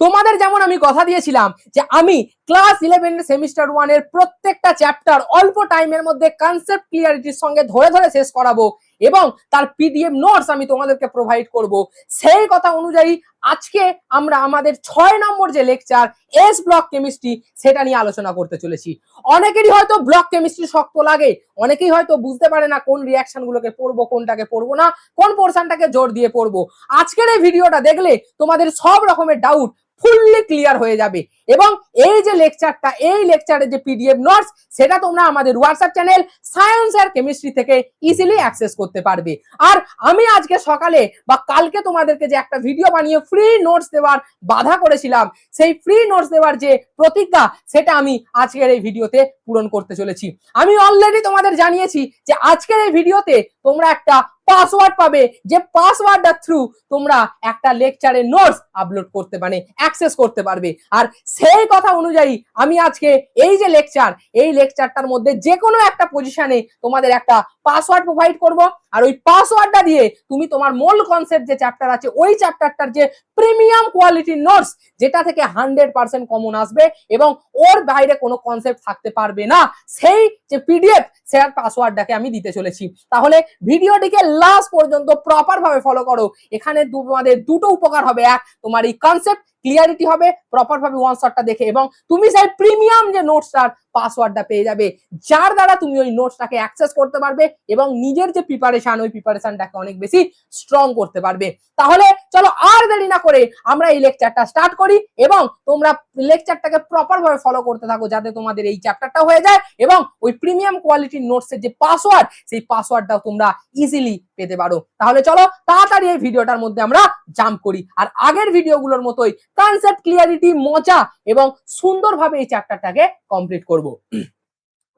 তোমাদের যেমন আমি কথা দিয়েছিলাম যে আমি ক্লাস 11 সেমিস্টার 1 এর প্রত্যেকটা চ্যাপ্টার অল্প টাইমের মধ্যে কনসেপ্ট ক্লিয়ারিটির সঙ্গে ধরে ধরে শেষ করাবো এবং তার পিডিএফ নোটস আমি তোমাদেরকে প্রোভাইড করব, সেই কথা অনুযায়ী আজকে আমরা আমাদের 6 নম্বর যে লেকচার এস ব্লক কেমিস্ট্রি সেটা নিয়ে আলোচনা করতে চলেছি। অনেকেরই হয়তো ব্লক কেমিস্ট্রি শক্ত লাগে, অনেকেই হয়তো বুঝতে পারে না কোন রিঅ্যাকশন গুলোকে পড়বো, কোনটাকে পড়বো না, কোন পোর্শনটাকে জোর দিয়ে পড়বো। আজকের এই ভিডিওটা দেখলে তোমাদের সব রকমের ডাউট ফুললি ক্লিয়ার হয়ে যাবে এবং এই যে লেকচারটা, এই লেকচারের যে পিডিএফ নোটস সেটা তোমরা আমাদের হোয়াটসঅ্যাপ চ্যানেল সায়েন্স আর কেমিস্ট্রি থেকে ইজিলি অ্যাক্সেস করতে পারবে। আর আমি আজকে সকালে বা কালকে তোমাদেরকে যে একটা ভিডিও বানিয়ে ফ্রি নোটস দেওয়ার বাধা করেছিলাম, সেই ফ্রি নোটস দেওয়ার যে প্রতিজ্ঞা সেটা আমি আজকের এই ভিডিওতে পূরণ করতে চলেছি। আমি অলরেডি তোমাদের জানিয়েছি যে আজকের এই ভিডিওতে তোমরা একটা পাসওয়ার্ড পাবে, যে পাসওয়ার্ডটার থ্রু তোমরা একটা লেকচারের নোটস আপলোড করতে মানে অ্যাক্সেস করতে পারবে। আর সেই কথা অনুযায়ী আমি আজকে এই যে লেকচার, এই লেকচারটার মধ্যে যে কোনো একটা পজিশনে তোমাদের একটা পাসওয়ার্ড প্রোভাইড করব, আর ওই পাসওয়ার্ডটা দিয়ে তুমি তোমার মূল কনসেপ্ট যে চ্যাপ্টার আছে ওই চ্যাপ্টারটার যে প্রিমিয়াম কোয়ালিটির নোটস যেটা থেকে 100% কমন আসবে এবং ওর বাইরে কোনো কনসেপ্ট থাকতে পারবে না, সেই যে পিডিএফ শেয়ার পাসওয়ার্ডটাকে আমি দিতে চলেছি। তাহলে ভিডিওটিকে লাস্ট পর্যন্ত প্রপার ভাবে ফলো করো। এখানে তোমাদের দুটো উপকার হবে, এক তোমার এই কনসেপ্ট ক্লিয়ারিটি হবে প্রপার ভাবে ওয়ান শটটা দেখে, এবং তুমি সেই প্রিমিয়াম যে নোটসটার পাসওয়ার্ডটা পেয়ে যাবে, যার দ্বারা তুমি ওই নোটসটাকে অ্যাক্সেস করতে পারবে এবং নিজের যে প্রিপারেশন ওই প্রিপারেশনটাকে অনেক বেশি স্ট্রং করতে পারবে। তাহলে চলো আর দেরি না করে আমরা এই লেকচারটা স্টার্ট করি এবং তোমরা লেকচারটাকে প্রপার ভাবে ফলো করতে থাকো যাতে তোমাদের এই চ্যাপ্টারটা হয়ে যায় এবং ওই প্রিমিয়াম কোয়ালিটির নোটসের যে পাসওয়ার্ড সেই পাসওয়ার্ডটাও তোমরা ইজিলি পেতে পারো। তাহলে চলো তাড়াতাড়ি এই ভিডিওটার মধ্যে আমরা জাম্প করি আর আগের ভিডিওগুলোর মতোই কনসেপ্ট ক্লিয়ারিটি মজা এবং সুন্দরভাবে এই চ্যাপ্টারটাকে কমপ্লিট করব।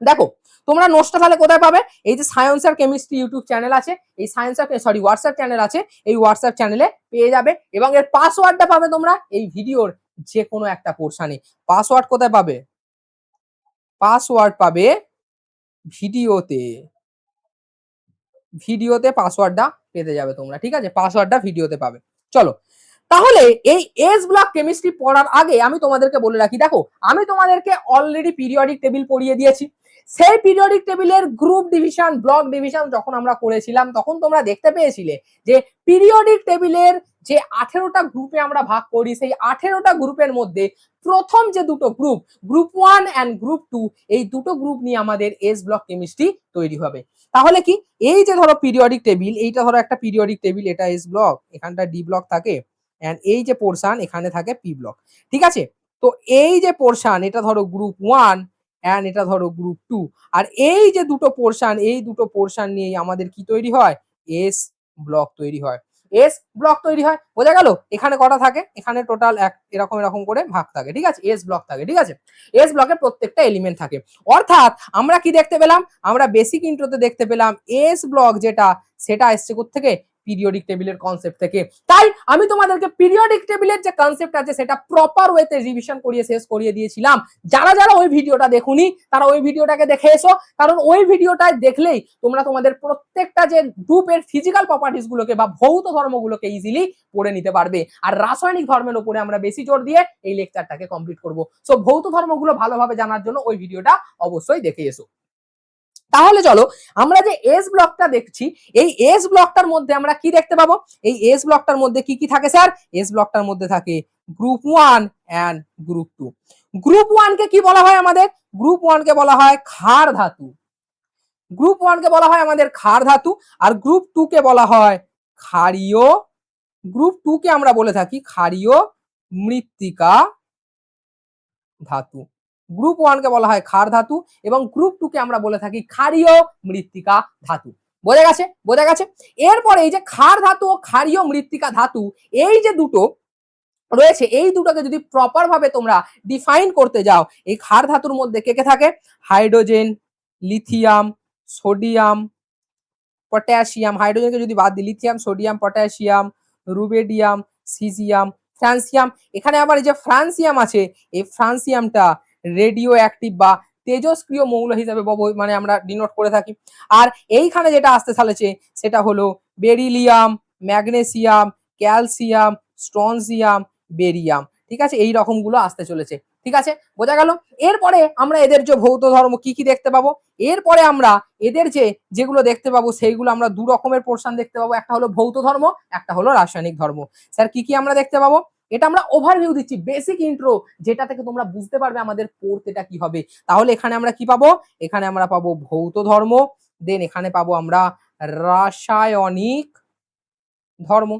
দেখো তোমরা নোটসটা তাহলে কোথায় পাবে? এই যে সায়েন্স আর কেমিস্ট্রি ইউটিউব চ্যানেল আছে, এই সায়েন্স আর হোয়াটসঅ্যাপ চ্যানেল আছে, এই হোয়াটসঅ্যাপ চ্যানেলে পেয়ে যাবে এবং এর পাসওয়ার্ডটা পাবে তোমরা এই ভিডিওর যে কোনো একটা পোর্শনে। পাসওয়ার্ড কোথায় পাবে? পাসওয়ার্ড পাবে ভিডিওতে, ভিডিওতে পাসওয়ার্ডটা পেতে যাবে তোমরা, ঠিক আছে? পাসওয়ার্ডটা ভিডিওতে পাবে। চলো তাহলে এই এস ব্লক কেমিস্ট্রি পড়ার আগে আমি তোমাদেরকে বলে রাখি, দেখো আমি তোমাদেরকে অলরেডি পিরিয়ডিক টেবিল পড়িয়ে দিয়েছি। সেই পিরিয়ডিক টেবিলের গ্রুপ ডিভিশন, ব্লক ডিভিশন যখন আমরা করেছিলাম তখন তোমরা দেখতে পেয়েছিলে যে পিরিয়ডিক টেবিলের যে 18টা গ্রুপে আমরা ভাগ করি, সেই 18টা গ্রুপের মধ্যে প্রথম যে দুটো গ্রুপ, গ্রুপ 1 এন্ড গ্রুপ 2, এই দুটো গ্রুপ নিয়ে আমাদের এস ব্লক কেমিস্ট্রি তৈরি হবে। তাহলে কি এই যে ধরো পিরিয়ডিক টেবিল, এইটা ধরো একটা পিরিয়ডিক টেবিল, এটা এস ব্লক, এখানটা ডি ব্লক থাকে, এন্ড এই যে পোর্শন এখানে থাকে পি ব্লক, ঠিক আছে? তো এই যে পোর্শন এটা ধরো গ্রুপ 1 এন্ড এটা ধরো গ্রুপ 2, আর এই যে দুটো পোর্শন, এই দুটো পোর্শন নিয়ে আমাদের কি তৈরি হয়? এস ব্লক তৈরি হয়। এস ব্লক তৈরি হয়, বোঝা গেল? এখানে কটা থাকে? এখানে টোটাল এরকম এরকম করে ভাগ থাকে, ঠিক আছে? এস ব্লক থাকে, ঠিক আছে? এস ব্লকের প্রত্যেকটা এলিমেন্ট থাকে। অর্থাৎ আমরা কি দেখতে পেলাম? আমরা বেসিক ইন্ট্রোতে দেখতে পেলাম এস ব্লক যেটা সেটা আসছে কোথা থেকে? পিরিয়ডিক টেবিলের কনসেপ্ট থেকে। তাই আমি তোমাদেরকে পিরিয়ডিক টেবিলের যে কনসেপ্ট আছে সেটা প্রপার ওয়েতে রিভিশন করিয়ে শেষ করিয়ে দিয়েছিলাম। যারা যারা ওই ভিডিওটা দেখুনি তারা ওই ভিডিওটাকে দেখে এসো, কারণ ওই ভিডিওটা দেখলেই তোমরা তোমাদের প্রত্যেকটা যে গ্রুপের ফিজিক্যাল প্রপার্টিস গুলোকে বা ভৌত ধর্মগুলোকে ইজিলি পড়ে নিতে পারবে। আর রাসায়নিক ধর্মের উপরে আমরা বেশি জোর দিয়ে এই লেকচারটাকে কমপ্লিট করব। সো ভৌত ধর্মগুলো ভালোভাবে জানার জন্য ওই ভিডিওটা অবশ্যই দেখে এসো। তাহলে চলো আমরা যে এস ব্লকটা দেখছি, এই এস ব্লকটার মধ্যে আমরা কি দেখতে পাবো? এই এস ব্লকটার মধ্যে কি কি থাকে স্যার? এস ব্লকটার মধ্যে থাকে গ্রুপ 1 এন্ড গ্রুপ 2। গ্রুপ 1 কে কি বলা হয় আমাদের? গ্রুপ 1 কে বলা হয় ক্ষার ধাতু। গ্রুপ 1 কে বলা হয় আমাদের ক্ষার ধাতু, আর গ্রুপ 2 কে বলা হয় ক্ষারীয়। গ্রুপ 2 কে আমরা বলে থাকি ক্ষারীয় মৃত্তিকা ধাতু। গ্রুপ 1 কে বলা হয় ক্ষার ধাতু এবং গ্রুপ 2 কে আমরা বলে থাকি ক্ষারীয় মৃত্তিকা ধাতু। বোঝা গেছে? বোঝা গেছে? এরপরে এই যে ক্ষার ধাতু ও ক্ষারীয় মৃত্তিকা ধাতু, এই যে দুটো রয়েছে, এই দুটোকে যদি প্রপার ভাবে তোমরা ডিফাইন করতে যাও, এই ক্ষার ধাতুর মধ্যে কে কে থাকে? Hydrogen, lithium, sodium, potassium. হাইড্রোজেনকে যদি বাদ দিই, lithium, sodium, potassium, rubidium, caesium, francium. এখানে আবার এই যে ফ্রান্সিয়াম আছে, এই ফ্রান্সিয়ামটা রেডিও অ্যাক্টিভ বা তেজস্ক্রিয় মৌল হিসেবে মানে আমরা ডিনোট করে থাকি। আর এইখানে যেটা আসতে চলেছে সেটা হলো beryllium, magnesium, calcium, strontium, barium, ঠিক আছে, এই রকমগুলো আসতে চলেছে। ঠিক আছে, বোঝা গেল। এরপরে আমরা এদের যে ভৌত ধর্ম কি কি দেখতে পাবো, এরপরে আমরা এদের যেগুলো দেখতে পাবো সেইগুলো আমরা দু রকমের পোর্শন দেখতে পাবো, একটা হলো ভৌত ধর্ম, একটা হলো রাসায়নিক ধর্ম। স্যার কি কি আমরা দেখতে পাবো, এটা আমরা ওভারভিউ দিচ্ছি, বেসিক ইন্ট্রো, যেটা থেকে তোমরা বুঝতে পারবে আমাদের পড়তেটা কি হবে। তাহলে এখানে আমরা কি পাবো, এখানে আমরা পাবো ভৌত ধর্ম, দেন এখানে পাবো আমরা রাসায়নিক ধর্ম।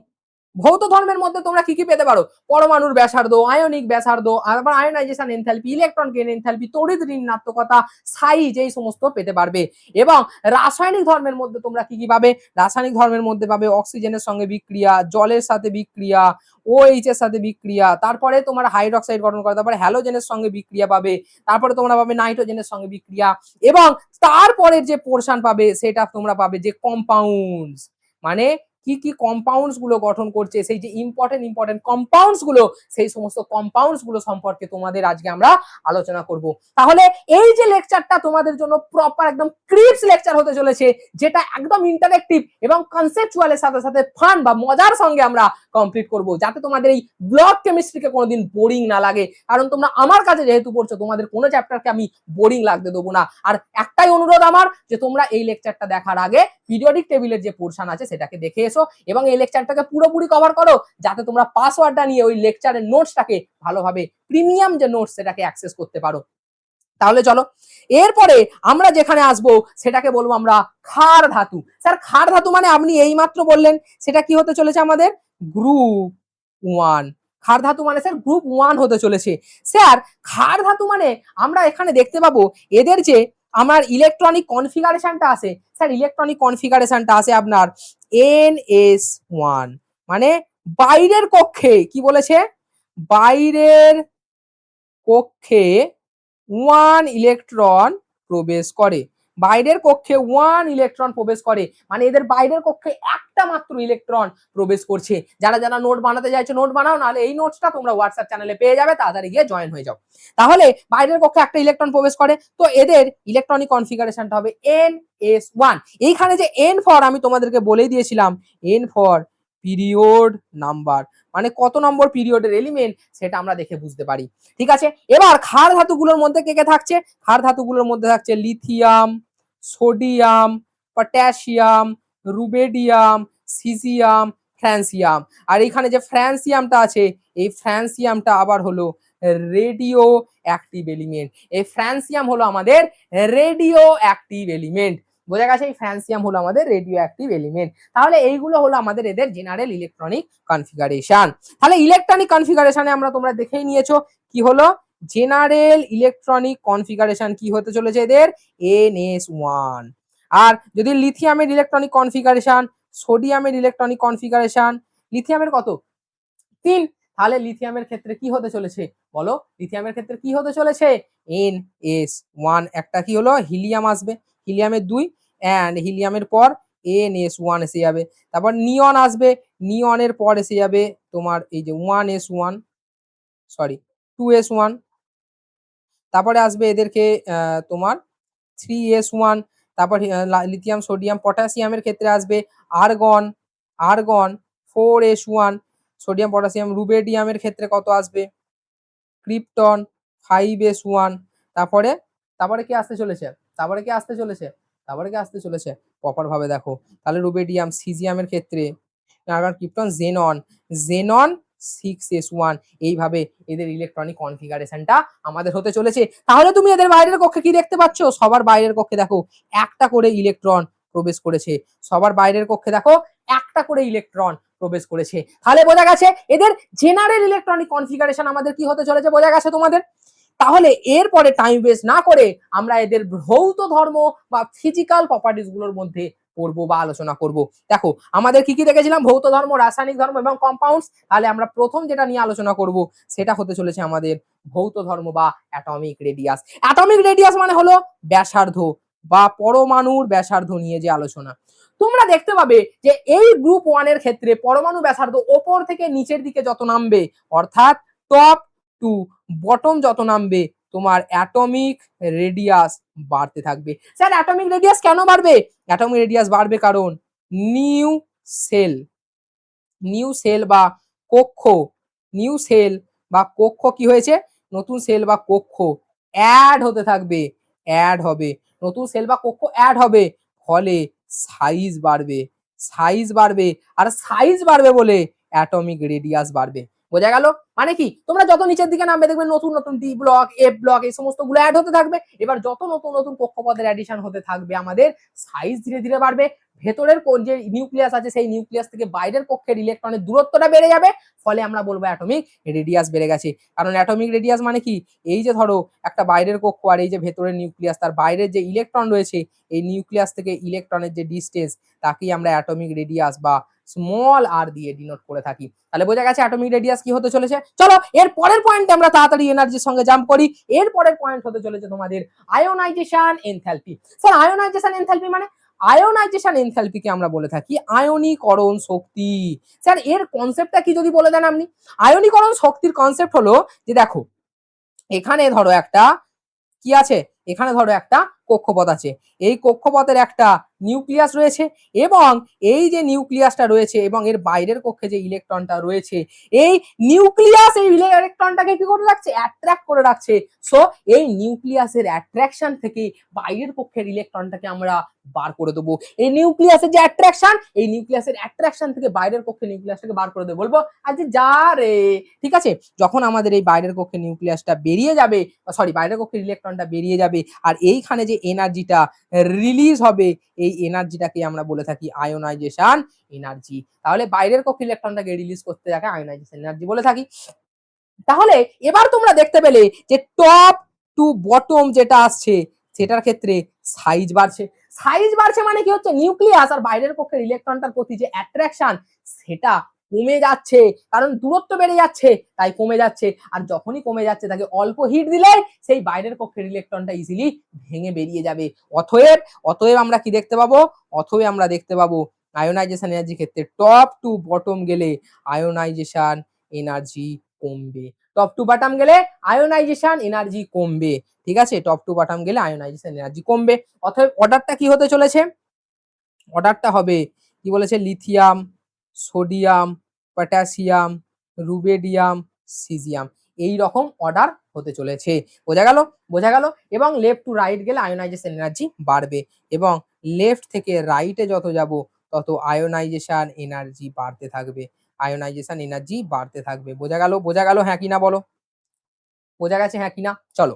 ভৌত ধর্মের মধ্যে তোমরা কি কি পেতে পারো, পরমাণুর ব্যাসার্ধ, আয়নিক ব্যাসার্ধ, আবার ionisation enthalpy, electron gain enthalpy, তড়িৎ ঋণাত্মকতা, সাইজ, এই সমস্ত পেতে পারবে। এবং রাসায়নিক ধর্মের মধ্যে তোমরা কি কি পাবে, রাসায়নিক ধর্মের মধ্যে পাবে অক্সিজেনের সঙ্গে বিক্রিয়া, জলের সাথে বিক্রিয়া, OH এর সাথে বিক্রিয়া, তারপরে তোমার হাইড্রোক্সাইড গঠন করে, তারপরে হ্যালোজেনের সঙ্গে বিক্রিয়া পাবে, তারপরে তোমরা পাবে নাইট্রোজেনের সঙ্গে বিক্রিয়া, এবং তারপরের যে পোর্শন পাবে সেটা তোমরা পাবে যে কম্পাউন্ডস, মানে কি কি কম্পাউন্ডস গুলো গঠন করছে, সেই যে ইম্পর্টেন্ট কম্পাউন্ডস গুলো, সেই সমস্ত কম্পাউন্ডস গুলো সম্পর্কে তোমাদের আজকে আমরা আলোচনা করব। তাহলে এই যে লেকচারটা তোমাদের জন্য প্রপার একদম ক্রিপস লেকচার হতে চলেছে, যেটা একদম ইন্টারেক্টিভ এবং কনসেপচুয়ালের সাথে সাথে ফান বা মজার সঙ্গে আমরা কমপ্লিট করব, যাতে তোমাদের এই ব্লক কেমিস্ট্রিকে কোনোদিন বোরিং না লাগে। কারণ তোমরা আমার কাছে যেহেতু পড়ছো, তোমাদের কোনো চ্যাপ্টারকে আমি বোরিং লাগতে দেবো না। আর একটাই অনুরোধ আমার, যে তোমরা এই লেকচারটা দেখার আগে পিরিয়ডিক টেবিলের যে পোর্শন আছে সেটাকে দেখে এসো, এবং এই লেকচারটাকে পুরোপুরি কভার করো, যাতে তোমরা পাসওয়ার্ডটা নিয়ে ওই লেকচারের নোটসটাকে ভালোভাবে, প্রিমিয়াম যে নোটস, সেটাকে অ্যাক্সেস করতে পারো। তাহলে চলো, এরপরে আমরা যেখানে আসবো সেটাকে বলবো আমরা ক্ষার ধাতু। স্যার ক্ষার ধাতু মানে আপনি এইমাত্র বললেন, সেটা কি হতে চলেছে আমাদের গ্রুপ 1। ক্ষার ধাতু মানে স্যার গ্রুপ 1 হতে চলেছে। স্যার ক্ষার ধাতু মানে আমরা এখানে দেখতে পাবো এদের যে আমার ইলেকট্রনিক কনফিগারেশনটা আছে, স্যার ইলেকট্রনিক কনফিগারেশনটা আছে আপনার NS1, মানে বাইরের কক্ষে, কি বলেছে, বাইরের কক্ষে 1 ইলেকট্রন প্রবেশ করে, বাইরের কক্ষে 1 ইলেকট্রন প্রবেশ করে, মানে এদের বাইরের কক্ষে একটা মাত্র ইলেকট্রন প্রবেশ করছে। যারা যারা নোট বানাতে চাইছো নোট বানাও, নাহলে এই নোটসটা তোমরা হোয়াটসঅ্যাপ চ্যানেলে পেয়ে যাবে, তাড়াতাড়ি গিয়ে জয়েন হয়ে যাও। তাহলে বাইরের কক্ষে একটা ইলেকট্রন প্রবেশ করে, তো এদের ইলেকট্রনিক কনফিগারেশনটা হবে NS1। এইখানে যে N ফর আমি তোমাদেরকে বলেই দিয়েছিলাম, N ফর পিরিয়ড নাম্বার, মানে কত নম্বর পিরিয়ডের এলিমেন্ট সেটা আমরা দেখে বুঝতে পারি। ঠিক আছে, এবার ক্ষার ধাতুগুলোর মধ্যে কে কে থাকছে, ক্ষার ধাতুগুলোর মধ্যে থাকছে lithium, sodium, potassium, rubidium, caesium, francium. আর এখানে যে ফ্রান্সিয়ামটা আছে, এই ফ্রান্সিয়ামটা আবার হলো রেডিও অ্যাক্টিভ এলিমেন্ট। এই ফ্রান্সিয়াম হলো আমাদের রেডিও অ্যাক্টিভ এলিমেন্ট। বোঝা গেছে, এই ফ্রান্সিয়াম হলো আমাদের রেডিও অ্যাক্টিভ এলিমেন্ট। তাহলে এইগুলো হলো আমাদের এদের জেনারেল ইলেকট্রনিক কনফিগারেশন। তাহলে ইলেকট্রনিক কনফিগারেশনে আমরা তোমরা দেখেই নিয়েছো কি হলো, জেনারেল ইলেকট্রনিক কনফিগারেশন কি হতে চলেছে এদের, NS1। আর যদি লিথিয়ামের ইলেকট্রনিক কনফিগারেশন, সোডিয়ামের ইলেকট্রনিক কনফিগারেশন, লিথিয়ামের কত 3, তাহলে লিথিয়ামের ক্ষেত্রে কি হতে চলেছে বলো, লিথিয়ামের ক্ষেত্রে কি হতে চলেছে NS1। একটা কি হলো, হিলিয়াম আসবে, হিলিয়ামের 2, এন্ড হিলিয়ামের পর NS1 এসে যাবে। তারপর নিয়ন আসবে, নিয়নের পর এসে যাবে তোমার এই যে 1S1, সরি 2S1। তারপরে আসবে এদেরকে তোমার 3S1। তারপর লিথিয়াম, সোডিয়াম, পটাশিয়ামের ক্ষেত্রে আসবে argon, argon 4S1। Sodium, potassium, রুবেডিয়ামের ক্ষেত্রে কত আসবে, ক্রিপ্টন 5S1। তারপরে তারপরে কি আসতে চলেছে, তারপরে কি আসতে চলেছে, তারপরে কি আসতে চলেছে প্রপার ভাবে দেখো। তাহলে রুবেডিয়াম, সিজিয়ামের ক্ষেত্রে argon, krypton, xenon, xenon 6S1। এইভাবে এদের ইলেকট্রনিক কনফিগারেশনটা আমাদের হতে চলেছে। তাহলে তুমি এদের বাইরের কক্ষে কি দেখতে পাচ্ছ, সবার বাইরের কক্ষে দেখো একটা করে ইলেকট্রন প্রবেশ করেছে, সবার বাইরের কক্ষে দেখো একটা করে ইলেকট্রন প্রবেশ করেছে। তাহলে বোঝা গেছে এদের জেনারেল ইলেকট্রনিক কনফিগারেশন আমাদের কি হতে চলেছে, বোঝা গেছে তোমাদের। তাহলে এরপরে টাইম ওয়েস্ট না করে আমরা এদের ভৌত ধর্ম বা ফিজিক্যাল প্রপার্টিস গুলোর মধ্যে পড়বো বা আলোচনা করব। দেখো আমাদের কি কি দেখেছিলাম, ভৌত ধর্ম, রাসায়নিক ধর্ম এবং কম্পাউন্ডস। তাহলে আমরা প্রথম যেটা নিয়ে আলোচনা করব সেটা হতে চলেছে আমাদের ভৌত ধর্ম বা অ্যাটমিক রেডিয়াস। অ্যাটমিক রেডিয়াস মানে হলো ব্যাসার্ধ বা পরমাণুর ব্যাসার্ধ নিয়ে যে আলোচনা। তোমরা দেখতে পাবে যে এই গ্রুপ 1 এর ক্ষেত্রে পরমাণু ব্যাসার্ধ ওপর থেকে নিচের দিকে যত নামবে, অর্থাৎ টপ টু বটম যত নামবে, তোমার অ্যাটমিক রেডিয়াস বাড়তে থাকবে। স্যার অ্যাটমিক রেডিয়াস কেন বাড়বে, অ্যাটমিক রেডিয়াস বাড়বে কারণ নিউ সেল, নিউ সেল বা কক্ষ, নিউ সেল বা কক্ষ কি হয়েছে, নতুন সেল বা কক্ষ অ্যাড হতে থাকবে, অ্যাড হবে, নতুন সেল বা কক্ষ অ্যাড হবে, ফলে সাইজ বাড়বে, সাইজ বাড়বে, আর সাইজ বাড়বে বলে অ্যাটমিক রেডিয়াস বাড়বে। বোঝা গেল? মানে কি, তোমরা যত নিচের দিকে নামবে দেখবে নতুন নতুন ডি ব্লক, এফ ব্লক এই সমস্ত গুলো অ্যাড হতে থাকবে। এবার যত নতুন নতুন কক্ষপথের অ্যাডিশন হতে থাকবে আমাদের সাইজ ধীরে ধীরে বাড়বে, ভেতরের যে নিউক্লিয়াস আছে সেই নিউক্লিয়াস থেকে বাইরের কক্ষের ইলেকট্রনের দূরত্বটা বেড়ে যাবে, ফলে আমরা বলবো অ্যাটমিক রেডিয়াস বেড়ে গেছে। কারণ অ্যাটমিক রেডিয়াস মানে কি, এই যে ধরো একটা বাইরের কক্ষ আর এই যে ভেতরের নিউক্লিয়াস, তার বাইরের যে ইলেকট্রন রয়েছে এই নিউক্লিয়াস থেকে ইলেকট্রনের যে ডিস্টেন্স তাকেই আমরা অ্যাটমিক রেডিয়াস বা স্মল আর দিয়ে ডিনোট করে থাকি। তাহলে বোঝা গেছে অ্যাটমিক রেডিয়াস কি হতে চলেছে। চলো এর পরের পয়েন্টে আমরা তাড়াতাড়ি এনার্জির সঙ্গে জাম্প করি। এর পরের পয়েন্ট হতে চলেছে তোমাদের ionization enthalpy. Sir ionization enthalpy মানে, আয়োনাইজেশন এনথালপিকে আমরা বলে থাকি আয়নীকরণ শক্তি। স্যার এর কনসেপ্টটা কি যদি বলে দেন আপনি। আয়নীকরণ শক্তির কনসেপ্ট হলো যে দেখো এখানে ধরো একটা কি আছে, এখানে ধরো একটা কক্ষপথ আছে, এই কক্ষপথের একটা নিউক্লিয়াস রয়েছে এবং এই যে নিউক্লিয়াসটা রয়েছে এবং এর বাইরের কক্ষে যে ইলেকট্রনটা রয়েছে এই নিউক্লিয়াস এই ইলেকট্রনটাকে কি করে রাখছে, অ্যাট্রাক্ট করে রাখছে। সো এই নিউক্লিয়াসের অ্যাট্রাকশন থেকে বাইরের কক্ষের ইলেকট্রনটাকে আমরা বার করে দেবো। এই নিউক্লিয়াসের যে অ্যাট্রাকশন, এই নিউক্লিয়াসের অ্যাট্রাকশন থেকে বাইরের কক্ষে নিউক্লিয়াসটাকে বার করে দেবো, বলবো আচ্ছা যা রে, ঠিক আছে। যখন আমাদের এই বাইরের কক্ষে নিউক্লিয়াসটা বেরিয়ে যাবে, সরি বাইরের কক্ষের ইলেকট্রনটা বেরিয়ে যাবে আর এইখানে যে এনার্জিটা রিলিজ হবে এই এনার্জিটাকে আমরা বলে থাকি আয়োনাইজেশন এনার্জি। তাহলে বাইরের কক্ষে ইলেকট্রনটাকে রিলিজ করতে যাকে আয়োনাইজেশন এনার্জি বলে থাকি। তাহলে এবার তোমরা দেখতে পেলে যে টপ টু বটম যেটা আসছে সেটার ক্ষেত্রে সাইজ বাড়ছে। সাইজ বাড়ছে মানে কি হচ্ছে, নিউক্লিয়াস আর বাইরের কক্ষের ইলেকট্রনটার প্রতি যে অ্যাট্রাকশন সেটা কমে যাচ্ছে, কারণ দূরত্ব বেড়ে যাচ্ছে তাই কমে যাচ্ছে। আর যখনই কমে যাচ্ছে তাকে অল্প হিট দিলে সেই বাইরের কক্ষের ইলেকট্রনটা ইজিলি ভেঙে বেরিয়ে যাবে। অতএব অতএব আমরা কি দেখতে পাবো, অতএব আমরা দেখতে পাবো আয়োনাইজেশন এনার্জি ক্ষেত্রে টপ টু বটম গেলে আয়োনাইজেশন এনার্জি কমবে, টপ টু বটম গেলে আয়োনাইজেশন এনার্জি কমবে। ঠিক আছে, টপ টু বটম গেলে আয়োনাইজেশন এনার্জি কমবে। অতএব অর্ডারটা কি হতে চলেছে, অর্ডারটা হবে কি বলেছে, lithium, sodium, potassium, rubidium, caesium, এই রকম অর্ডার হতে চলেছে। বোঝা গেল, বোঝা গেল। এবং লেফট টু রাইট গেলে আয়োনাইজেশন এনার্জি বাড়বে এবং লেফট থেকে রাইটে যত যাব তত আয়োনাইজেশন এনার্জি বাড়তে থাকবে, আয়োনাইজেশন এনার্জি বাড়তে থাকবে। বোঝা গেল, বোঝা গেল, হ্যাঁ কিনা বলো, বোঝা গেছে হ্যাঁ কিনা। চলো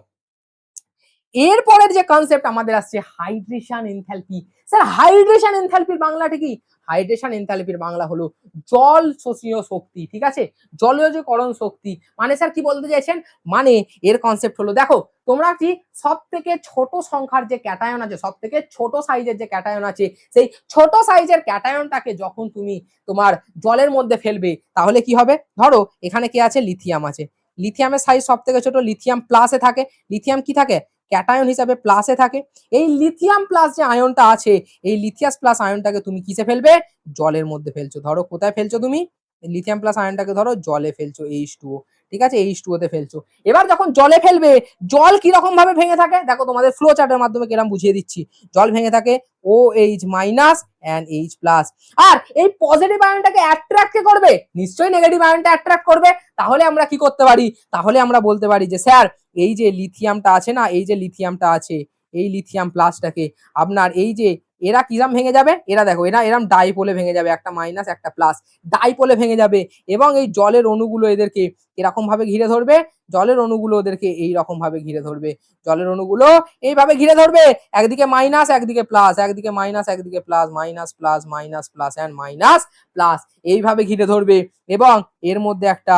এরপরের যে কনসেপ্ট আমাদের আসছে হাইড্রেশন এনথালপি। স্যার হাইড্রেশন এনথালপির বাংলাটা কি, হাইড্রেশন এনথালপির বাংলা হলো জল শোষণীয় শক্তি। ঠিক আছে, জলীয়করণ শক্তি মানে স্যার কি বলতে চাইছেন, মানে এর কনসেপ্ট হলো দেখো তোমরা কি সব থেকে ছোট সংখ্যার যে ক্যাটায়ন আছে, সব থেকে ছোট সাইজের যে ক্যাটায়ন আছে সেই ছোট সাইজের ক্যাটায়নটাকে যখন তুমি তোমার জলের মধ্যে ফেলবে তাহলে কি হবে, ধরো এখানে কি আছে, লিথিয়াম আছে, লিথিয়ামের সাইজ সব থেকে ছোট, লিথিয়াম প্লাসে থাকে, লিথিয়াম কি থাকে ক্যাটায়ন হিসাবে প্লাসে থাকে। এই লিথিয়াম প্লাস যে আয়নটা আছে এই লিথিয়াস প্লাস আয়নটাকে তুমি কিসে ফেলবে, জলের মধ্যে ফেলছো। ধরো কোথায় ফেলছো তুমি, লিথিয়াম প্লাস আয়নটাকে ধরো জলে ফেলছো, H2O, ঠিক আছে, H2O তে ফেলছো। এবার যখন জলে ফেলবে জল কি রকম ভাবে ভেঙে থাকে, দেখো তোমাদের ফ্লো চার্টের মাধ্যমে কেরাম বুঝিয়ে দিচ্ছি। জল ভেঙে থাকে OH minus and H plus. আর এই পজিটিভ আয়নটাকে অ্যাট্রাক্ট কে করবে, নিশ্চয়ই নেগেটিভ আয়নটা অ্যাট্রাক্ট করবে। তাহলে আমরা কি করতে পারি, তাহলে আমরা বলতে পারি যে স্যার এই যে লিথিয়ামটা আছে না, এই যে লিথিয়ামটা আছে এই লিথিয়াম প্লাসটাকে আপনার এই যে এরা কিরাম ভেঙে যাবে, এরা দেখো এরা এরম ডাইপোলে ভেঙে যাবে, একটা মাইনাস একটা প্লাস ডাইপোলে ভেঙে যাবে এবং এই জলের অণুগুলো এদেরকে এরকম ভাবে ঘিরে ধরবে, জলের অণুগুলো ওদেরকে এই রকম ভাবে ঘিরে ধরবে, জলের অণুগুলো এইভাবে ঘিরে ধরবে, একদিকে মাইনাস একদিকে প্লাস, একদিকে মাইনাস একদিকে plus, minus plus minus plus and minus plus, এইভাবে ঘিরে ধরবে এবং এর মধ্যে একটা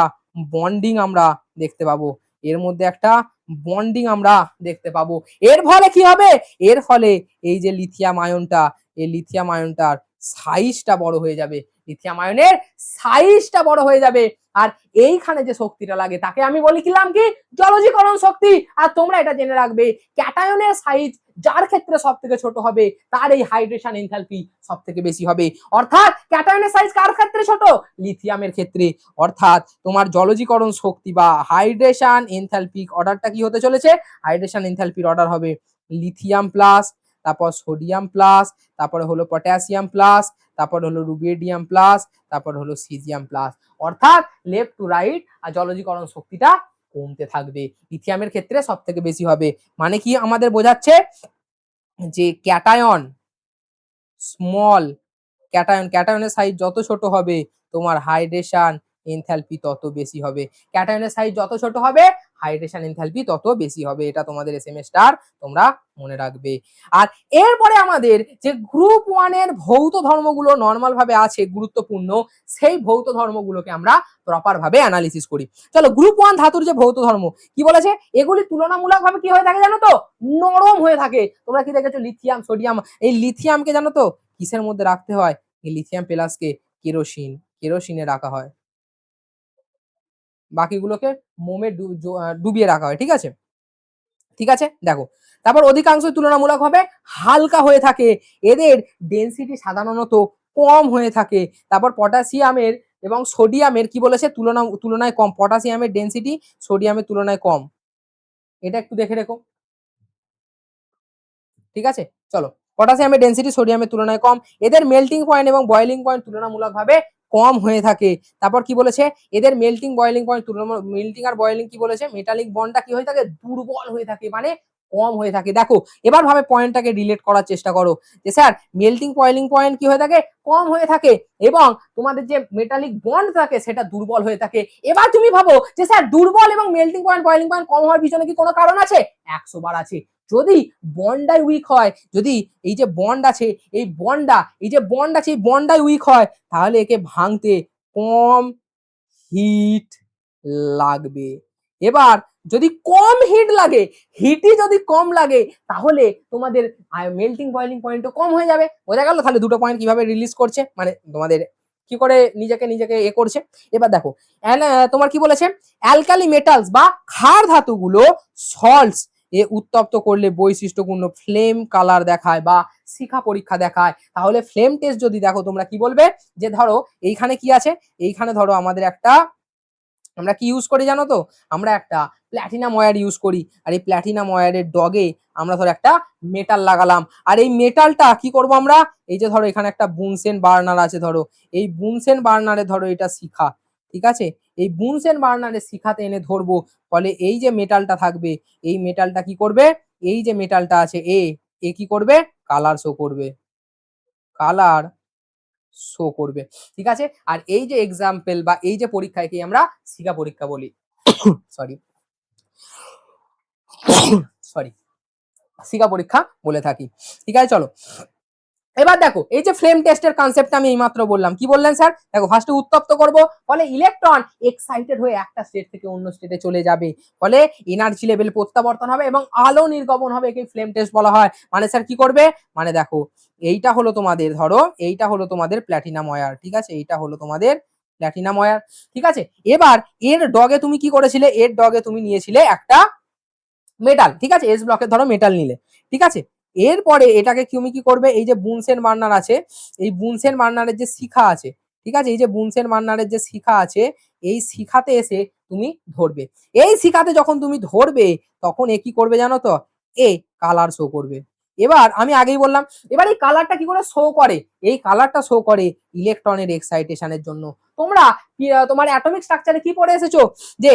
বন্ডিং আমরা দেখতে পাবো, এর মধ্যে একটা বন্ডিং আমরা দেখতে পাবো। এর ফলে কি হবে, এর ফলে এই যে লিথিয়াম আয়নটা, এই লিথিয়াম আয়নটার সাইজটা বড় হয়ে যাবে, লিথিয়াম আয়নের সাইজটা বড় হয়ে যাবে। আর এইখানে যে শক্তিটা লাগে তাকে আমি বলি কিলাম কি, জলজীকরণ শক্তি। আর তোমরা এটা জেনে রাখবে ক্যাটায়নের সাইজ যার ক্ষেত্রে সব থেকে ছোট হবে তার এই হাইড্রেশন এনথালপি সব থেকে বেশি হবে। অর্থাৎ ক্যাটায়নের সাইজ কার ক্ষেত্রে ছোট, লিথিয়ামের ক্ষেত্রে। অর্থাৎ তোমার জলজীকরণ শক্তি বা হাইড্রেশন এনথালপিক অর্ডারটা কি হতে চলেছে, হাইড্রেশন এনথালপির অর্ডার হবে লিথিয়াম প্লাস, তারপর সোডিয়াম প্লাস, তারপরে হলো পটাশিয়াম প্লাস, তারপর হলো রুবিডিয়াম প্লাস, তারপর হলো সিজিয়াম প্লাস। অর্থাৎ লেফট টু রাইট আর জলজীকরণ শক্তিটা কমতে থাকবে। লিথিয়ামের ক্ষেত্রে সবথেকে বেশি হবে। মানে কি আমাদের বোঝাচ্ছে যে ক্যাটায়ন স্মল, ক্যাটায়নের সাইজ যত ছোট হবে তোমার হাইড্রেশন এনথালপি তত বেশি হবে। ক্যাটায়নের সাইজ যত ছোট হবে হাইড্রেশন এনথালপি তত বেশি হবে। এটা তোমাদের এসএমএস স্টার তোমরা মনে রাখবে। আর এরপরে আমাদের যে গ্রুপ 1 এর ভৌত ধর্মগুলো নরমাল ভাবে আছে গুরুত্বপূর্ণ, সেই ভৌত ধর্মগুলোকে আমরা প্রপার ভাবে অ্যানালিসিস করি। চলো গ্রুপ 1 ধাতুর যে ভৌত ধর্ম কি বলেছে, এগুলি তুলনামূলকভাবে কি হয়ে থাকে জানো তো, নরম হয়ে থাকে। তোমরা কি দেখেছো লিথিয়াম, সোডিয়াম, এই লিথিয়ামকে জানো তো কিসের মধ্যে রাখতে হয়, এই লিথিয়াম প্লাসকে কেরোসিনে রাখা হয়, বাকিগুলোকে মোমে ডুবিয়ে রাখা হয়। ঠিক আছে, ঠিক আছে দেখো, তারপর অধিকাংশ তুলনামূলকভাবে হালকা হয়ে থাকে, এদের ডেনসিটি সাধারণত কম হয়ে থাকে। তারপর পটাশিয়ামের এবং সোডিয়ামের কি বলেছে তুলনায় কম, পটাশিয়ামের ডেনসিটি সোডিয়ামের তুলনায় কম, এটা একটু দেখে রেখো। ঠিক আছে, চলো, পটাশিয়ামের ডেনসিটি সোডিয়ামের তুলনায় কম, এদের মেল্টিং পয়েন্ট এবং বয়েলিং পয়েন্ট তুলনামূলকভাবে কম হয়ে থাকে। তারপর কি বলেছে, এদের মেল্টিং বয়েলিং পয়েন্ট মেল্টিং আর বয়েলিং কি বলেছে, মেটালিক বন্ডটা কি হয়ে থাকে, দুর্বল হয়ে থাকে, মানে কম হয়ে থাকে। দেখো এবার ভাবে পয়েন্টটাকে রিলেট করার চেষ্টা করো যে স্যার মেল্টিং বয়েলিং পয়েন্ট কি হয়ে থাকে, কম হয়ে থাকে, এবং তোমাদের যে মেটালিক বন্ড থাকে সেটা দুর্বল হয়ে থাকে। এবার তুমি ভাবো যে স্যার দুর্বল এবং মেল্টিং পয়েন্ট বয়েলিং পয়েন্ট কম হওয়ার পিছনে কি কোনো কারণ আছে? 100 বার আছে। যদি বন্ডাই উইক হয়, যদি এই যে বন্ড আছে এই বন্ডাই উইক হয়, তাহলে একে ভাঙতে কম হিট লাগবে। এবার যদি কম হিট লাগে, হিটই যদি কম লাগে, তাহলে তোমাদের মেল্টিং বয়েলিং পয়েন্টও কম হয়ে যাবে। বোঝা গেল তাহলে দুটো পয়েন্ট কিভাবে রিলিজ করছে, মানে তোমাদের কি করে নিজেকে এ করছে। এবার দেখো তোমার কি বলেছে, অ্যালকালি মেটালস বা ক্ষার ধাতুগুলো সল্টস এ উত্তপ্ত করলে বৈশিষ্ট্যপূর্ণ ফ্লেম কালার দেখায় বা শিখা পরীক্ষা দেখায়। তাহলে ফ্লেম টেস্ট যদি দেখো তোমরা কি বলবে, যে ধরো এইখানে কি আছে, এইখানে ধরো আমাদের একটা, আমরা কি ইউজ করি জানো তো, আমরা একটা প্ল্যাটিনাম ওয়্যার ইউজ করি, আর এই প্ল্যাটিনাম ওয়্যারের ডগে আমরা ধরো একটা মেটাল লাগালাম, আর এই মেটালটা কি করব আমরা, এই যে ধরো এখানে একটা বুনসেন বার্নার আছে, ধরো এই বুনসেন বার্নারে ধরো এটা শিখা, ঠিক আছে, এই বুনসেন বার্নারে শিখাতে এনে ধরবো, ফলে এই যে মেটালটা থাকবে, এই মেটালটা কি করবে, এই যে মেটালটা আছে এ কি করবে, কালার শো করবে, কালার শো করবে। ঠিক আছে, আর এই যে এক্সাম্পল বা এই যে পরীক্ষাকে আমরা শিখা পরীক্ষা বলি। সরি সরি শিখা পরীক্ষা বলে থাকি। ঠিক আছে, চলো এবার দেখো এই যে ফ্লেম টেস্টের কনসেপ্ট আমি এইমাত্র বললাম, কি বললেন স্যার, দেখো ফার্স্টে উত্তপ্ত করব, ফলে ইলেকট্রন এক্সাইটেড হয়ে একটা স্টেট থেকে অন্য স্টেটে চলে যাবে, ফলে এনার্জি লেভেল প্রত্যাবর্তন হবে এবং আলো নির্গমন হবে, একে ফ্লেম টেস্ট বলা হয়। মানে স্যার কি করবে, মানে দেখো এইটা হলো তোমাদের, ধরো এইটা হলো তোমাদের প্ল্যাটিনাম ওয়্যার, ঠিক আছে, এইটা হলো তোমাদের প্ল্যাটিনাম ওয়্যার, ঠিক আছে। এবার এর ডগে তুমি কি করেছিলে, এর ডগে তুমি নিয়েছিলে একটা মেটাল, ঠিক আছে, এস ব্লকের ধরো মেটাল নিলে, ঠিক আছে। এরপরে এটাকে তুমি কি করবে, এই যে বুনসেন বার্নার আছে, এই বুনসেন বার্নারের যে শিখা আছে, ঠিক আছে, এই যে বুনসেন বার্নারের যে শিখা আছে, এই শিখাতে এসে তুমি ধরবে। এই শিখাতে যখন তুমি ধরবে তখন এ কি করবে জানো তো, এ কালার শো করবে। এবার আমি আগেই বললাম, এবার এই কালারটা কি করে শো করে, এই কালারটা শো করে ইলেকট্রনের এক্সাইটেশনের জন্য। তোমরা তোমার অ্যাটমিক স্ট্রাকচারে কি পড়ে এসেছো, যে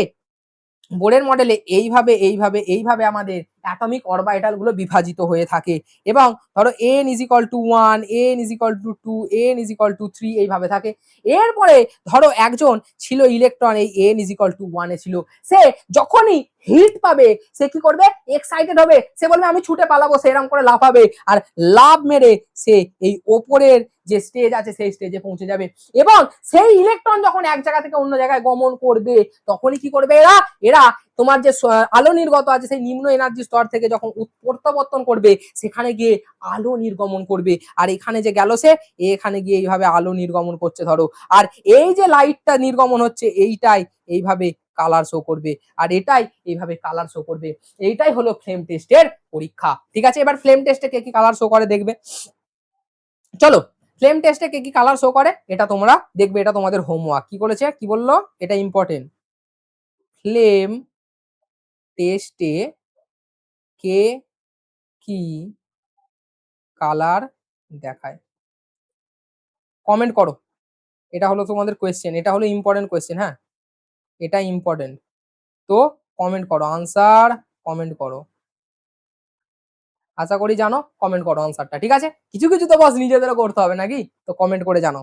বোরের মডেলে এইভাবে আমাদের অ্যাটমিক অরবিটাল গুলো বিভাজিত হয়ে থাকে, এবং ধরো n is equal to 1, n is equal to 2, n is equal to 3 এইভাবে থাকে। এরপরে ধরো একজন ছিল ইলেকট্রন, এই n ইজ ইকুয়াল টু 1 এ ছিল, সে যখনই হিট পাবে সে কি করবে, এক্সাইটেড হবে, সে বলবে আমি ছুটে পালাবো, সে এরকম করে লাফাবে, আর লাফ মেরে সে এই ওপরের যে স্টেজ আছে সেই স্টেজে পৌঁছে যাবে। এবং সেই ইলেকট্রন যখন এক জায়গা থেকে অন্য জায়গায় গমন করবে, তখনই কি করবে এরা এরা তোমার যে আলো নির্গত আছে সেই নিম্ন এনার্জি স্তর থেকে যখন প্রত্যাবর্তন করবে, সেখানে গিয়ে আলো নির্গমন করবে, আর এখানে যে গেল সে এখানে গিয়ে এইভাবে আলো নির্গমন করছে ধরো, আর এই যে লাইটটা নির্গমন হচ্ছে এইটাই এইভাবে কালার শো করবে, আর এটাই এইভাবে কালার শো করবে। এইটাই হলো ফ্লেম টেস্টের পরীক্ষা। ঠিক আছে, এবার ফ্লেম টেস্টে কে কি কালার শো করে দেখবে, চলো ফ্লেম টেস্টে কে কি কালার শো করে এটা তোমরা দেখবে, এটা তোমাদের হোমওয়ার্ক। কি করেছে, কি বললো, এটা ইম্পর্টেন্ট, ফ্লেম টেস্টে কে কি কালার দেখায়। কমেন্ট করো, এটা হলো তোমাদের কোয়েশ্চেন, এটা হলো ইম্পর্টেন্ট কোয়েশ্চেন, হ্যাঁ এটা ইম্পর্টেন্ট। তো কমেন্ট করো আনসার, কমেন্ট করো, আশা করি জানো, কমেন্ট করো আনসারটা, ঠিক আছে? কিছু কিছু তো বস নিজেদেরও করতে হবে নাকি, তো কমেন্ট করে জানো।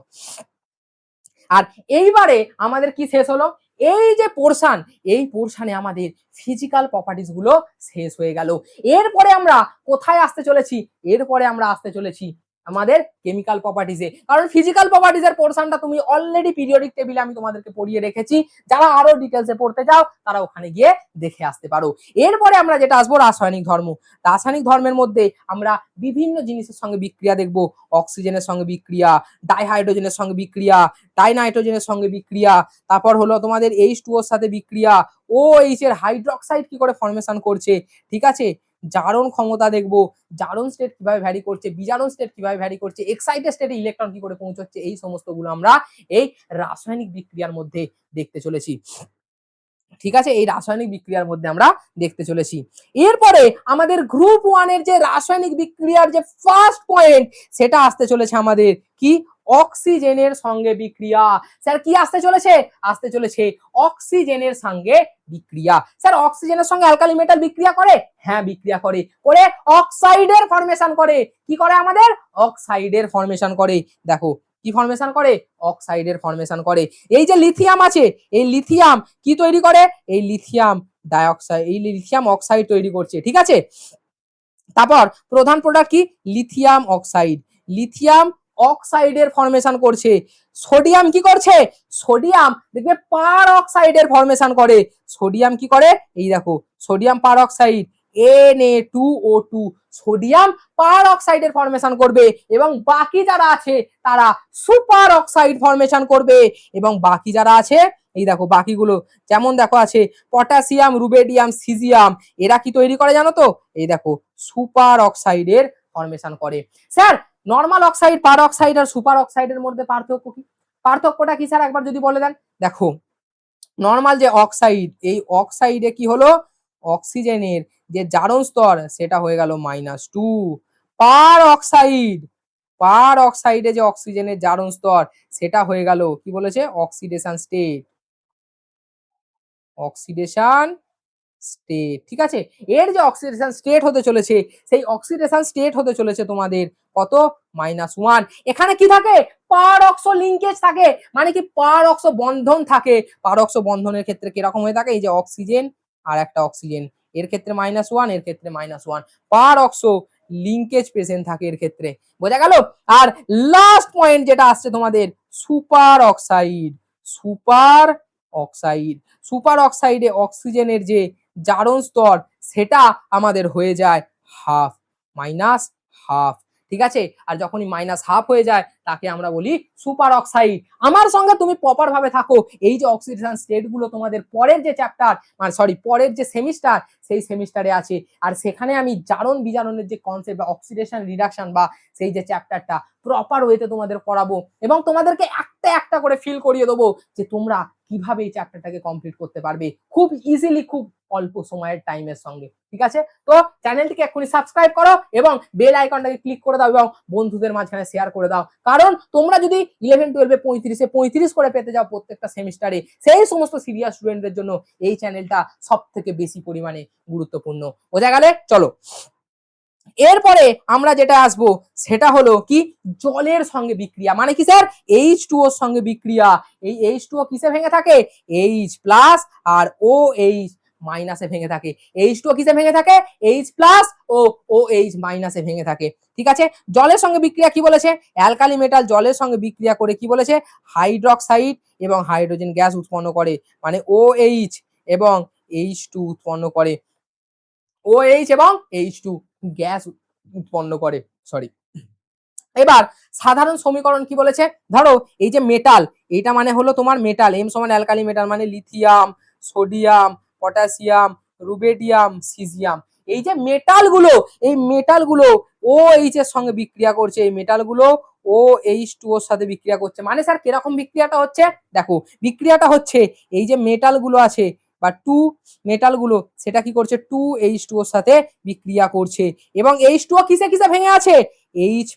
আর এইবারে আমাদের কি শেষ হলো, এই যে পোরশন, এই পোরশনে আমাদের ফিজিক্যাল প্রপার্টিজ গুলো শেষ হয়ে গেল। এরপরে আমরা কোথায় আসতে চলেছি, এরপরে আমরা আসতে চলেছি আমাদের কেমিক্যাল প্রপার্টিজে। কারণ ফিজিক্যাল প্রপার্টিজের পোরশনটা তুমি অলরেডি পিরিয়ডিক টেবিলে আমি তোমাদেরকে পড়িয়ে রেখেছি, যারা আরো ডিটেলসে পড়তে চাও তারা ওখানে গিয়ে দেখে আসতে পারো। এরপরে আমরা যেটা আসবো রাসায়নিক ধর্ম। রাসায়নিক ধর্মের মধ্যে আমরা বিভিন্ন জিনিসের সঙ্গে বিক্রিয়া দেখব, অক্সিজেনের সঙ্গে বিক্রিয়া, ডাইহাইড্রোজেনের সঙ্গে বিক্রিয়া, ডাইনাইট্রোজেনের সঙ্গে বিক্রিয়া, তারপর হলো তোমাদের H2O এর সাথে বিক্রিয়া, OH এর হাইড্রোক্সাইড কি করে ফর্মেশন করছে, ঠিক আছে? জারণ ক্ষমতা দেখবো, জারণ স্টেট কিভাবে ভ্যারি করছে, বিজারণ স্টেট কিভাবে ভ্যারি করছে, এক্সাইটেড স্টেটে ইলেকট্রন কি করে পৌঁছচ্ছে, এই সমস্তগুলো আমরা এই রাসায়নিক বিক্রিয়ার মধ্যে দেখতে চলেছি, ঠিক আছে? এই রাসায়নিক বিক্রিয়ার মধ্যে আমরা দেখতে চলেছি। এরপরে আমাদের গ্রুপ 1 এর যে রাসায়নিক বিক্রিয়ার যে ফার্স্ট পয়েন্ট, সেটা আসতে চলেছে আমাদের কি, অক্সিজেনের সঙ্গে বিক্রিয়া। স্যার কি আসতে চলেছে, আসতে চলেছে অক্সিজেনের সঙ্গে বিক্রিয়া। স্যার অক্সিজেনের সঙ্গে অ্যালকালি মেটাল বিক্রিয়া করে, হ্যাঁ বিক্রিয়া করে, করে অক্সাইডের ফর্মেশন করে, কি করে আমাদের অক্সাইডের ফর্মেশন করে। দেখো কি ফর্মেশন করে, অক্সাইডের ফর্মেশন করে। এই যে লিথিয়াম আছে, এই লিথিয়াম কি তৈরি করে, এই লিথিয়াম ডাইঅক্সাইড, এই লিথিয়াম অক্সাইড তৈরি করছে, ঠিক আছে? তারপর প্রধান প্রোডাক্ট কি, লিথিয়াম অক্সাইড, লিথিয়াম অক্সাইডের ফর্মেশন করছে। সোডিয়াম কি করছে, সোডিয়াম দেখবে পার অক্সাইডের ফর্মেশন করে। সোডিয়াম কি করে, এই দেখো সোডিয়াম পার অক্সাইড Na2O2, সোডিয়াম পার অক্সাইডের ফর্মেশন করবে, এবং বাকি যারা আছে তারা সুপার অক্সাইড ফর্মেশন করবে। এবং বাকি যারা আছে এই দেখো বাকিগুলো, যেমন দেখো আছে পটাশিয়াম, রুবেডিয়াম, সিজিয়াম, এরা কি তৈরি করে জানো তো, এই দেখো সুপার অক্সাইডের ফর্মেশন করে। স্যার নরমাল অক্সাইড, পার অক্সাইড আর সুপার অক্সাইডের মধ্যে পার্থক্য কি, পার্থক্যটা কি স্যার একবার যদি বলে দেন। দেখো নরমাল যে অক্সাইড, এই অক্সাইডে কি হলো, অক্সিজেনের যে জারণ স্তর সেটা হয়ে গেল -2। পার অক্সাইড, পার অক্সাইডে যে অক্সিজেনের জারণ স্তর সেটা হয়ে গেল কি বলেছে, অক্সিডেশন স্টেট, অক্সিডেশন স্টেট, ঠিক আছে? এর যে অক্সিডেশন স্টেট হতে চলেছে, সেই অক্সিডেশন স্টেট হতে চলেছে তোমাদের কত, -1। এখানে কি থাকে, পারঅক্সো লিঙ্কেজ থাকে, মানে কি পারঅক্সো বন্ধন থাকে। পারঅক্সো বন্ধনের ক্ষেত্রে কিরকম হয়ে থাকে, এই যে অক্সিজেন আর একটা অক্সিজেন, এর ক্ষেত্রে -1, এর ক্ষেত্রে -1, পারঅক্সো লিঙ্কেজ প্রেজেন্ট থাকে এর ক্ষেত্রে, বোঝা গেল? আর লাস্ট পয়েন্ট যেটা আসছে তোমাদের superoxide, superoxide, super অক্সাইডে অক্সিজেনের যে জারণ স্তর সেটা আমাদের হয়ে যায় হাফ, -1/2, ঠিক আছে? আর যখনই -1/2 হয়ে যায় তাকে আমরা বলি সুপার অক্সাইড। আমার সঙ্গে তুমি প্রপার ভাবে থাকো, এই যে অক্সিডেশন স্টেট গুলো তোমাদের পরের যে চ্যাপ্টার, মানে সরি পরের যে সেমিস্টার, সেই সেমিস্টারে আছে। আর সেখানে আমি জারণ বিজারণের যে কনসেপ্ট বা অক্সিডেশন রিডাকশন বা সেই যে চ্যাপ্টারটা প্রপার ওয়েতে তোমাদের পড়াবো, এবং তোমাদেরকে একটা একটা করে ফিল করিয়ে দেবো যে তোমরা কিভাবে এই চ্যাপ্টারটাকে কমপ্লিট করতে পারবে খুব ইজিলি, খুব অল্প সময়ের টাইমের সঙ্গে, ঠিক আছে? তো চ্যানেলটিকে এক্ষুনি সাবস্ক্রাইব করো এবং বেল আইকনটাকে ক্লিক করে দাও এবং বন্ধুদের মাঝখানে শেয়ার করে দাও। কারণ তোমরা যদি 11-12 35 করে পেতে যাও প্রত্যেকটা সেমিস্টারে, সেই সমস্ত সিরিয়াস স্টুডেন্টদের জন্য এই চ্যানেলটা সব থেকে বেশি পরিমাণে গুরুত্বপূর্ণ, বোঝা গেলে? চলো এরপরে আমরা যেটা আসবো সেটা হলো কি, জলের সঙ্গে বিক্রিয়া, মানে কি স্যার H2O এর সঙ্গে বিক্রিয়া। এই H2O কিসে ভেঙে থাকে, H+ আর OH মাইনাসে ভেঙে থাকে। H2O কিসে ভেঙে থাকে, H+ ও OH মাইনাসে ভেঙে থাকে, ঠিক আছে? জলের সঙ্গে বিক্রিয়া কি বলেছে, অ্যালকালি মেটাল জলের সঙ্গে বিক্রিয়া করে কি বলেছে, হাইড্রোক্সাইড এবং হাইড্রোজেন গ্যাস উৎপন্ন করে, মানে OH এবং H2 উৎপন্ন করে, OH এবং H2 গ্যাস উৎপন্ন করে, সরি। এবার সাধারণ সমীকরণ কি বলেছে, ধরো এই যে মেটাল, এইটা মানে হলো তোমার মেটাল, M সমান অ্যালকালি মেটাল, মানে lithium, sodium, potassium, rubidium, caesium. এই যে মেটালগুলো, এই মেটালগুলো OH এর সঙ্গে বিক্রিয়া করছে, এই মেটালগুলো OH2 এর সাথে বিক্রিয়া করছে। মানে স্যার কিরকম বিক্রিয়াটা হচ্ছে, দেখো বিক্রিয়াটা হচ্ছে এই যে মেটালগুলো আছে বা মেটালগুলো সেটা কি করছে, 2H2 এর সাথে বিক্রিয়া করছে, এবং H2O কিসে কিসে ভেঙে আছে, H+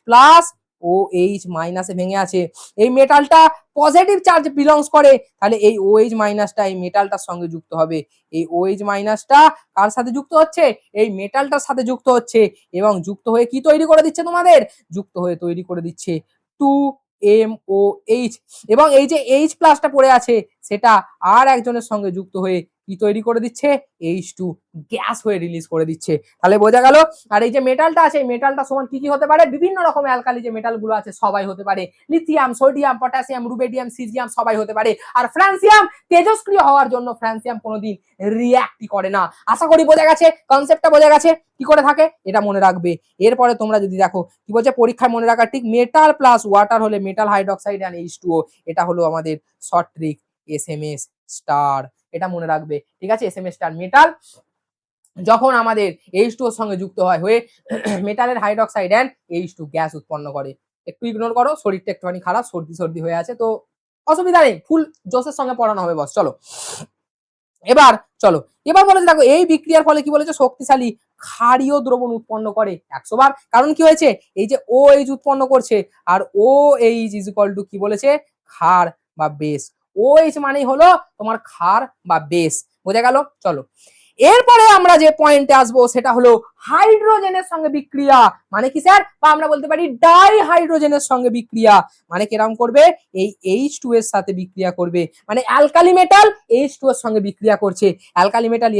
OH মাইনাসে ভেঙে আছে, এই মেটালটা পজিটিভ চার্জ বিলংস করে, তাহলে এই OH মাইনাসটা এই মেটালটার সঙ্গে যুক্ত হবে। এই OH মাইনাসটা কার সাথে যুক্ত হচ্ছে? এই মেটালটার সাথে যুক্ত হচ্ছে, এবং যুক্ত হয়ে কি তৈরি করে দিচ্ছে তোমাদের? যুক্ত হয়ে তৈরি করে দিচ্ছে 2MOH, এবং এই যে H প্লাসটা পড়ে আছে সেটা আর একজনের সঙ্গে যুক্ত হয়ে কি তৈরি করে দিচ্ছে? H2 গ্যাস হয়ে রিলিজ করে দিচ্ছে। তাহলে বোঝা গেল। আর এই যে মেটালটা আছে, এই মেটালটা সমান কি কি হতে পারে? বিভিন্ন রকম অ্যালকালি যে মেটালগুলো আছে সবাই হতে পারে, lithium, sodium, potassium, rubidium, caesium সবাই হতে পারে। আর ফ্রান্সিয়াম তেজস্ক্রিয় হওয়ার জন্য ফ্রান্সিয়াম কোনোদিন রিঅ্যাক্টই করে না। আশা করি বোঝা গেছে, কনসেপ্টটা বোঝা গেছে কি করে থাকে, এটা মনে রাখবে। এরপরে তোমরা যদি দেখো কি বলছে পরীক্ষায় মনে রাখার ঠিক, মেটাল প্লাস ওয়াটার হলে মেটাল হাইড্রোক্সাইড এন্ড H2O, এটা হলো আমাদের শর্ট ট্রিক SMS স্টার, এটা মনে রাখবে। ঠিক আছে, SMS স্টার মেটাল যখন আমাদের H2O এর সঙ্গে যুক্ত হয় হয়ে মেটালের হাইড্রোক্সাইড এন্ড H2 গ্যাস উৎপন্ন করে। একটু ইগনোর করো, শরীরটা একটুখানি খারাপ, সর্দি সর্দি হয়ে আছে, তো অসুবিধা নেই, ফুল জোশের সঙ্গে পড়ানো হবে বস। চলো এবার বলেছে দেখো এই বিক্রিয়ার ফলে কি বলেছে? শক্তিশালী ক্ষারীয় দ্রবণ উৎপন্ন করে 100 বার। কারণ কি হয়েছে? এই যে OH উৎপন্ন করছে, আর OH ইজ ইকুয়াল টু কি বলেছে? ক্ষার বা বেস। OH মানেই হলো তোমার ক্ষার বা বেস, বোঝা গেল? চলো এরপরে আমরা যে পয়েন্টে আসবো সেটা হলো হাইড্রোজেনের সঙ্গে বিক্রিয়া। মানে কি স্যার? বা আমরা বলতে পারি ডাই হাইড্রোজেনের সঙ্গে বিক্রিয়া। মানে কিরকম করবে? এই H2 এর সাথে বিক্রিয়া করবে, মানে অ্যালকালি মেটাল H2 এর সঙ্গে বিক্রিয়া করছে, অ্যালকালি মেটাল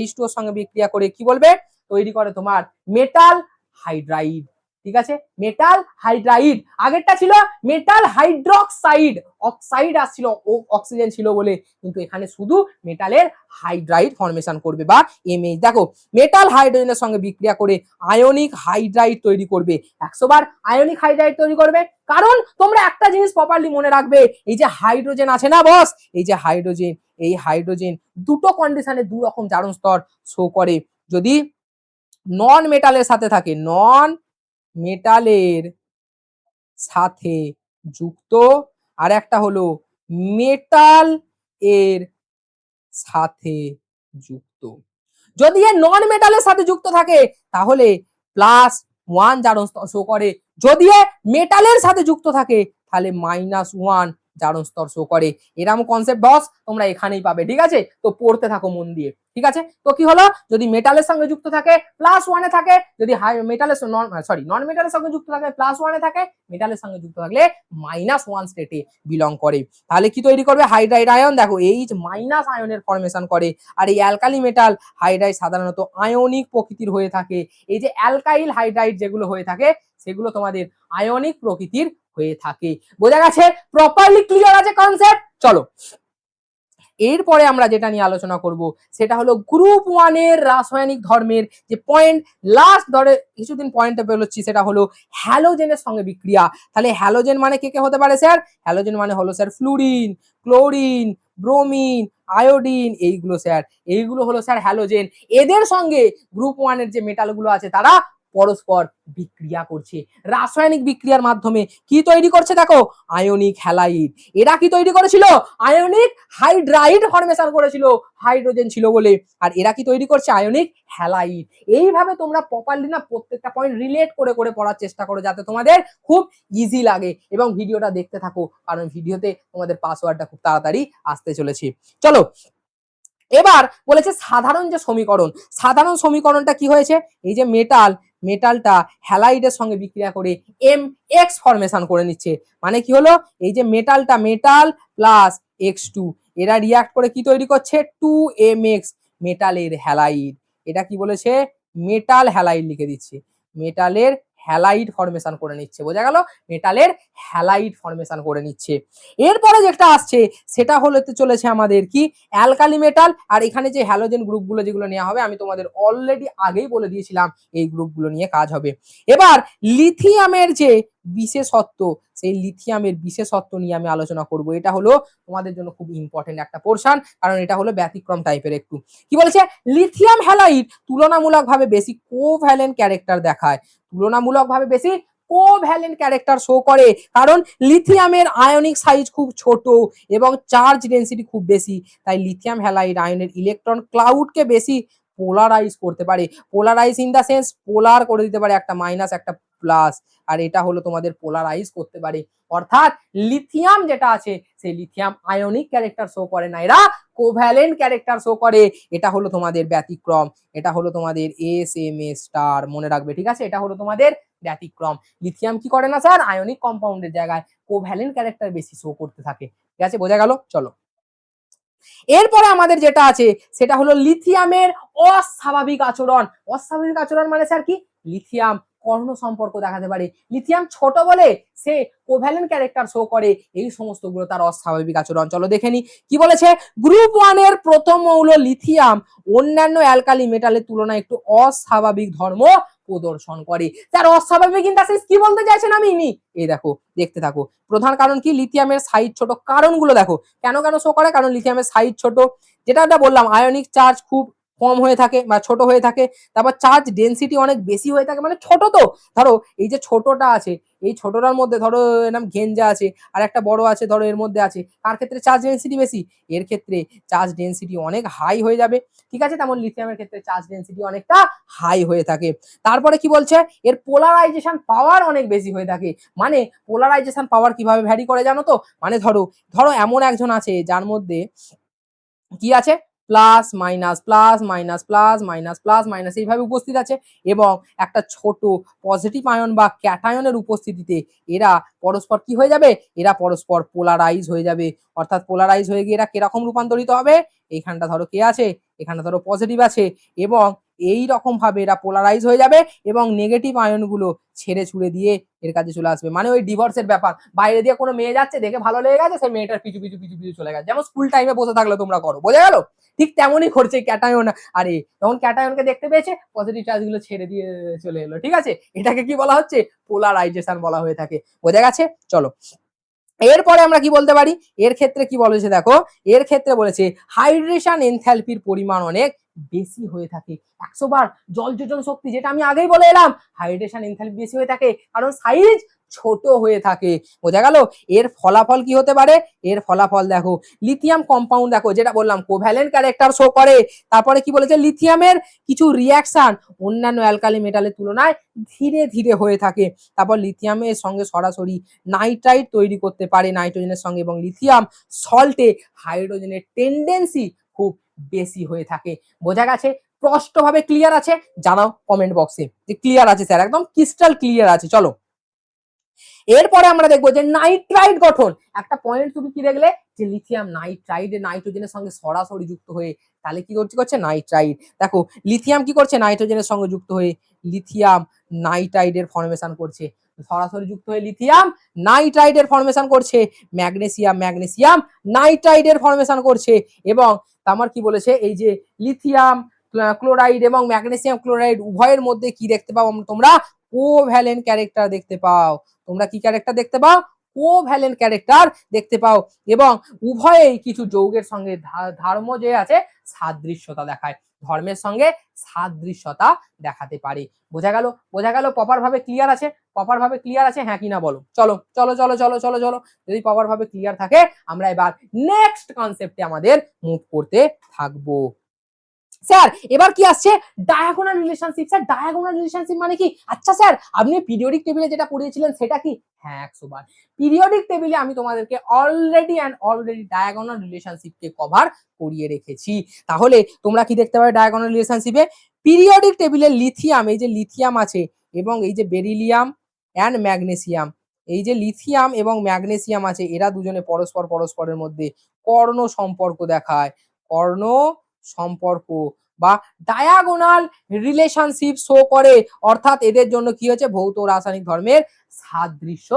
H2 এর সঙ্গে বিক্রিয়া করে কি বলবে? তৈরি করে তোমার মেটাল হাইড্রাইড। ঠিক আছে, মেটাল হাইড্রাইড। আগেরটা ছিল মেটাল হাইড্রোক্সাইড, অক্সাইড আসছিল, অক্সিজেন ছিল বলে, কিন্তু এখানে শুধু মেটালের হাইড্রাইড ফর্মেশন করবে বা MH। দেখো মেটাল হাইড্রোজেনের সঙ্গে বিক্রিয়া করে আয়নিক হাইড্রাইড তৈরি করবে, 100 বার আয়নিক হাইড্রাইড তৈরি করবে। কারণ তোমরা একটা জিনিস প্রপারলি মনে রাখবে, এই যে হাইড্রোজেন আছে না বস, এই যে হাইড্রোজেন, এই হাইড্রোজেন দুটো কন্ডিশনে দু রকম জারণ স্তর শো করে। যদি নন মেটালের সাথে থাকে, নন মেটালের সাথে যুক্ত, আর একটা হলো মেটাল এর সাথে যুক্ত। যদি এ নন মেটালের সাথে যুক্ত থাকে তাহলে +1 জারণ স্তর শো করে, যদি এ মেটালের সাথে যুক্ত থাকে তাহলে -1 জারণ স্তর শো করে। এরকম কনসেপ্ট বস তোমরা এখানেই পাবে। ঠিক আছে, তো পড়তে থাকো মন দিয়ে। ঠিক আছে, তো কি হলো? যদি মেটালের সঙ্গে যুক্ত থাকে +1 এ থাকে, যদি মেটালের নন মেটালের সঙ্গে যুক্ত থাকে +1 এ থাকে, মেটালের সঙ্গে যুক্ত থাকলে -1 স্টেটে বিলং করে। তাহলে কি তৈরি করবে? Hydride ion. দেখো H মাইনাস আয়নের ফর্মেশন করে। আর এই অ্যালকালি মেটাল হাইড্রাইড সাধারণত আয়নিক প্রকৃতির হয়ে থাকে। এই যে অ্যালকাইল হাইড্রাইড যেগুলো হয়ে থাকে সেগুলো তোমাদের আয়নিক প্রকৃতির হয়ে থাকে। বোঝা গেছে? প্রপারলি ক্লিয়ার আছে কনসেপ্ট? চলো এরপরে আমরা যেটা নিয়ে আলোচনা করব সেটা হলো গ্রুপ 1 এর রাসায়নিক ধর্মের যে পয়েন্ট, লাস্ট ধরে কিছুদিন পয়েন্টে বেরোচ্ছি, সেটা হলো হ্যালোজেনের সঙ্গে বিক্রিয়া। তাহলে হ্যালোজেন মানে কে কে হতে পারে স্যার? হ্যালোজেন মানে হলো sir fluorine, chlorine, bromine, iodine, এইগুলো স্যার, এইগুলো হলো স্যার হ্যালোজেন। এদের সঙ্গে গ্রুপ 1 এর যে মেটালগুলো আছে তারা পরস্পর বিক্রিয়া করছে। রাসায়নিক বিক্রিয়ার মাধ্যমে কি তৈরি করছে? দেখো আয়নিক হ্যালাইড। এরা কি তৈরি করেছিল? আয়নিক হাইড্রাইড ফর্মেশন করেছিল, হাইড্রোজেন ছিল বলে। আর এরা কি তৈরি করছে? Ionic halide. এইভাবে তোমরা প্রপারলি না প্রত্যেকটা পয়েন্ট রিলেট করে করে পড়ার চেষ্টা করো, যাতে তোমাদের খুব ইজি লাগে, এবং ভিডিওটা দেখতে থাকো, কারণ ভিডিওতে তোমাদের পাসওয়ার্ডটা খুব তাড়াতাড়ি আসতে চলেছে। চলো এবার বলেছে সাধারণ যে সমীকরণ, সাধারণ সমীকরণটা কি হয়েছে? এই যে মেটালটা হ্যালাইডের সঙ্গে বিক্রিয়া করে MX ফর্মেশন করে নিচ্ছে। মানে কি হলো? এই যে মেটালটা, মেটাল প্লাস X2, এরা রিঅ্যাক্ট করে কি তৈরি করছে? 2MX মেটালের হ্যালাইড। এটা কি বলেছে? মেটাল হ্যালাইড লিখে দিচ্ছে, মেটালের হ্যালাইড ফর্মেশন করে নিচ্ছে। বোঝা গেল? মেটালের হ্যালাইড ফর্মেশন করে নিচ্ছে। এরপরে যেটা আসছে সেটা হতে চলেছে আমাদের কি? Alkali metal. আর এখানে যে হ্যালোজেন গ্রুপগুলো যেগুলো নেওয়া হবে, আমি তোমাদের অলরেডি আগেই বলে দিয়েছিলাম এই গ্রুপগুলো নিয়ে কাজ হবে। এবার লিথিয়ামের যে বিশেষত্ব, সেই লিথিয়ামের বিশেষত্ব নিয়ে আমি আলোচনা করব। এটা হলো তোমাদের জন্য খুব ইম্পর্টেন্ট একটা পোর্শন, কারণ এটা হলো ব্যতিক্রম টাইপের একটু। কি বলেছে? লিথিয়াম হ্যালাইড তুলনামূলকভাবে বেশি কোভ্যালেন্ট ক্যারেক্টার দেখায়, তুলনামূলকভাবে বেশি কোভ্যালেন্ট ক্যারেক্টার শো করে, কারণ লিথিয়ামের আয়নিক সাইজ খুব ছোট এবং চার্জ ডেনসিটি খুব বেশি। তাই লিথিয়াম হ্যালাইড আয়নের ইলেকট্রন ক্লাউডকে বেশি পোলারাইজ করতে পারে। পোলারাইজ ইন দা সেন্স পোলার করে দিতে পারে, একটা মাইনাস একটা প্লাস, আর এটা হলো তোমাদের পোলারাইজ করতে পারে, অর্থাৎ লিথিয়াম যেটা আছে সেই লিথিয়াম আয়নিক ক্যারেক্টার শো করে না, এরা কোভ্যালেন্ট ক্যারেক্টার শো করে। এটা হলো তোমাদের ব্যতিক্রম, এটা হলো তোমাদের SMA স্টার, মনে রাখবে, ঠিক আছে, এটা হলো তোমাদের ব্যতিক্রম। লিথিয়াম কি করে না স্যার, আয়নিক কম্পাউন্ডের জায়গায় কোভ্যালেন্ট ক্যারেক্টার বেশি শো করতে থাকে, ঠিক আছে, বোঝা গেল। চলো এরপরে আমাদের যেটা আছে সেটা হলো লিথিয়ামের অস্বাভাবিক আচরণ। অস্বাভাবিক আচরণ মানে স্যার কি, লিথিয়াম কর্ণ সম্পর্ক দেখাতে পারে, লিথিয়াম ছোট বলে সে কোভ্যালেন্ট ক্যারেক্টার শো করে, এই সমস্ত গুলো তার অস্বাভাবিক আচরণ। চলো দেখে নি কি বলেছে, গ্রুপ 1 এর প্রথম মৌল লিথিয়াম অন্যান্য অ্যালকালি মেটালের তুলনায় একটু অস্বাভাবিক ধর্ম প্রদর্শন করে। তার অস্বাভাবিক ইন্টারসেস কি বলতে চাইছেন আমি নি, এই দেখো দেখতে থাকো। প্রধান কারণ কি, লিথিয়ামের সাইজ ছোট। কারণগুলো দেখো কেন কেন শো করে, কারণ লিথিয়ামের সাইজ ছোট, যেটা বললাম আয়নিক চার্জ খুব কম হয়ে থাকে বা ছোট হয়ে থাকে, তারপর চার্জ ডেনসিটি অনেক বেশি হয়ে থাকে, মানে ছোট তো, ধরো এই যে ছোটটা আছে এই ছোটটার মধ্যে ধরো এরকম গেঞ্জা আছে আর একটা বড় আছে, ধরো এর মধ্যে আছে, কার ক্ষেত্রে চার্জ ডেনসিটি বেশি, এর ক্ষেত্রে চার্জ ডেনসিটি অনেক হাই হয়ে যাবে, ঠিক আছে, তেমন লিথিয়ামের ক্ষেত্রে চার্জ ডেনসিটি অনেকটা হাই হয়ে থাকে। তারপরে কি বলছে, এর পোলারাইজেশন পাওয়ার অনেক বেশি হয়ে থাকে। মানে পোলারাইজেশন পাওয়ার কিভাবে ভ্যারি করে জানো তো, মানে ধরো ধরো এমন একজন আছে যার মধ্যে কি আছে, plus minus plus minus plus minus plus minus এইভাবে উপস্থিত আছে, এবং একটা ছোট পজিটিভ আয়ন বা ক্যাটায়নের উপস্থিতিতে এরা পরস্পর কি হয়ে যাবে, এরা পরস্পর পোলারাইজ হয়ে যাবে। অর্থাৎ পোলারাইজ হয়ে গিয়ে এরা কিরকম রূপান্তরিত হবে, এইখানটা ধরো কে আছে, এখানে ধরো পজিটিভ আছে, এবং এই রকম ভাবে এরা পোলারাইজ হয়ে যাবে এবং নেগেটিভ আয়নগুলো ছেড়ে ছুড়ে দিয়ে এর কাছে চলে আসবে। মানে ওই ডিভোর্সের ব্যাপার, বাইরে দিয়ে কোনো মেয়ে যাচ্ছে দেখে ভালো লেগে গেছে, সেই মেয়েটার পিছু পিছু পিছু পিছু চলে গেছে, যেমন স্কুল টাইমে বসে থাকলে তোমরা করো, বোঝা গেল, ঠিক তেমনই করছে ক্যাটায়ন। আরে তখন ক্যাটায়নকে দেখতে পেয়েছে, পজিটিভ চার্জগুলো ছেড়ে দিয়ে চলে এলো, ঠিক আছে, এটাকে কি বলা হচ্ছে, পোলারাইজেশন বলা হয়ে থাকে, বোঝা গেছে। চলো এরপরে আমরা কি বলতে পারি, এর ক্ষেত্রে কি বলেছে দেখো, এর ক্ষেত্রে বলেছে হাইড্রেশন এনথালপির পরিমাণ অনেক বেশি হয়ে থাকে। 100 বার জল যোজন শক্তি, যেটা আমি আগেই বলে এলাম, হাইড্রেশন এনথালপি বেশি হয়ে থাকে কারণ সাইজ ছোট হয়ে থাকে, বোঝা গেল। এর ফলাফল কি হতে পারে, এর ফলাফল দেখো, লিথিয়াম কম্পাউন্ড দেখো যেটা বললাম কোভ্যালেন্ট ক্যারেক্টার শো করে। তারপরে কি বলেছে, লিথিয়ামের কিছু রিঅ্যাকশন অন্যান্য অ্যালকালি মেটালের তুলনায় ধীরে ধীরে হয়ে থাকে। তারপর লিথিয়ামের সঙ্গে সরাসরি নাইট্রাইট তৈরি করতে পারে নাইট্রোজেনের সঙ্গে, এবং লিথিয়াম সল্টে হাইড্রোজেনের টেন্ডেন্সি খুব বেশি হয়ে থাকে, বোঝা গেছে। স্পষ্টভাবে ক্লিয়ার আছে, জানাও কমেন্ট বক্সে যে ক্লিয়ার আছে স্যার, একদম ক্রিস্টাল ক্লিয়ার আছে। চলো এরপরে আমরা দেখবো যে নাইট্রাইট গঠন। একটা পয়েন্ট তুমি কি দেখলে, যে লিথিয়াম নাইট্রাইট নাইট্রোজেনের সঙ্গে সরাসরি যুক্ত হয়ে তাহলে কি করছে নাইট্রাইট। দেখো লিথিয়াম কি করছে, নাইট্রোজেনের সঙ্গে যুক্ত হয়ে লিথিয়াম নাইট্রাইডের ফর্মেশন করছে, সরাসরি যুক্ত হয়ে লিথিয়াম নাইট্রাইডের ফর্মেশন করছে, ম্যাগনেসিয়াম ম্যাগনেসিয়াম নাইট্রাইডের ফর্মেশন করছে। এবং আমার কি বলেছে, এই যে লিথিয়াম ক্লোরাইড এবং ম্যাগনেসিয়াম ক্লোরাইড উভয়ের মধ্যে কি দেখতে পাও তোমরা, কোভ্যালেন্ট ক্যারেক্টার দেখতে পাও। তোমরা কি ক্যারেক্টার দেখতে পাও, কোভ্যালেন্ট ক্যারেক্টার দেখতে পাও, এবং উভয়েই কিছু যৌগের সঙ্গে ধর্ম যে আছে সাদৃশ্যতা দেখায়, ধর্মের সঙ্গে সাদৃশ্যতা দেখাতে পারে, বোঝা গেল, বোঝা গেল, প্রপার ভাবে ক্লিয়ার আছে, প্রপার ভাবে ক্লিয়ার আছে, হ্যাঁ কিনা বলো। চলো চলো চলো চলো চলো চলো, যদি প্রপার ভাবে ক্লিয়ার থাকে আমরা এবার নেক্সট কনসেপ্টে আমাদের মুভ করতে থাকবো। স্যার এবার কি আসছে, diagonal relationship. Sir diagonal relationship মানে কি, আচ্ছা স্যার আপনি পিরিয়ডিক টেবিলে যেটা পড়িয়েছিলেন সেটা কি, হ্যাঁ 100 বার। পিরিয়ডিক টেবিলে আমি তোমাদেরকে অলরেডি ডায়াগোনাল রিলেশনশিপকে কভার করিয়ে রেখেছি। তাহলে তোমরা কি দেখতে পাবে ডায়াগোনাল রিলেশনশিপে, পিরিয়ডিক টেবিলে লিথিয়াম, এই যে লিথিয়াম আছে এবং এই যে বেরিলিয়াম অ্যান্ড ম্যাগনেসিয়াম, এই যে লিথিয়াম এবং ম্যাগনেসিয়াম আছে, এরা দুজনে পরস্পরের মধ্যে কর্ণ সম্পর্ক দেখায়, কর্ণ সম্পর্ক বা ডায়াগোনাল রিলেশনশিপ শো করে। অর্থাৎ এদের জন্য কি হচ্ছে, ভৌত রাসায়নিক ধর্মের সাদৃশ্য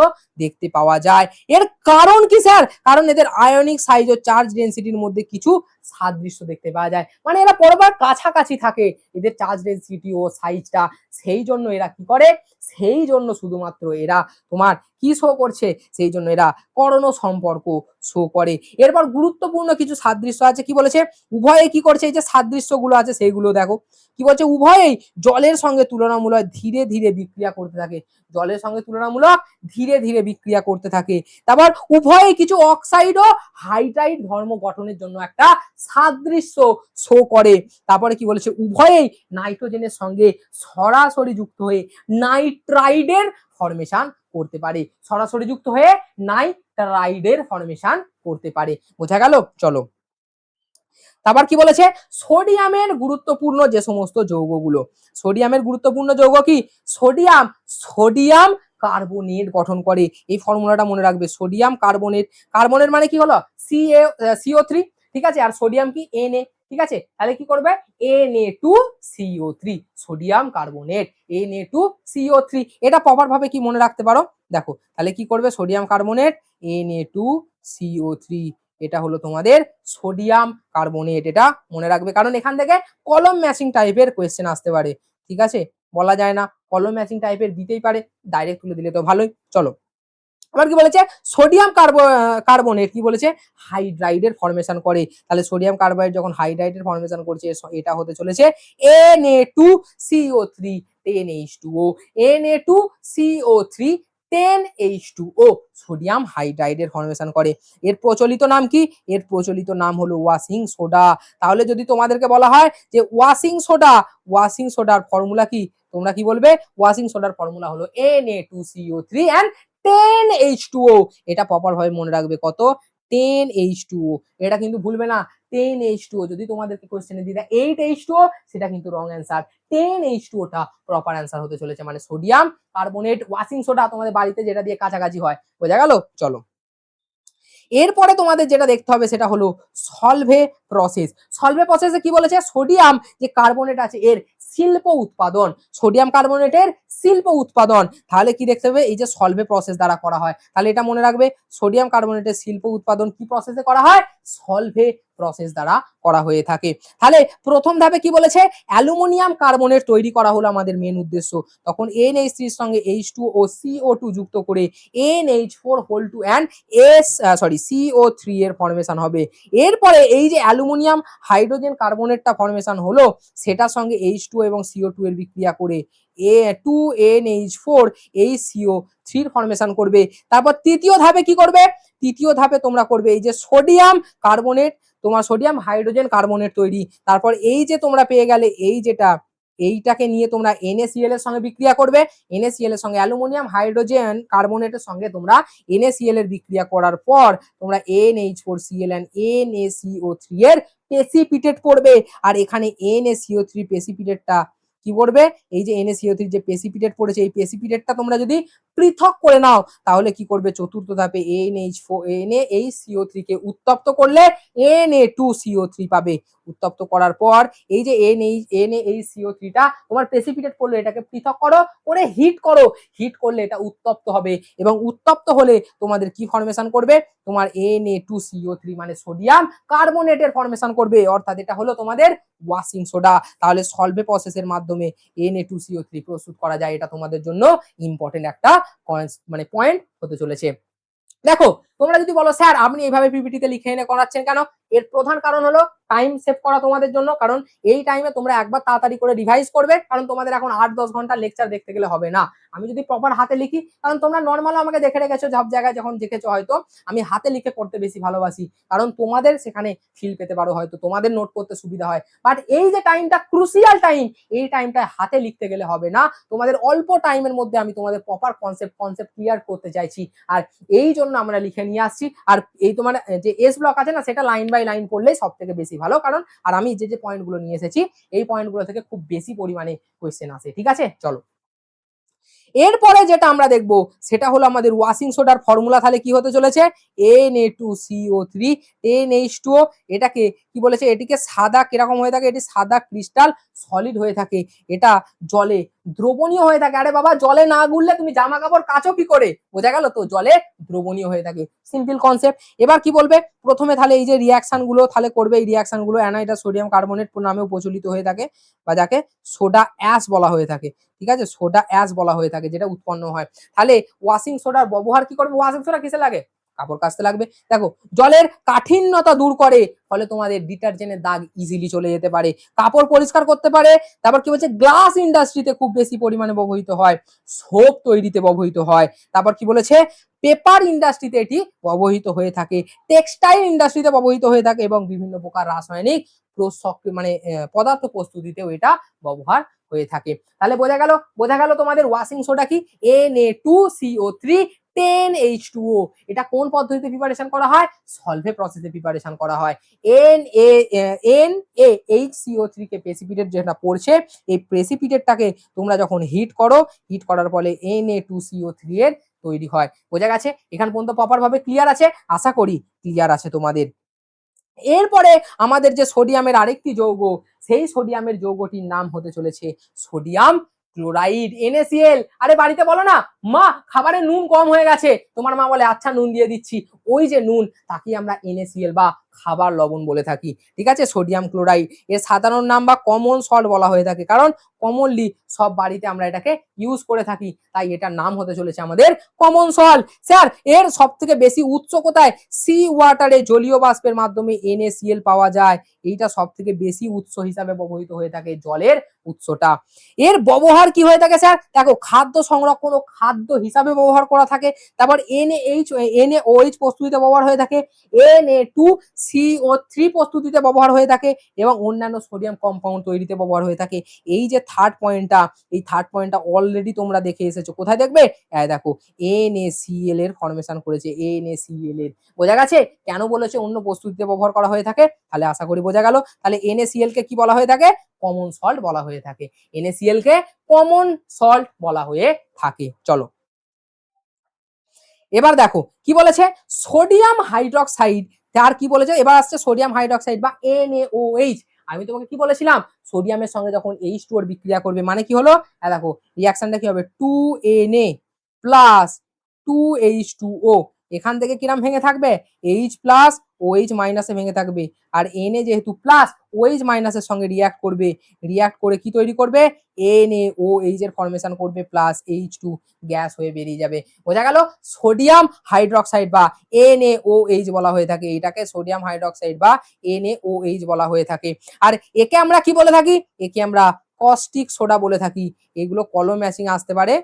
দেখতে পাওয়া যায়। এর কারণ কি স্যার, কারণ এদের আয়নিক সাইজ ও চার্জ ডেনসিটির মধ্যে কিছু সাদৃশ্য দেখতে পাওয়া যায়, মানে এরা পরস্পর কাছাকাছি থাকে এদের চার্জ ডেনসিটি ও সাইজটা, সেই জন্য এরা কি করে, সেই জন্য শুধুমাত্র এরা তোমার কি শো করছে, সেই জন্য এরা কর্ণ সম্পর্ক শো করে। এরপর গুরুত্বপূর্ণ কিছু সাদৃশ্য আছে, কি বলেছে, উভয়ে কি করছে, এই যে সাদৃশ্যগুলো আছে সেইগুলো দেখো, কি বলছে, উভয়েই জলের সঙ্গে তুলনামূলক ধীরে ধীরে বিক্রিয়া করতে থাকে। জলের সঙ্গে তুলনা তুলনামূলক ধীরে ধীরে বিক্রিয়া করতে থাকে। তারপর উভয়ে কিছু অক্সাইড ও হাইড্রাইড ধর্ম গঠনের জন্য একটা সাদৃশ্য শো করে। তারপরে কি বলেছে, উভয়েই নাইট্রোজেনের সঙ্গে সরাসরি যুক্ত হয়ে নাইট্রাইডের ফরমেশন করতে পারে, সরাসরি যুক্ত হয়ে নাইট্রাইডের ফরমেশন করতে পারে। বোঝা গেল? চলো, তারপর কি বলেছে, সোডিয়ামের গুরুত্বপূর্ণ যে সমস্ত যৌগগুলো, সোডিয়ামের গুরুত্বপূর্ণ যৌগ কি, সোডিয়াম সোডিয়াম কার্বনেট গঠন করে। এই ফর্মুলাটা মনে রাখবে, সোডিয়াম কার্বনেট, কার্বনেট মানে কি হলো CO3, ঠিক আছে, আর সোডিয়াম কি Na, ঠিক আছে, তাহলে কি করবে Na2CO3, সোডিয়াম কার্বনেট Na2CO3। এটা প্রপার ভাবে কি মনে রাখতে পারো, দেখো তাহলে কি করবে, সোডিয়াম কার্বনেট Na2CO3, এটা হলো তোমাদের সোডিয়াম কার্বনেট, এটা মনে রাখবে, কারণ এখান থেকে কলম ম্যাচিং টাইপের কোয়েশ্চেন আসতে পারে, ঠিক আছে, বলা যায় না, কলম ম্যাচিং টাইপের দিতেই পারে, ডাইরেক্ট তুলে দিলে তো ভালোই। চলো, আবার কি বলেছে, সোডিয়াম কার্বনেট কি বলেছে, হাইড্রাইডের ফরমেশন করে। তাহলে সোডিয়াম কার্বনেট যখন হাইড্রাইডের ফরমেশন করছে, এটা হতে চলেছে Na2CO3 10H2O, Na2CO3 10H2O, sodium হাইড্রাইডের formation করে। এর প্রচলিত নাম কি, এর প্রচলিত নাম হলো ওয়াশিং সোডা। তাহলে যদি তোমাদেরকে বলা হয় যে ওয়াশিং সোডা, ওয়াশিং সোডার ফর্মুলা কি, তোমরা কি বলবে, ওয়াশিং সোডার ফর্মুলা হলো Na2CO3 and 10H2O, এটা প্রপার ভাবে মনে রাখবে, কত, 10H2O, এটা কিন্তু ভুলবে না, 10H2O। যদি তোমাদেরকে কোশ্চেনে দিয়ে দেয় 8H2O, সেটা কিন্তু রং অ্যান্সার, 10H2O টা প্রপার অ্যান্সার হতে চলেছে, মানে সোডিয়াম কার্বনেট ওয়াশিং সোডা তোমাদের বাড়িতে যেটা দিয়ে কাছাকাছি হয়। বোঝা গেল? চলো, এরপরে তোমাদের যেটা দেখতে হবে সেটা হলো সলভে প্রসেস। সলভে প্রসেসে কি বলেছে, সোডিয়াম যে কার্বনেট আছে এর শিল্প উৎপাদন, সোডিয়াম কার্বনেটের শিল্প উৎপাদন। তাহলে কি দেখতে হবে, এই যে সলভে প্রসেস দ্বারা করা হয়, তাহলে এটা মনে রাখবে, সোডিয়াম কার্বনেটের শিল্প উৎপাদন কি প্রসেসে করা হয়, সলভে প্রসেস দ্বারা করা হয়ে থাকে। তাহলে প্রথম ধাপে কি বলেছে, অ্যালুমিনিয়াম কার্বনেট তৈরি করা হলো আমাদের মেন উদ্দেশ্য। তখন NH3 এর সঙ্গে H2O CO2 যুক্ত করে NH4 whole to and CO3 এর ফরমেশন হবে। এরপরে এই যে অ্যালুমিনিয়াম হাইড্রোজেন কার্বনেটটা ফরমেশন হলো, সেটার সঙ্গে H2 এবং CO2 এর বিক্রিয়া করে A2NH4 এই CO3 এর ফরমেশন করবে। তারপর তৃতীয় ধাপে কি করবে, তৃতীয় ধাপে তোমরা করবে এই যে সোডিয়াম কার্বনেট, তোমার সোডিয়াম হাইড্রোজেন কার্বনেট তৈরি। তারপর এই যে তোমরা পেয়ে গেলে এই যেটা, এইটাকে নিয়ে তোমরা NaCl এর সঙ্গে বিক্রিয়া করবে, NaCl এর সঙ্গে অ্যালুমিনিয়াম হাইড্রোজেন কার্বনেটের সঙ্গে তোমরা NaCl এর বিক্রিয়া করার পর তোমরা NH4Cl and NaCO3 এর প্রেসিপিটেট করবে। আর এখানে NaCO3 প্রেসিপিটেটটা কি করবে, এই যে NaCO3 যে প্রেসিপিটেট পড়েছে, এই প্রেসিপিটেটটা তোমরা যদি পৃথক করে নাও, তাহলে কি করবে, চতুর্থ ধাপে NaHCO3 কে উত্তপ্ত করলে Na2CO3 পাবে। উত্তপ্ত করার পর এই যে NaHCO3 টা তোমার প্রেসিপিটেট করলো, এটাকে পৃথক করো, করে হিট করো, হিট করলে এটা উত্তপ্ত হবে, এবং উত্তপ্ত হলে তোমাদের কি ফরমেশন করবে, তোমার Na2CO3 মানে সোডিয়াম কার্বনেটের ফরমেশন করবে, অর্থাৎ এটা হলো তোমাদের ওয়াশিং সোডা। তাহলে সলভে প্রসেসের মাধ্যমে Na2CO3 প্রস্তুত করা যায়, এটা তোমাদের জন্য ইম্পর্টেন্ট একটা মানে পয়েন্ট হতে চলেছে। দেখো, তোমরা যদি বলো স্যার আপনি এইভাবে পিপিটিতে লিখে এনে করাচ্ছেন কেন, এর প্রধান কারণ হলো টাইম সেভ করা তোমাদের জন্য, কারণ এই টাইমে তোমরা একবার তাড়াতাড়ি করে রিভাইজ করবে, কারণ তোমাদের এখন 8-10 ঘন্টা লেকচার দেখতে গেলে হবে না। আমি যদি প্রপার হাতে লিখি, কারণ তোমরা নর্মাল আমাকে দেখে রেখেছো সব জায়গায়, যখন দেখেছো হয়তো আমি হাতে লিখে করতে বেশি ভালোবাসি, কারণ তোমাদের সেখানে ফিল পেতে পারো, হয়তো তোমাদের নোট করতে সুবিধা হয়। বাট এই যে টাইমটা ক্রুশিয়াল টাইম, এই টাইমটা হাতে লিখতে গেলে হবে না, তোমাদের অল্প টাইমের মধ্যে আমি তোমাদের প্রপার কনসেপ্ট ক্লিয়ার করতে চাইছি, আর এই জন্য আমরা লিখে নিয়ে আসছি। আর এই তোমার যে এস ব্লক আছে না, সেটা লাইন বাই লাইন পড়লেই সব থেকে বেশি ভালো, কারণ আর আমি যে পয়েন্টগুলো নিয়ে এসেছি, এই পয়েন্টগুলো থেকে খুব বেশি পরিমাণে কোয়েশ্চেন আসে, ঠিক আছে। চলো, এরপরে যেটা আমরা দেখবো সেটা হলো আমাদের ওয়াশিং সোডার ফর্মুলা। তাহলে কি হতে চলেছে, Na2CO3 10H2O, এটাকে কি বলেছে, এটিকে সাদা কিরকম হয়ে থাকে, এটি সাদা ক্রিস্টাল সলিড হয়ে থাকে, এটা জলে দ্রবণীয় হয়ে থাকে। আরে বাবা, জলে না গুললে তুমি জামা কাপড় কাচো কি করে, বোঝা গেল তো, জলে দ্রবণীয় হয়ে থাকে, সিম্পল কনসেপ্ট। এবার কি বলবে, প্রথমে তাহলে এই যে রিয়াকশন গুলো তাহলে করবে, এই রিয়াকশন গুলো অ্যানাইডাস সোডিয়াম কার্বনেট নামেও প্রচলিত হয়ে থাকে, বা যাকে সোডা অ্যাশ বলা হয়ে থাকে, ঠিক আছে, সোডা অ্যাশ বলা হয়ে থাকে, যেটা উৎপন্ন হয়। তাহলে ওয়াশিং সোডার ব্যবহার কি করবে, ওয়াশিং সোডা কিসে লাগে, কাপড় কাচতে লাগবে। দেখো জলের কাঠিন্যতা দূর করে, ফলে তোমাদের ডিটারজেন্টের দাগ ইজিলি চলে যেতে পারে, কাপড় পরিষ্কার করতে পারে। তারপর কি বলছে, গ্লাস ইন্ডাস্ট্রিতে খুব বেশি পরিমাণে ব্যবহৃত হয়, সোপ তৈরিতে ব্যবহৃত হয়। তারপর কি বলেছে, পেপার ইন্ডাস্ট্রিতে এটি ব্যবহৃত হয়ে থাকে, টেক্সটাইল ইন্ডাস্ট্রিতে ব্যবহৃত হয়ে থাকে এবং বিভিন্ন প্রকার রাসায়নিক মানে পদার্থ প্রস্তুতিতেও এটা ব্যবহার হয়ে থাকে। তাহলে বোঝা গেল তোমাদের ওয়াশিং সোডা কি, Na2CO3 10H2O। এটা কোন পদ্ধতিতে প্রিপারেশন করা হয়, সলভে প্রসেসে প্রিপারেশন করা হয়। NaHCO3 কে প্রেসিপিটেট যেটা পড়ছে, এই প্রেসিপিটেটটাকে তোমরা যখন হিট করো, হিট করার ফলে Na2CO3 এর তৈরি হয়। বোঝা গেছে? এখান পর্যন্ত প্রপার ভাবে ক্লিয়ার আছে? আশা করি ক্লিয়ার আছে তোমাদের। এরপরে আমাদের যে সোডিয়ামের আরেকটি যৌগ, সেই সোডিয়ামের যৌগটির নাম হতে চলেছে সোডিয়াম ক্লোরাইড, NaCl। আরে বাড়িতে বলো না, মা খাবারে নুন কম হয়ে গেছে, তোমার মা বলে আচ্ছা নুন দিয়ে দিচ্ছি, ওই যে নুন, তাকে আমরা NaCl বা খাবার লবণ বলে থাকি। ঠিক আছে, সোডিয়াম ক্লোরাইড এর সাধারণ নাম বা কমন সল্ট বলা হয়ে থাকে, কারণ কমনলি সব বাড়িতে আমরা এটাকে ইউজ করে থাকি, তাই এটার নাম হতে চলেছে আমাদের কমন সল্ট। স্যার এর সব থেকে বেশি উৎস কোথায়, সি ওয়াটারে জলীয় বাষ্পের মাধ্যমে NaCl পাওয়া যায়, এইটা সব থেকে বেশি উৎস হিসাবে ব্যবহৃত হয়ে থাকে, জলের উৎসটা। এর ব্যবহার কি হয়ে থাকে স্যার, দেখো খাদ্য সংরক্ষণ ও খাদ্য হিসাবে ব্যবহার করা থাকে। তারপর NaOH প্রস্তুতিতে ব্যবহার হয়ে থাকে, Na2CO3 প্রস্তুতিতে ব্যবহার হয়ে থাকে এবং অন্যান্য সোডিয়াম কম্পাউন্ড তৈরিতে ব্যবহার হয়ে থাকে। এই যে থার্ড পয়েন্টটা, এই থার্ড পয়েন্টটা অলরেডি তোমরা দেখে এসেছো, কোথায় দেখবে, দেখো NaCl এর ফরমেশন করেছে, NaCl এর। বোঝা গেছে কেন বলেছে অন্য প্রস্তুতিতে ব্যবহার করা হয়ে থাকে, তাহলে আশা করি বোঝা গেল। তাহলে NaCl কে কি বলা হয়ে থাকে, কমন সল্ট বলা হয়ে থাকে, NaCl কে কমন সল্ট বলা হয়ে থাকে। চলো এবার দেখো কি বলেছে, সোডিয়াম হাইড্রক্সাইড, তার কি বলেছে, এবার আসছে সোডিয়াম হাইড্রক্সাইড বা NaOH। আমি তোমাকে কি বলেছিলাম, সোডিয়ামের সঙ্গে যখন H2O বিক্রিয়া করবে, মানে কি হলো, দেখো রিঅ্যাকশনটা কি হবে, 2Na প্লাস 2H2O, এখান থেকে কিরাম ভেঙে থাকবে, H প্লাস OH মাইনাসে ভেঙে থাকবে, আর Na যেহেতু প্লাস, OH মাইনাসের সঙ্গে রিঅ্যাক্ট করবে, রিঅ্যাক্ট করে কি তৈরি করবে, NaOH এর ফরমেশন করবে, প্লাস H2 গ্যাস হয়ে বেরিয়ে যাবে। বোঝা গেল, সোডিয়াম হাইড্রক্সাইড বা NaOH বলা হয়ে থাকে, এটাকে সোডিয়াম হাইড্রক্সাইড বা NaOH বলা হয়ে থাকে। আর একে আমরা কি বলে থাকি, একে আমরা কস্টিক সোডা বলে থাকি। এগুলো কলম ম্যাচিং আসতে পারে,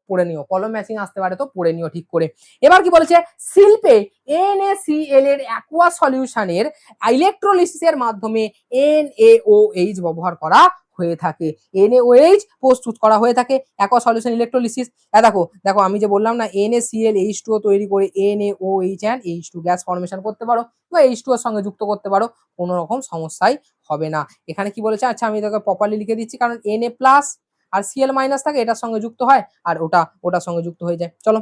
পড়ে নিও, কলম ম্যাচিং আসতে পারে, তো পড়ে নিও ঠিক করে। এবার কি বলেছে, শিল্পে NaCl এর অ্যাকুয়া সলিউশনের ইলেকট্রোলিসিসের মাধ্যমে NaOH ব্যবহার করা হয়ে থাকে, NaOH প্রস্তুত করা হয়ে থাকে অ্যাকুয়া সলিউশন ইলেকট্রোলিসিস। দেখো আমি যে বললাম না, NaCl H2O তৈরি করে NaOH and H2 gas formation করতে পারো, বা H2O এর সঙ্গে যুক্ত করতে পারো, কোনো রকম সমস্যাই হবে না। এখানে কি বলেছে, আচ্ছা আমি তোকে প্রপারলি লিখে দিচ্ছি, কারণ Na প্লাস আর Cl মাইনাস থাকে, এটার সঙ্গে যুক্ত হয় আর ওটার সঙ্গে যুক্ত হয়ে যায়। চলো,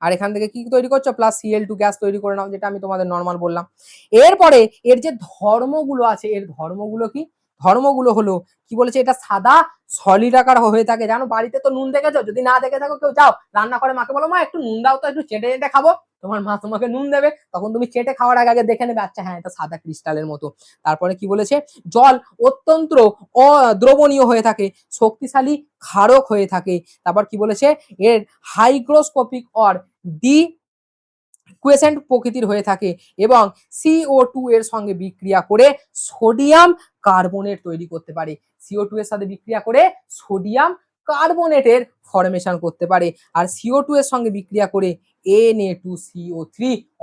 আর এখান থেকে কি তৈরি করছো, প্লাস Cl2 গ্যাস তৈরি করে নাও, যেটা আমি তোমাদের নর্মাল বললাম। এরপরে এর যে ধর্মগুলো আছে, এর ধর্মগুলো কি, ধর্মগুলো হলো কি বলেছে, এটা সাদা সলিড আকার হয়ে থাকে। জানো বাড়িতে তো নুন দেখেছো, যদি না দেখে থাকো কেউ যাও রান্না করে মাকে বলো মা একটু নুন দাও তো, একটু চেটে চেটে খাবো, তোমার মা তোমাকে নুন দেবে, তখন তুমি চেটে খাওয়ার আগে আগে দেখে নেবে, আচ্ছা হ্যাঁ এটা সাদা ক্রিস্টালের মতো। তারপরে কি বলেছে, জল অত্যন্ত অদ্রবণীয় হয়ে থাকে, শক্তিশালী ক্ষারক হয়ে থাকে। তারপর কি বলেছে, এর হাইগ্রোস্কোপিক অর ডি কুয়েসেন্ট প্রকৃতির হয়ে থাকে এবং CO2 এর সঙ্গে বিক্রিয়া করে সোডিয়াম কার্বনেট তৈরি করতে পারে, CO2 এর সাথে বিক্রিয়া করে সোডিয়াম কার্বনেটের ফরমেশন করতে পারে, আর CO2 এর সঙ্গে বিক্রিয়া করে Na2CO3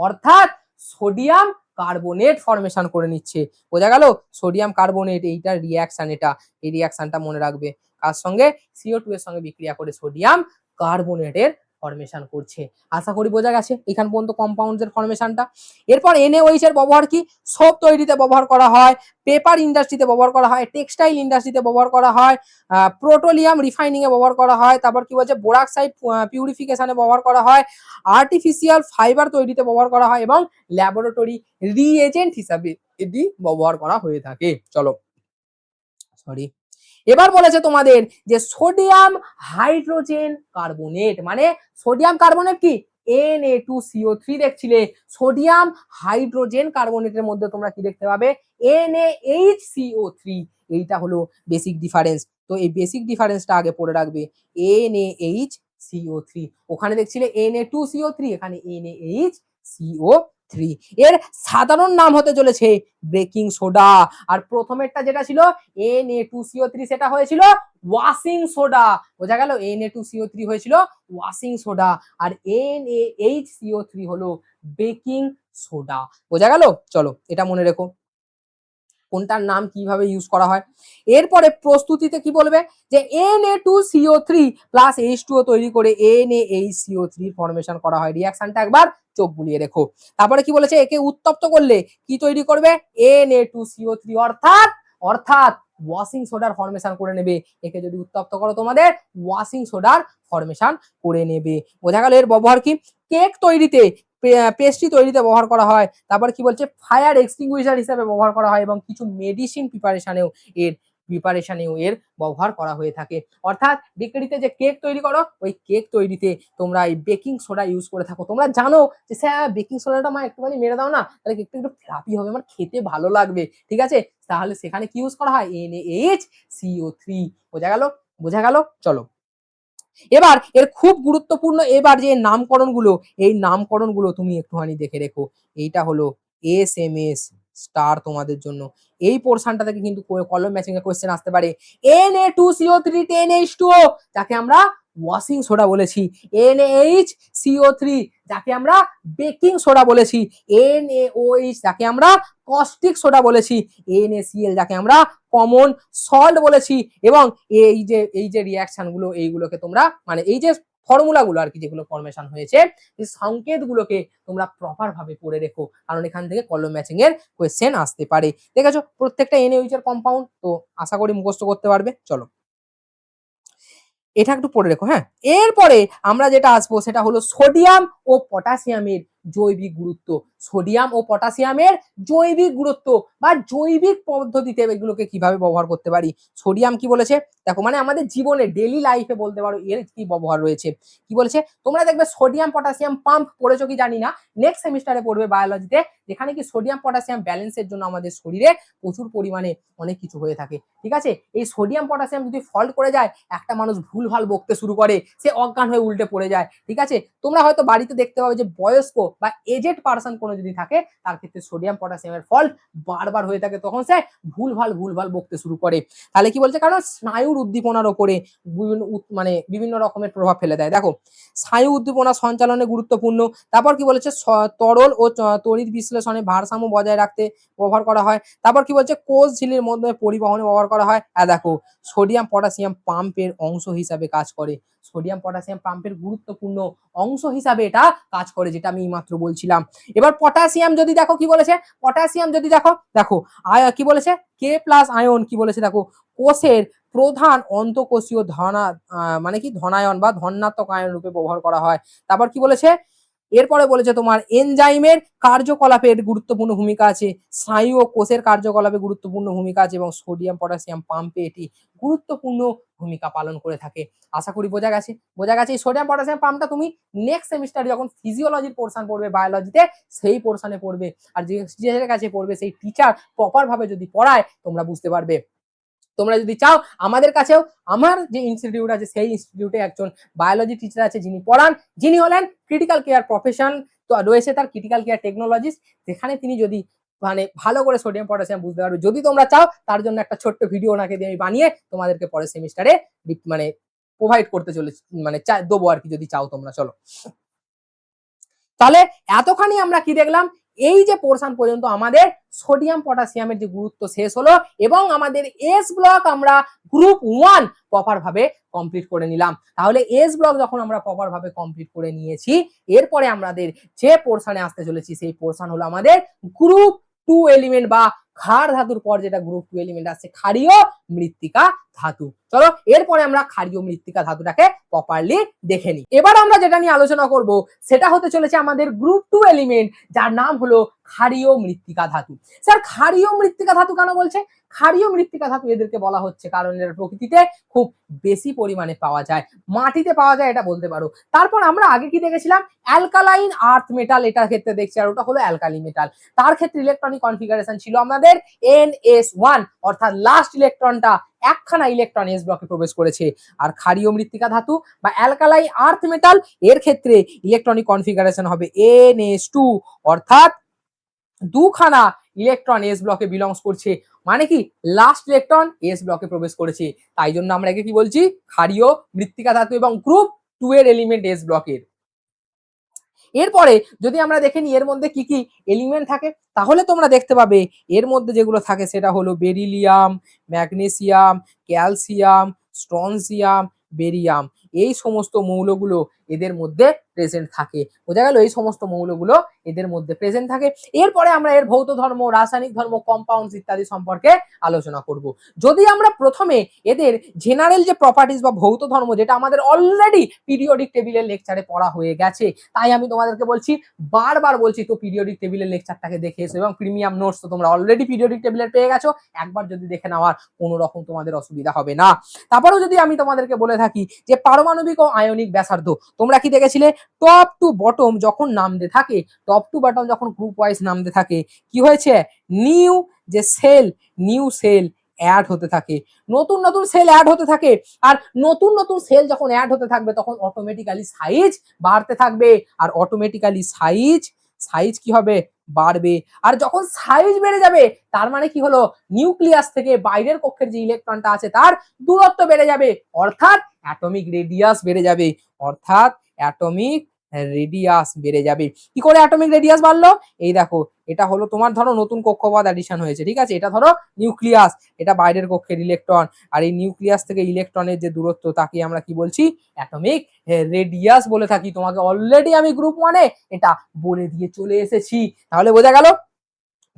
অর্থাৎ সোডিয়াম কার্বনেট ফরমেশন করে নিচ্ছে। বোঝা গেল, সোডিয়াম কার্বনেট এইটার রিঅ্যাকশন, এটা এই রিঅ্যাকশনটা মনে রাখবে, কার সঙ্গে, CO2 এর সঙ্গে বিক্রিয়া করে সোডিয়াম কার্বনেটের ফরমেশন করছে। আশা করি বোঝা গেছে এখান পর্যন্ত কম্পাউন্ডের ফরমেশনটা। এরপর NaOH এর ব্যবহার কি, সোপ তৈরিতে ব্যবহার করা হয়, পেপার ইন্ডাস্ট্রিতে ব্যবহার করা হয়, টেক্সটাইল ইন্ডাস্ট্রিতে ব্যবহার করা হয়, পেট্রোলিয়াম রিফাইনিং এ ব্যবহার করা হয়, তারপর কি বলছে বোরাক্সাইড পিউরিফিকেশনে ব্যবহার করা হয়, আর্টিফিশিয়াল ফাইবার তৈরিতে ব্যবহার করা হয় এবং ল্যাবরেটরি রিএজেন্ট হিসাবে এটি ব্যবহার করা হয়ে থাকে। চলো সরি, এবার বলেছে তোমাদের যে সোডিয়াম হাইড্রোজেন কার্বনেট, মানে সোডিয়াম কার্বনেট কি, Na2CO3 দেখছিলে, সোডিয়াম হাইড্রোজেন কার্বনেটের মধ্যে তোমরা কি দেখতে পাবে, NaHCO3। এইটা হলো বেসিক ডিফারেন্স, তো এই বেসিক ডিফারেন্সটা আগে পড়ে রাখবে, NaH CO3, ওখানে দেখছিলে Na2CO3, এখানে NaHCO3। এর সাধারণ নাম হতে চলেছে বেকিং সোডা। আর প্রথমেরটা যেটা ছিল Na2CO3 সেটা হয়েছিল ওয়াশিং সোডা, বোঝা গেল? Na2CO3 হয়েছিল ওয়াশিং সোডা, আর NaHCO3 হলো বেকিং সোডা, বোঝা গেল? চলো এটা মনে রেখো কোনটার নাম কিভাবে ইউজ করা হয়। এরপরে প্রস্তুতিতে কি বলবে যে Na2CO3 প্লাস H2O তৈরি করে NaHCO3 ফরমেশন করা হয়। রিঅ্যাকশনটা একবার চোখ বুলিয়ে রেখো। তারপরে কি বলেছে, একে উত্তপ্ত করলে কি তৈরি করবে? Na2CO3, অর্থাৎ অর্থাৎ ওয়াশিং সোডার ফরমেশন করে নেবে। একে যদি উত্তপ্ত করো তোমাদের ওয়াশিং সোডার ফরমেশন করে নেবে, বোঝা গেল? এর ব্যবহার কি? কেক তৈরিতে, পেস্ট্রি তৈরিতে ব্যবহার করা হয়। তারপর কি বলছে, ফায়ার এক্সটিংগুইশার হিসেবে ব্যবহার করা হয় এবং কিছু মেডিসিন প্রিপারেশনেও এর ব্যবহার করা হয়ে থাকে। অর্থাৎ বেকারিতে যে কেক তৈরি করো, ওই কেক তৈরিতে তোমরা এই বেকিং সোডা ইউজ করে থাকো। তোমরা জানো যে স্যার বেকিং সোডাটা মা একটুখানি মেরে দাও না, তাহলে কেকটা একটু ফ্লাফি হবে, আমার খেতে ভালো লাগবে, ঠিক আছে? তাহলে সেখানে কি ইউজ করা হয়? NaHCO3, বোঝা গেল? বোঝা গেল? চলো এবার এর খুব গুরুত্বপূর্ণ এবার যে নামকরণগুলো, এই নামকরণগুলো তুমি একটুখানি দেখে রেখো। এইটা হলো SMS স্টার তোমাদের জন্য। এই পোর্শনটা থেকে কিন্তু কলম ম্যাচিং এর কোশ্চেন আসতে পারে। Na2CO3 10H2O যাকে আমরা ওয়াশিং সোডা বলেছি, NaHCO3 যাকে আমরা বেকিং সোডা বলেছি, NaOH যাকে আমরা কস্টিক সোডা বলেছি, NaCl যাকে আমরা কমন সল্ট বলেছি। এবং এই যে রিঅ্যাকশন গুলো, এইগুলোকে তোমরা মানে এই যে ফর্মুলাগুলো আর কি, যেগুলো ফরমেশন হয়েছে, এই সংকেতগুলোকে তোমরা প্রপার ভাবে পড়ে রেখো, কারণ এখান থেকে কলম ম্যাচিং এর কোশ্চেন আসতে পারে। দেখেছো প্রত্যেকটা NaOH এর কম্পাউন্ড, তো আশা করি মুখস্থ করতে পারবে। চলো এটা একটু পড়ে রেখো, হ্যাঁ। এরপরে আমরা যেটা আসবো সেটা হলো সোডিয়াম ও পটাশিয়ামের জৈবিক গুরুত্ব। সোডিয়াম ও পটাশিয়ামের জৈবিক গুরুত্ব বা জৈবিক পদ্ধতিতে এগুলোকে কিভাবে ব্যবহার করতে পারি। সোডিয়াম কি বলেছে দেখো, মানে আমাদের জীবনে ডেইলি লাইফে বলতে পারো এর কি ব্যবহার রয়েছে। কি বলেছে, তোমরা দেখবে সোডিয়াম পটাশিয়াম পাম্প পড়েছো কি জানি না, নেক্সট সেমিস্টারে পড়বে বায়োলজিতে, যেখানে কি সোডিয়াম পটাশিয়াম ব্যালেন্সের জন্য আমাদের শরীরে প্রচুর পরিমাণে অনেক কিছু হয়ে থাকে, ঠিক আছে? এই সোডিয়াম পটাশিয়াম যদি ফল্ট করে যায়, একটা মানুষ ভুলভাল বকতে শুরু করে, সে অজ্ঞান হয়ে উল্টে পড়ে যায়, ঠিক আছে? তোমরা হয়তো বাড়িতে দেখতে পাবে যে বয়স্ক বা এজেড পারসন কোনো যদি থাকে, তার ক্ষেত্রে সোডিয়াম পটাশিয়ামের ফল্ট বারবার হয়ে থাকে, তখন সে ভুলভাল বকতে শুরু করে। তাহলে কি বলছে, কারণ স্নায়ুর উদ্দীপনার ওপরে মানে বিভিন্ন রকমের প্রভাব ফেলে দেয়। দেখো স্নায়ু উদ্দীপনা সঞ্চালনে গুরুত্বপূর্ণ। তারপর কি বলেছে, তরল ও তড়িৎ বিশ্লেষণে ভারসাম্য বজায় রাখতে ব্যবহার করা হয়। তারপর কি বলছে, কোষ ঝিল্লির মধ্যে পরিবহনে ব্যবহার করা হয়। দেখো সোডিয়াম পটাশিয়াম পাম্পের অংশ হিসাবে কাজ করে। সোডিয়াম পটাশিয়াম পাম্পের গুরুত্বপূর্ণ অংশ হিসাবে এটা কাজ করে, যেটা আমি মাত্র বলছিলাম। এবার পটাশিয়াম যদি দেখো, কি বলেছে, পটাশিয়াম যদি দেখো, দেখো কি বলেছে, K প্লাস আয়ন কি বলেছে দেখো, কোষের প্রধান অন্তঃকোষীয় মানে কি ধনায়ন বা ধনাত্মক আয়ন রূপে ব্যবহার করা হয়। তারপর কি বলেছে, এরপরে বলেছে তোমার এনজাইমের কার্যকলাপের গুরুত্বপূর্ণ ভূমিকা আছে, স্নায়ু ও কোষের কার্যকলাপে গুরুত্বপূর্ণ ভূমিকা আছে, এবং সোডিয়াম পটাশিয়াম পাম্পে এটি গুরুত্বপূর্ণ ভূমিকা পালন করে থাকে। আশা করি বোঝা গেছে। বোঝা গেছে এই সোডিয়াম পটাশিয়াম পাম্পটা তুমি নেক্সট সেমিস্টারে যখন ফিজিওলজির পোর্শন পড়বে বায়োলজিতে, সেই পোর্শনে পড়বে, আর যে কাছে পড়বে সেই টিচার প্রপার ভাবে যদি পড়ায়, তোমরা বুঝতে পারবে। তোমরা যদি চাও আমাদের কাছেও, আমার যে ইনস্টিটিউট আছে সেই ইনস্টিটিউটে একজন বায়োলজি টিচার আছে যিনি পড়ান, যিনি হলেন ক্রিটিক্যাল কেয়ার প্রফেশন তো রয়েছে তার, ক্রিটিক্যাল কেয়ার টেকনোলজিস্ট, যেখানে তিনি যদি মানে ভালো করে সোডিয়াম পটাশিয়াম বুঝতে পারবে। যদি তোমরা চাও তার জন্য একটা ছোট্ট ভিডিও ওনাকে দিয়ে আমি বানিয়ে তোমাদেরকে পরের সেমিস্টারে মানে প্রোভাইড করতে চলেছি, মানে দেবো আর কি, যদি চাও তোমরা। চলো তাহলে এতখানি আমরা কি দেখলাম, এই যে পোর্শন পর্যন্ত আমাদের সোডিয়াম পটাশিয়ামের যে গুরুত্ব শেষ হলো, এবং আমাদের এস ব্লক আমরা গ্রুপ 1 প্রপার ভাবে কমপ্লিট করে নিলাম। তাহলে এস ব্লক যখন আমরা প্রপার ভাবে কমপ্লিট করে নিয়েছি, এরপরে আমাদের যে পোর্শনে আসতে চলেছি সেই পোর্শন হলো আমাদের গ্রুপ 2 এলিমেন্ট বা ক্ষার ধাতুর পর যেটা গ্রুপ 2 এলিমেন্ট আসছে ক্ষারীয় মৃত্তিকা ধাতু। চলো এরপরে আমরা ক্ষারীয় মৃত্তিকা ধাতুটাকে প্রপারলি দেখে নিই। এবার আমরা যেটা নিয়ে আলোচনা করব সেটা হতে চলেছে আমাদের গ্রুপ 2 এলিমেন্ট, যার নাম হলো ক্ষারীয় মৃত্তিকা ধাতু। স্যার ক্ষারীয় মৃত্তিকা ধাতু কেন বলছে? ক্ষারীয় মৃত্তিকা ধাতু এদেরকে বলা হচ্ছে কারণ এর প্রকৃতিতে খুব বেশি পরিমাণে পাওয়া যায়, মাটিতে পাওয়া যায় এটা বলতে পারো। তারপর আমরা আগে কি দেখেছিলাম, অ্যালকালাইন আর্থ মেটাল এটার ক্ষেত্রে দেখছি, আর ওটা হলো অ্যালকালি মেটাল। তার ক্ষেত্রে ইলেকট্রনিক কনফিগারেশন ছিল আমাদের NS1, অর্থাৎ লাস্ট ইলেকট্রনটা একখানা ইলেকট্রন এস ব্লকে প্রবেশ করেছে। আর ক্ষারীয় মৃত্তিকা ধাতু বা অ্যালকালাই আর্থ মেটাল এর ক্ষেত্রে ইলেকট্রনিক কনফিগারেশন হবে NH2, অর্থাৎ দুখানা ইলেকট্রন এস ব্লকে বিলংস করছে, মানে কি লাস্ট ইলেকট্রন এস ব্লকে প্রবেশ করেছে। তাই জন্য আমরা একে কি বলছি, ক্ষারীয় মৃত্তিকা ধাতু এবং গ্রুপ 2 এর এলিমেন্ট এস ব্লকের। এরপরে যদি আমরা দেখে নিই এর মধ্যে কি কি এলিমেন্ট থাকে, তাহলে তোমরা দেখতে পাবে এর মধ্যে যেগুলো থাকে সেটা হলো beryllium, magnesium, calcium, strontium, barium. এই সমস্ত মৌলগুলো এদের মধ্যে প্রেজেন্ট থাকে। বোঝা গেল, এই সমস্ত মৌলগুলো এদের মধ্যে প্রেজেন্ট থাকে। এরপরে আমরা এর ভৌত ধর্ম, রাসায়নিক ধর্ম, কম্পাউন্ডস ইত্যাদি সম্পর্কে আলোচনা করব। যদি আমরা প্রথমে এদের জেনারেল যে প্রপার্টিজ বা ভৌত ধর্ম, যেটা আমাদের অলরেডি পিরিয়ডিক টেবিলের লেকচারে পড়া হয়ে গেছে, তাই আমি তোমাদেরকে বলছি, বারবার বলছি, তো পিরিয়ডিক টেবিলের লেকচারটাকে দেখে এসো এবং প্রিমিয়াম নোটস তো তোমরা অলরেডি পিরিয়ডিক টেবিলের পেয়ে গেছো, একবার যদি দেখে নেওয়ার কোনো রকম তোমাদের অসুবিধা হবে না। তারপরেও যদি আমি তোমাদেরকে বলে থাকি যে পারমাণবিক ও আয়নিক ব্যাসার্ধ, তোমরা কি দেখেছিলে টপ টু বটম যখন নামতে থাকে, টপ টু বটম যখন গ্রুপ ওয়াইজ নামতে থাকে, কি হয়েছে, নিউ যে সেল, নিউ সেল অ্যাড হতে থাকে, নতুন নতুন সেল অ্যাড হতে থাকে। আর নতুন নতুন সেল যখন অ্যাড হতে থাকবে তখন অটোমেটিক্যালি সাইজ বাড়তে থাকবে, আর অটোমেটিক্যালি সাইজ সাইজ কি হবে, বাড়বে। আর যখন সাইজ বেড়ে যাবে তার মানে কি হলো, নিউক্লিয়াস থেকে বাইরের কক্ষের যে ইলেকট্রনটা আছে তার দূরত্ব বেড়ে যাবে, অর্থাৎ অ্যাটমিক রেডিয়াস বেড়ে যাবে, অর্থাৎ অ্যাটমিক রেডিয়াস বেড়ে যাবে। কি করে অ্যাটমিক রেডিয়াস বাড়লো, এই দেখো, এটা হলো তোমার ধরো নতুন কক্ষপথ অ্যাডিশন হয়েছে, ঠিক আছে, এটা ধরো নিউক্লিয়াস, এটা বাইরের কক্ষের ইলেকট্রন, আর এই নিউক্লিয়াস থেকে ইলেকট্রনের যে দূরত্ব তাকে আমরা কি বলছি, অ্যাটমিক রেডিয়াস বলে থাকি। তোমাকে অলরেডি আমি গ্রুপ 1 এ এটা বলে দিয়ে চলে এসেছি, তাহলে বোঝা গেল।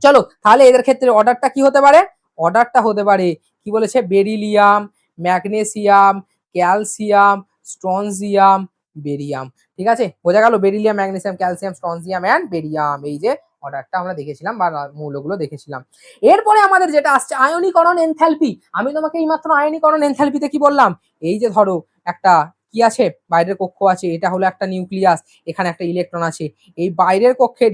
চলো তাহলে এদের ক্ষেত্রে অর্ডারটা কি হতে পারে, অর্ডারটা হতে পারে কি বলেছে, beryllium, magnesium, calcium, strontium, barium. ঠিক আছে, বোঝা গেল, beryllium, magnesium, calcium, strontium and barium, এই যে অর্ডারটা আমরা দেখেছিলাম বা মৌলগুলো দেখেছিলাম। এরপরে আমাদের যেটা আসছে আয়নীকরণ এনথালপি। আমি তোমাকে এইমাত্র আয়নীকরণ এনথালপিতে কি বললাম, এই যে ধরো একটা কি আছে, বাইরের কক্ষ আছে, এটা হলো একটা নিউক্লিয়াস, এখানে একটা ইলেকট্রন আছে, এই বাইরের কক্ষের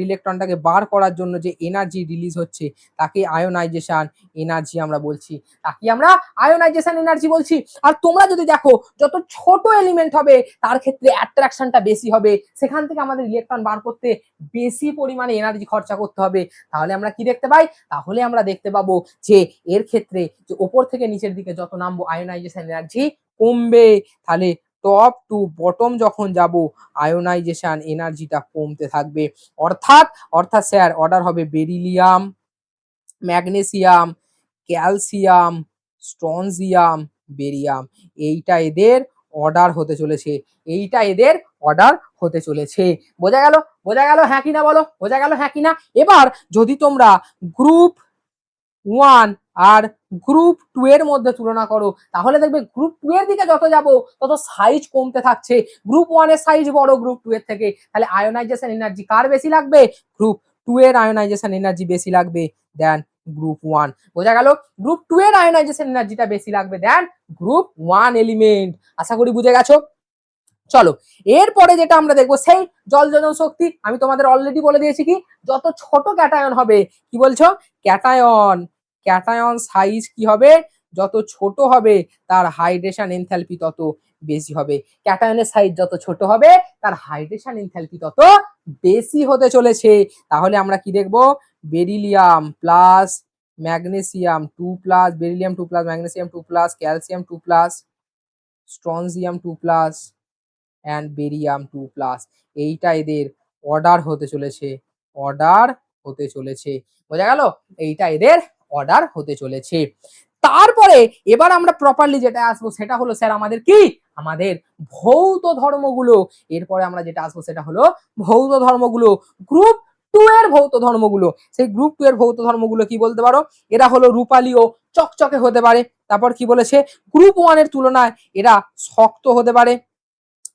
ইলেকট্রনটাকে বার করার জন্য যে এনার্জি রিলিজ হচ্ছে তাকে আয়োনাইজেশন এনার্জি আমরা বলছি, তাকে আমরা আয়োনাইজেশন এনার্জি বলছি। আর তোমরা যদি দেখো যত ছোট এলিমেন্ট হবে তার ক্ষেত্রে অ্যাট্রাকশনটা বেশি হবে, সেখান থেকে আমাদের ইলেকট্রন বার করতে বেশি পরিমাণে এনার্জি খরচা করতে হবে। তাহলে আমরা কি দেখতে পাই, তাহলে আমরা দেখতে পাবো যে এর ক্ষেত্রে যে ওপর থেকে নিচের দিকে যত নামবো আয়োনাইজেশন এনার্জি কমবে, তাহলে টপ টু বটম যখন যাব আয়োনাইজেশন এনার্জিটা কমতে থাকবে। অর্থাৎ অর্থাৎ স্যার অর্ডার হবে beryllium, magnesium, calcium, strontium, barium, এইটা এদের অর্ডার হতে চলেছে, এইটা এদের অর্ডার হতে চলেছে। বোঝা গেল, বোঝা গেল হ্যাঁ কিনা বলো, বোঝা গেল হ্যাঁ কিনা। এবার যদি তোমরা গ্রুপ 1 আর গ্রুপ 2 এর মধ্যে তুলনা করো তাহলে দেখবে গ্রুপ 2 এর দিকে যত যাব তত সাইজ কমতে থাকছে, গ্রুপ 1 এর সাইজ বড় গ্রুপ 2 এর থেকে, তাহলে আয়োনাইজেশন এনার্জি কার বেশি লাগবে, গ্রুপ 2 এর আয়োনাইজেশন এনার্জি বেশি লাগবে দেন গ্রুপ 1। বোঝা গেল, গ্রুপ 2 এর আয়োনাইজেশন এনার্জিটা বেশি লাগবে দেন গ্রুপ 1 এলিমেন্ট। আশা করি বুঝে গেছো। চলো এরপরে যেটা আমরা দেখবো সেই জল যোজন শক্তি। আমি তোমাদের অলরেডি বলে দিয়েছি কি, যত ছোট ক্যাটায়ন হবে, কি বলছো, ক্যাটায়ন, ক্যাটায়ন সাইজ কি হবে, যত ছোট হবে তার হাইড্রেশন এনথালপি তত বেশি হবে। ক্যাটায়নের সাইজ যত ছোট হবে তার হাইড্রেশন এনথালপি তত বেশি হতে চলেছে। তাহলে আমরা কি দেখবো, beryllium plus magnesium 2 plus, beryllium 2 plus, magnesium 2 plus, calcium 2 plus, strontium 2 plus and barium 2 plus, এইটা এদের অর্ডার হতে চলেছে, অর্ডার হতে চলেছে। বোঝা গেল, এইটা এদের অর্ডার হতে চলেছে। তারপরে এবার আমরা প্রপারলি যেটা আসবো সেটা হলো স্যার আমাদের কি, আমাদের ভৌত ধর্মগুলো। এরপরে আমরা যেটা আসবো সেটা হলো ভৌত ধর্মগুলো, গ্রুপ 2 এর ভৌত ধর্মগুলো। সেই গ্রুপ 2 এর ভৌত ধর্মগুলো কি বলতে পারো, এরা হলো রূপালী ও চকচকে হতে পারে। তারপর কি বলেছে, গ্রুপ 1 এর তুলনায় এরা শক্ত হতে পারে,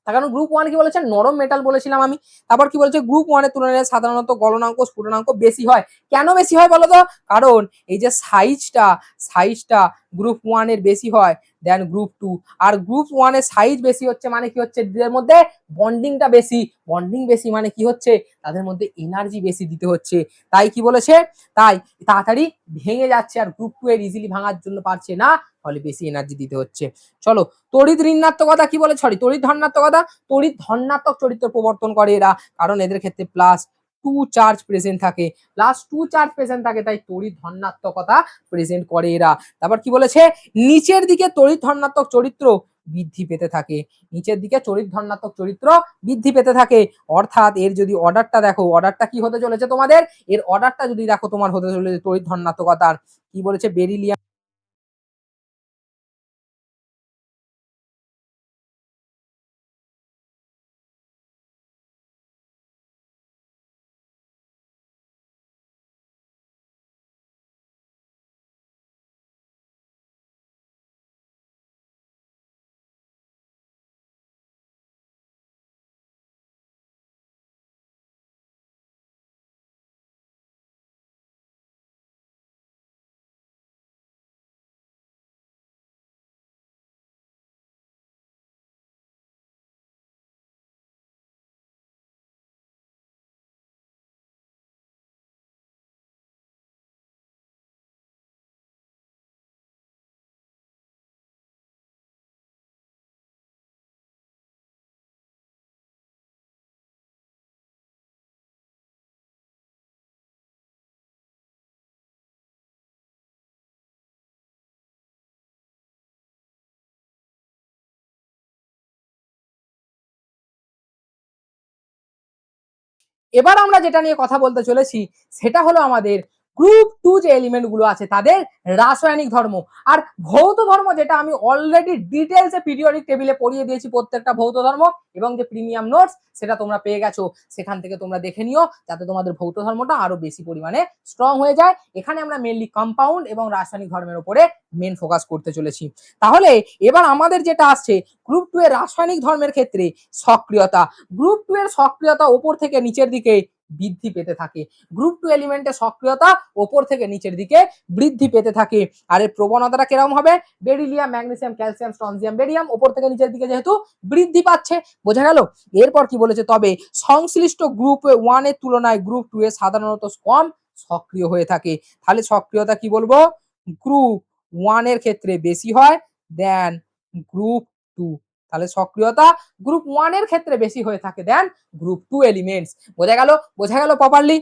তার কারণ গ্রুপ 1 কি বলেছে, নরম মেটাল বলেছিলাম আমি। তারপর কি বলেছে, গ্রুপ 1 এর তুলনায় সাধারণত গলনাঙ্ক স্ফুটনাঙ্ক বেশি হয়। কেন বেশি হয় বলো তো, কারণ এই যে সাইজটা গ্রুপ 1 এর বেশি হয় দেন গ্রুপ 2। আর গ্রুপ 1 এর সাইজ বেশি হচ্ছে মানে কি হচ্ছে, এদের মধ্যে বন্ডিংটা বেশি, বন্ডিং বেশি মানে কি হচ্ছে, তাদের মধ্যে এনার্জি বেশি দিতে হচ্ছে। তাই কি বলেছে, তাই তাড়াতাড়ি ভেঙে যাচ্ছে, আর গ্রুপ 2 এর ইজিলি ভাঙার জন্য পারছে না, ফলে বেশি এনার্জি দিতে হচ্ছে। চলো, তড়িৎ ঋণাত্মকতা কি বলে, সরি তড়িৎ ধনাত্মকতা, তড়িৎ ধনাত্মক চরিত্র প্রবর্তন করে এরা, কারণ এদের ক্ষেত্রে প্লাস 2 চার্জ প্রেজেন্ট থাকে, প্লাস 2 চার্জ প্রেজেন্ট থাকে, তাই তড়িৎ ধনাত্মকতা প্রেজেন্ট করে এরা। তারপর কি বলেছে, নিচের দিকে তড়িৎ ধনাত্মক চরিত্র বৃদ্ধি পেতে থাকে, নিচের দিকে তড়িৎ ধনাত্মক চরিত্র বৃদ্ধি পেতে থাকে। অর্থাৎ এর যদি অর্ডারটা দেখো, অর্ডারটা কি হতে চলেছে তোমাদের, এর অর্ডারটা যদি দেখো তোমার হতে চলেছে তড়িৎ ধনাত্মকতার, কি বলেছে, বেরিলিয়াম। এবার আমরা যেটা নিয়ে কথা বলতে চলেছি সেটা হলো আমাদের গ্রুপ 2 যে এলিমেন্ট গুলো আছে তাদের রাসায়নিক ধর্ম। আর ভৌত ধর্ম যেটা আমি অলরেডি ডিটেলসে পিরিয়ডিক টেবিলে পড়িয়ে দিয়েছি প্রত্যেকটা ভৌত ধর্ম, এবং যে প্রিমিয়াম নোটস সেটা তোমরা পেয়ে গেছো, সেখান থেকে তোমরা দেখে নিও যাতে তোমাদের ভৌত ধর্মটা আরো বেশি পরিমাণে স্ট্রং হয়ে যায়। এখানে আমরা মেনলি কম্পাউন্ড এবং রাসায়নিক ধর্মের উপরে মেন ফোকাস করতে চলেছি। তাহলে এবার আমাদের যেটা আসছে গ্রুপ 2 এর রাসায়নিক ধর্মের ক্ষেত্রে সক্রিয়তা, গ্রুপ 2 এর সক্রিয়তা ওপর থেকে নিচের দিকে বৃদ্ধি পেতে থাকে, গ্রুপ 2 এলিমেন্টের সক্রিয়তা ওপর থেকে নিচের দিকে বৃদ্ধি পেতে থাকে। আর এর প্রবণতাটা কিরকম হবে, beryllium, magnesium, calcium, strontium, barium ওপর থেকে নিচের দিকে যেহেতু বৃদ্ধি পাচ্ছে, বোঝা গেল। এরপর কি বলেছে, তবে সংশ্লিষ্ট গ্রুপ 1 এর তুলনায় গ্রুপ 2 এ সাধারণত কম সক্রিয় হয়ে থাকে। তাহলে সক্রিয়তা কি বলবো, গ্রুপ 1 এর ক্ষেত্রে বেশি হয় দেন গ্রুপ 2। তাহলে সক্রিয়তা গ্রুপ 1 এর ক্ষেত্রে বেশি হয়ে থাকে দেন গ্রুপ 2 এলিমেন্টস। বোঝা গেল, বোঝা গেল প্রপারলি।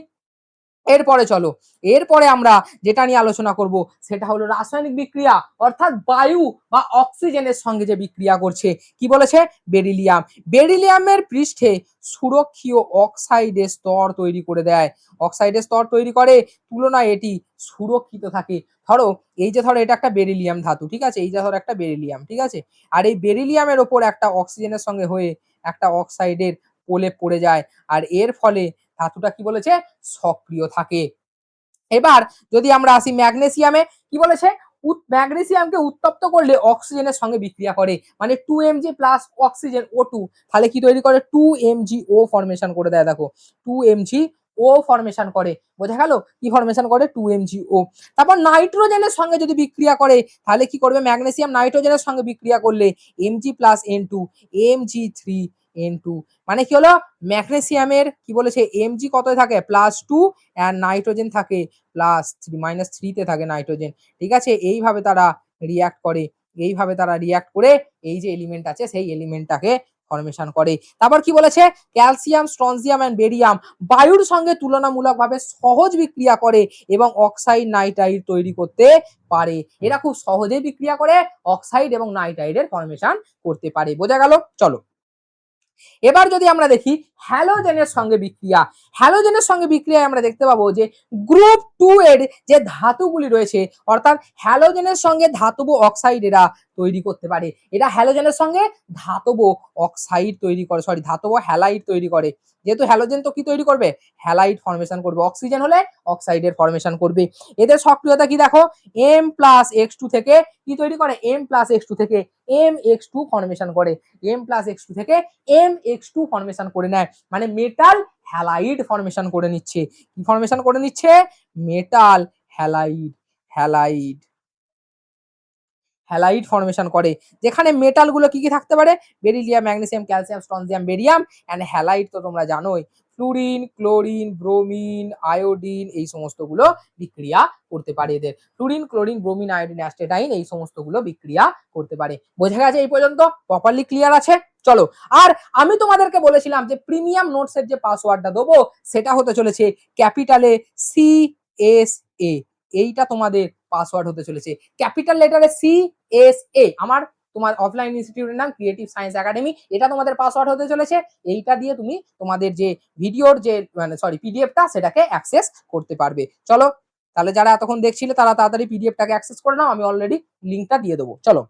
এরপরে চলো, এরপরে আমরা যেটা নিয়ে আলোচনা করব সেটা হলো রাসায়নিক বিক্রিয়া, অর্থাৎ বায়ু বা অক্সিজেনের সঙ্গে যে বিক্রিয়া করছে। কি বলেছে, বেরিলিয়াম, বেরিলিয়ামের পৃষ্ঠে সুরক্ষীয় অক্সাইডের স্তর তৈরি করে দেয়, অক্সাইডের স্তর তৈরি করে, তুলনায় এটি সুরক্ষিত থাকে। ধরো এই যে ধরো এটা একটা বেরিলিয়াম ধাতু, ঠিক আছে, এই যে ধরো একটা বেরিলিয়াম, ঠিক আছে, আর এই বেরিলিয়ামের ওপর একটা অক্সিজেনের সঙ্গে হয়ে একটা অক্সাইডের প্রলেপ পড়ে যায়, আর এর ফলে ধাতুটা কি বলেছে, সক্রিয় থাকে। এবার যদি আমরা আসি ম্যাগনেসিয়ামে, কি বলেছে, ম্যাগনেসিয়ামকে উত্তপ্ত করলে অক্সিজেনের সঙ্গে বিক্রিয়া করে, মানে 2 Mg প্লাস অক্সিজেন O2, তাহলে কি তৈরি করে, 2 MgO ফরমেশন করে দেয়। দেখো 2 MgO ফরমেশন করে, বোঝা গেল, কি ফরমেশন করে, 2 MgO। তারপর নাইট্রোজেনের সঙ্গে যদি বিক্রিয়া করে তাহলে কি করবে, ম্যাগনেসিয়াম নাইট্রোজেনের সঙ্গে বিক্রিয়া করলে Mg প্লাস N2 Mg3N2, মানে কি হলো, ম্যাগনেসিয়ামের কি বলেছে, Mg কত থাকে, +2, আর নাইট্রোজেন থাকে +3, -3 তে থাকে নাইট্রোজেন, ঠিক আছে। এইভাবে তারা রিঅ্যাক্ট করে, এইভাবে তারা রিঅ্যাক্ট করে এই যে এলিমেন্ট আছে সেই এলিমেন্টটাকে ফরমেশন করে। তারপর কি বলেছে, ক্যালসিয়াম, স্ট্রনজিয়াম এন্ড বেরিয়াম বায়ুর সঙ্গে তুলনামূলকভাবে সহজ বিক্রিয়া করে এবং অক্সাইড নাইট্রাইড তৈরি করতে পারে। এরা খুব সহজেই বিক্রিয়া করে অক্সাইড এবং নাইট্রাইডের ফরমেশন করতে পারে, বোঝা গেল। চলো, এবার যদি আমরা দেখি হ্যালোজেনের সঙ্গে বিক্রিয়া, হ্যালোজেনের সঙ্গে বিক্রিয়ায় আমরা দেখতে পাবো যে গ্রুপ 2 এর যে ধাতুগুলি রয়েছে, অর্থাৎ হ্যালোজেনের সঙ্গে ধাতব অক্সাইড এরা তৈরি করতে পারে, এটা হ্যালোজেনের সঙ্গে ধাতব অক্সাইড তৈরি করে, সরি ধাতব হ্যালাইড তৈরি করে। যেহেতু হ্যালোজেন তো কি তৈরি করবে, হ্যালাইড ফরমেশন করবে, অক্সিজেন হলে অক্সাইডের ফরমেশন করবে। এদের সক্রিয়তা কি দেখো, M+X2 থেকে কি তৈরি করে, M+X2 থেকে MX2 ফরমেশন করে, M+X2 থেকে MX2 ফরমেশন করে নেয়, মানে মেটাল হ্যালাইড ফরমেশন করে নিচ্ছে। কি ফরমেশন করে নিচ্ছে, metal halide, halide. Halide formation করে, যেখানে মেটালগুলো কি কি থাকতে পারে, beryllium, magnesium, calcium, strontium, barium. And halide তো তোমরা জানোই, ফ্লুরিন, ক্লোরিন, ব্রোমিন, আয়োডিন, এই সমস্তগুলো বিক্রিয়া করতে পারে। এদের fluorine, chlorine, bromine, iodine, astatine, এই সমস্তগুলো বিক্রিয়া করতে পারে। বোঝা গেছে এই পর্যন্ত? প্রপারলি ক্লিয়ার আছে? চলো, আর আমি তোমাদেরকে বলেছিলাম যে প্রিমিয়াম নোটসের যে পাসওয়ার্ডটা দেবো সেটা হতে চলেছে ক্যাপিটালে CSA, এইটা তোমাদের পাসওয়ার্ড হতে চলেছে। ক্যাপিটাল লেটারে CSA, আমার তোমার অফলাইন ইনস্টিটিউটের নাম ক্রিয়েটিভ সায়েন্স একাডেমি, এটা তোমাদের পাসওয়ার্ড হতে চলেছে। এইটা দিয়ে তুমি তোমাদের যে ভিডিওর যে পিডিএফটা সেটাকে অ্যাক্সেস করতে পারবে। চলো, তাহলে যারা এতক্ষণ দেখছিলে তারা তাড়াতাড়ি পিডিএফটাকে অ্যাক্সেস করে নাও, আমি অলরেডি লিঙ্কটা দিয়ে দেবো। চলো,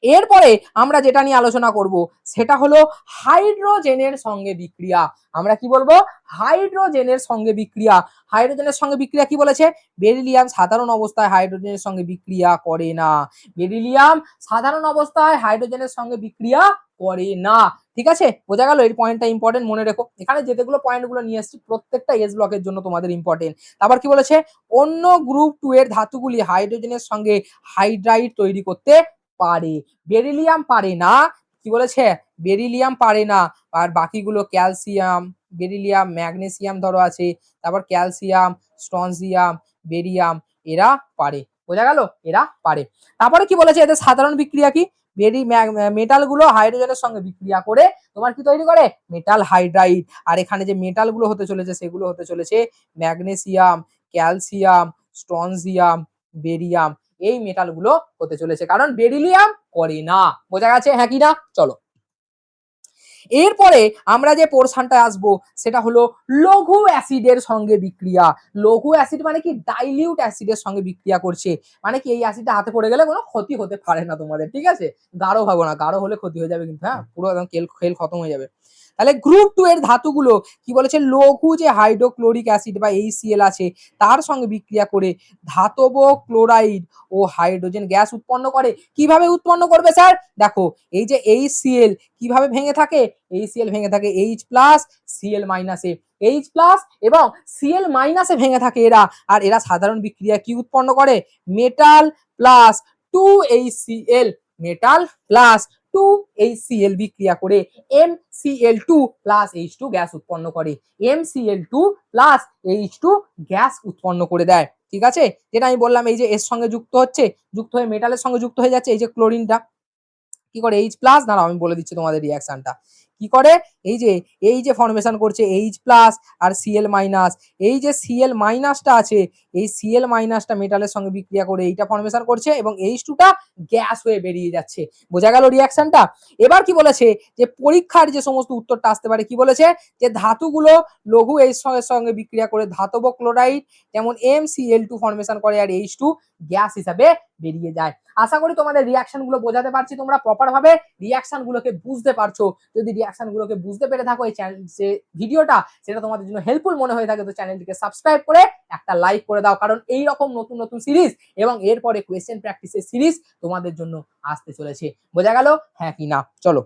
এরপরে আমরা যেটা নিয়ে আলোচনা করব সেটা হলো হাইড্রোজেনের সঙ্গে বিক্রিয়া। আমরা কি বলবো? হাইড্রোজেনের সঙ্গে বিক্রিয়া। হাইড্রোজেনের সঙ্গে বিক্রিয়া কি বলেছে? বেরিলিয়াম সাধারণ অবস্থায় হাইড্রোজেনের সঙ্গে বিক্রিয়া করে না। বেরিলিয়াম সাধারণ অবস্থায় হাইড্রোজেনের সঙ্গে বিক্রিয়া করে না। ঠিক আছে, বোঝা গেল? এই পয়েন্টটা ইম্পর্টেন্ট, মনে রেখো। এখানে যেগুলো পয়েন্টগুলো নিয়ে এসেছি প্রত্যেকটা এস ব্লকের জন্য তোমাদের ইম্পর্টেন্ট। তারপর কি বলেছে? অন্য গ্রুপ 2 এর ধাতুগুলি হাইড্রোজেনের সঙ্গে হাইড্রাইড তৈরি করতে পারে, বেরিলিয়াম পারে না। কি বলেছে? বেরিলিয়াম পারে না। আর বাকিগুলো ক্যালসিয়াম, বেরিলিয়াম, ম্যাগনেসিয়াম ধরো আছে, তারপর ক্যালসিয়াম, স্ট্রনজিয়াম, বেরিয়াম, এরা পারে। বোঝা গেল? এরা পারে। তারপরে কি বলেছে? এদের সাধারণ বিক্রিয়া কি? মেটালগুলো হাইড্রোজেনের সঙ্গে বিক্রিয়া করে তোমার কি তৈরি করে? Metal hydride. আর এখানে যে মেটালগুলো হতে চলেছে সেগুলো হতে চলেছে ম্যাগনেসিয়াম, ক্যালসিয়াম, স্ট্রনজিয়াম, বেরিয়াম, এই মেটালগুলো হতে চলেছে, কারণ বেরিলিয়াম করে না। বোঝা গেছে হ্যাঁ কি না? চলো, এরপরে আমরা যে পোরশনটা আসবো সেটা হলো লঘু অ্যাসিডের সঙ্গে বিক্রিয়া। লঘু অ্যাসিড মানে কি? ডাইলিউট অ্যাসিডের সঙ্গে বিক্রিয়া করছে। মানে কি? এই অ্যাসিডটা হাতে পড়ে গেলে কোনো ক্ষতি হতে পারে না তোমাদের, ঠিক আছে? গাঢ় ভাবো না, গাঢ় হলে ক্ষতি হয়ে যাবে কিন্তু, হ্যাঁ, পুরো একদম খেল খতম হয়ে যাবে। তাহলে গ্রুপ 2 এর ধাতুগুলো কি বলেছে? লঘু যে হাইড্রোক্লোরিক অ্যাসিড বা HCl আছে তার সঙ্গে বিক্রিয়া করে ধাতব ক্লোরাইড ও হাইড্রোজেন গ্যাস উৎপন্ন করে। কিভাবে উৎপন্ন করবে স্যার? দেখো, এই যে HCl কিভাবে ভেঙে থাকে? HCl ভেঙে থাকে H প্লাস Cl মাইনাসে, H প্লাস এবং Cl মাইনাসে ভেঙে থাকে এরা। আর এরা সাধারণ বিক্রিয়া কি উৎপন্ন করে? Metal plus 2HCl, metal plus 2HCl বিক্রিয়া করে MCl2 প্লাস H2 গ্যাস উৎপন্ন করে। MCl2 প্লাস H2 গ্যাস উৎপন্ন করে দেয়। ঠিক আছে, যেটা আমি বললাম, এই যে এর সঙ্গে যুক্ত হচ্ছে, যুক্ত হয়ে মেটালের সঙ্গে যুক্ত হয়ে যাচ্ছে, এই যে ক্লোরিনটা কি করে? H প্লাস, দাঁড়াও আমি বলে দিচ্ছি তোমাদের রিয়াকশনটা কি করে। এই যে ফর্মেশন করছে H প্লাস আর Cl মাইনাস, এই যে Cl মাইনাসটা আছে, এই Cl মাইনাসটা মেটালের সঙ্গে বিক্রিয়া করে এইটা ফর্মেশন করছে এবং H2টা গ্যাস হয়ে বেরিয়ে যাচ্ছে। বোঝা গেল রিয়াকশনটা? এবার কি বলেছে? যে পরীক্ষার যে সমস্ত উত্তরটা আসতে পারে, কি বলেছে? যে ধাতুগুলো লঘু H এর সঙ্গে বিক্রিয়া করে ধাতব ক্লোরাইড যেমন MCl2 ফর্মেশন করে আর H2 গ্যাস হিসাবে বেরিয়ে যায়। আশা করি তোমাদের রিয়াকশন গুলো বোঝাতে পারছি, তোমরা প্রপার ভাবে রিয়াকশন গুলোকে বুঝতে পারছো। যদি রিয়াকশন গুলোকে বুঝতে পেরে থাকো, এই চ্যানেল যে ভিডিওটা সেটা তোমাদের জন্য হেল্পফুল মনে হয়ে থাকে, তো চ্যানেলটিকে সাবস্ক্রাইব করে একটা লাইক করে দাও, কারণ এই রকম নতুন নতুন সিরিজ এবং এরপরে কোয়েশ্চেন প্র্যাকটিসের সিরিজ তোমাদের জন্য আসতে চলেছে। বোঝা গেল হ্যাঁ কি না? চলো,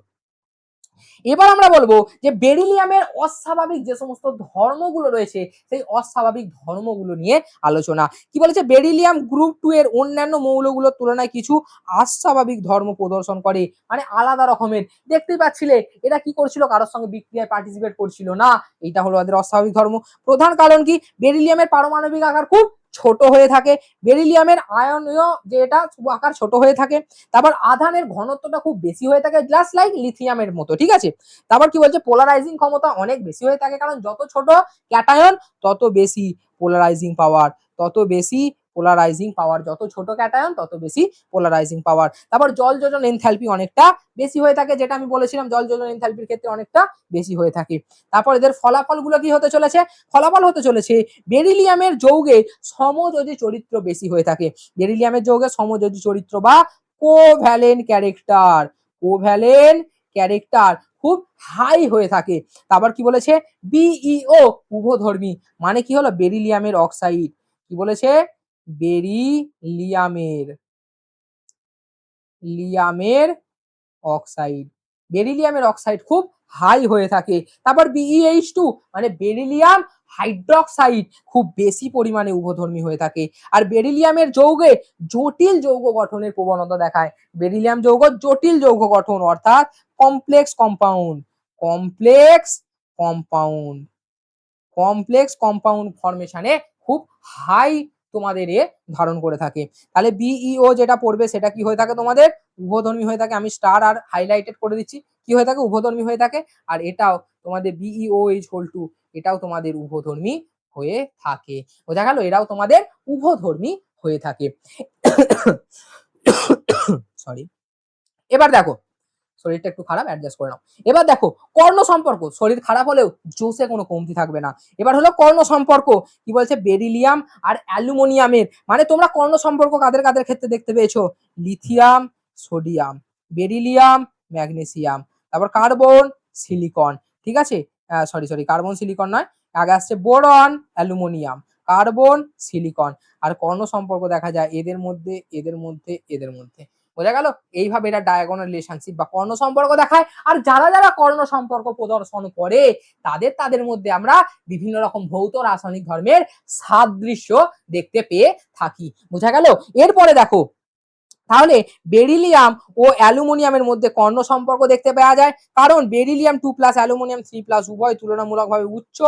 এবার আমরা বলবো যে বেরিলিয়ামের অস্বাভাবিক যে সমস্ত ধর্মগুলো রয়েছে সেই অস্বাভাবিক ধর্মগুলো নিয়ে আলোচনা। কি বলেছে? বেরিলিয়াম গ্রুপ 2 এর অন্যান্য মৌলগুলোর তুলনায় কিছু অস্বাভাবিক ধর্ম প্রদর্শন করে, মানে আলাদা রকমের। দেখতেই পাচ্ছিলে এরা কি করছিল? কারোর সঙ্গে বিক্রিয়ায় পার্টিসিপেট করছিল না। এইটা হলো ওদের অস্বাভাবিক ধর্ম। প্রধান কারণ কি? বেরিলিয়ামের পারমাণবিক আকার খুব ছোট হয়ে থাকে, বেরিলিয়ামের আয়নীয় যেটা আকার ছোট হয়ে থাকে, তারপর আধানের ঘনত্বটা খুব বেশি হয়ে থাকে, জাস্ট লাইক লিথিয়ামের মতো। ঠিক আছে, তারপর কি বলছে? পোলারাইজিং ক্ষমতা অনেক বেশি হয়ে থাকে, কারণ যত ছোট ক্যাটায়ন তত বেশি পোলারাইজিং পাওয়ার, তত বেশি পোলারাইজিং পাওয়ার, যত ছোট ক্যাটায়ন তত বেশি পোলারাইজিং পাওয়ার। তারপর জল যোজন এনথালপি অনেকটা বেশি হয়ে থাকে, যেটা আমি বলেছিলাম জল যোজন এনথালপির ক্ষেত্রে অনেকটা বেশি হয়ে থাকে। তারপর এদের ফলাফলগুলো কি হতে চলেছে? ফলাফল হতে চলেছে বেরিলিয়ামের যৌগে সমযোজী চরিত্র বেশি হয়ে থাকে। বেরিলিয়ামের যৌগে সমযোজী চরিত্র বা কোভ্যালেন্ট ক্যারেক্টার, কোভ্যালেন্ট ক্যারেক্টার খুব হাই হয়ে থাকে। তারপর কি বলেছে? বিইও উভধর্মী, মানে কি হলো? বেরিলিয়ামের অক্সাইড, কি বলেছে? বেরিলিয়ামের লিয়ামের অক্সাইড, বেরিলিয়ামের অক্সাইড খুব হাই হয়ে থাকে। তারপর BeH2 মানে বেরিলিয়াম হাইড্রক্সাইড খুব বেশি পরিমাণে উভধর্মী হয়ে থাকে। আর বেরিলিয়ামের যৌগে জটিল যৌগ গঠনের প্রবণতা দেখায়। বেরিলিয়াম যৌগ জটিল যৌগ গঠন অর্থাৎ complex compound, complex compound, complex compound ফরমেশনে খুব হাই তোমাদের ধারণ করে থাকে। তাহলে BeO যেটা পড়বে সেটা কি হয়ে থাকে তোমাদের উভধর্মী হয়ে থাকে। আমি স্টার আর হাইলাইটেড করে দিচ্ছি, কি হয়ে থাকে উভধর্মী হয়ে থাকে। আর এটাও তোমাদের BeOH2 এটাও তোমাদের উভধর্মী হয়ে থাকে। বোঝা গেল, এরাও তোমাদের উভধর্মী হয়ে থাকে। সরি, এবার দেখো শরীরটা একটু খারাপ, অ্যাডজাস্ট করে নাও। এবার দেখো কর্ণ সম্পর্ক, শরীর খারাপ হলেও জোশে কোনো কমতি থাকবে না। এবার হলো কর্ণ সম্পর্ক, কি বলছে বেরিলিয়াম আর অ্যালুমিনিয়ামের, মানে তোমরা কর্ণ সম্পর্ক কাদের কাদের ক্ষেত্রে দেখতে পেয়েছো, লিথিয়াম সোডিয়াম, বেরিলিয়াম ম্যাগনেসিয়াম, তারপর কার্বন সিলিকন, ঠিক আছে, সরি কার্বন সিলিকন নয়, আগে আসছে বোরন অ্যালুমিনিয়াম, কার্বন সিলিকন। আর কর্ণ সম্পর্ক দেখা যায় এদের মধ্যে এদের মধ্যে এদের মধ্যে। বোঝা গেল, এইভাবে এটা ডায়াগোনাল রিলেশনশিপ বা কর্ণ সম্পর্ক দেখায়। আর যারা যারা কর্ণ সম্পর্ক প্রদর্শন করে তাদের মধ্যে আমরা বিভিন্ন রকম ভৌত রাসায়নিক ধর্মের সাদৃশ্য দেখতে পেয়ে থাকি। বোঝা গেল। এরপরে দেখো তাহলে বেরিলিয়াম ও অ্যালুমিনিয়ামের মধ্যে কর্ণ সম্পর্ক দেখতে পাওয়া যায়, কারণ বেরিলিয়াম 2+ অ্যালুমিনিয়াম 3+ উভয় তুলনামূলকভাবে উচ্চ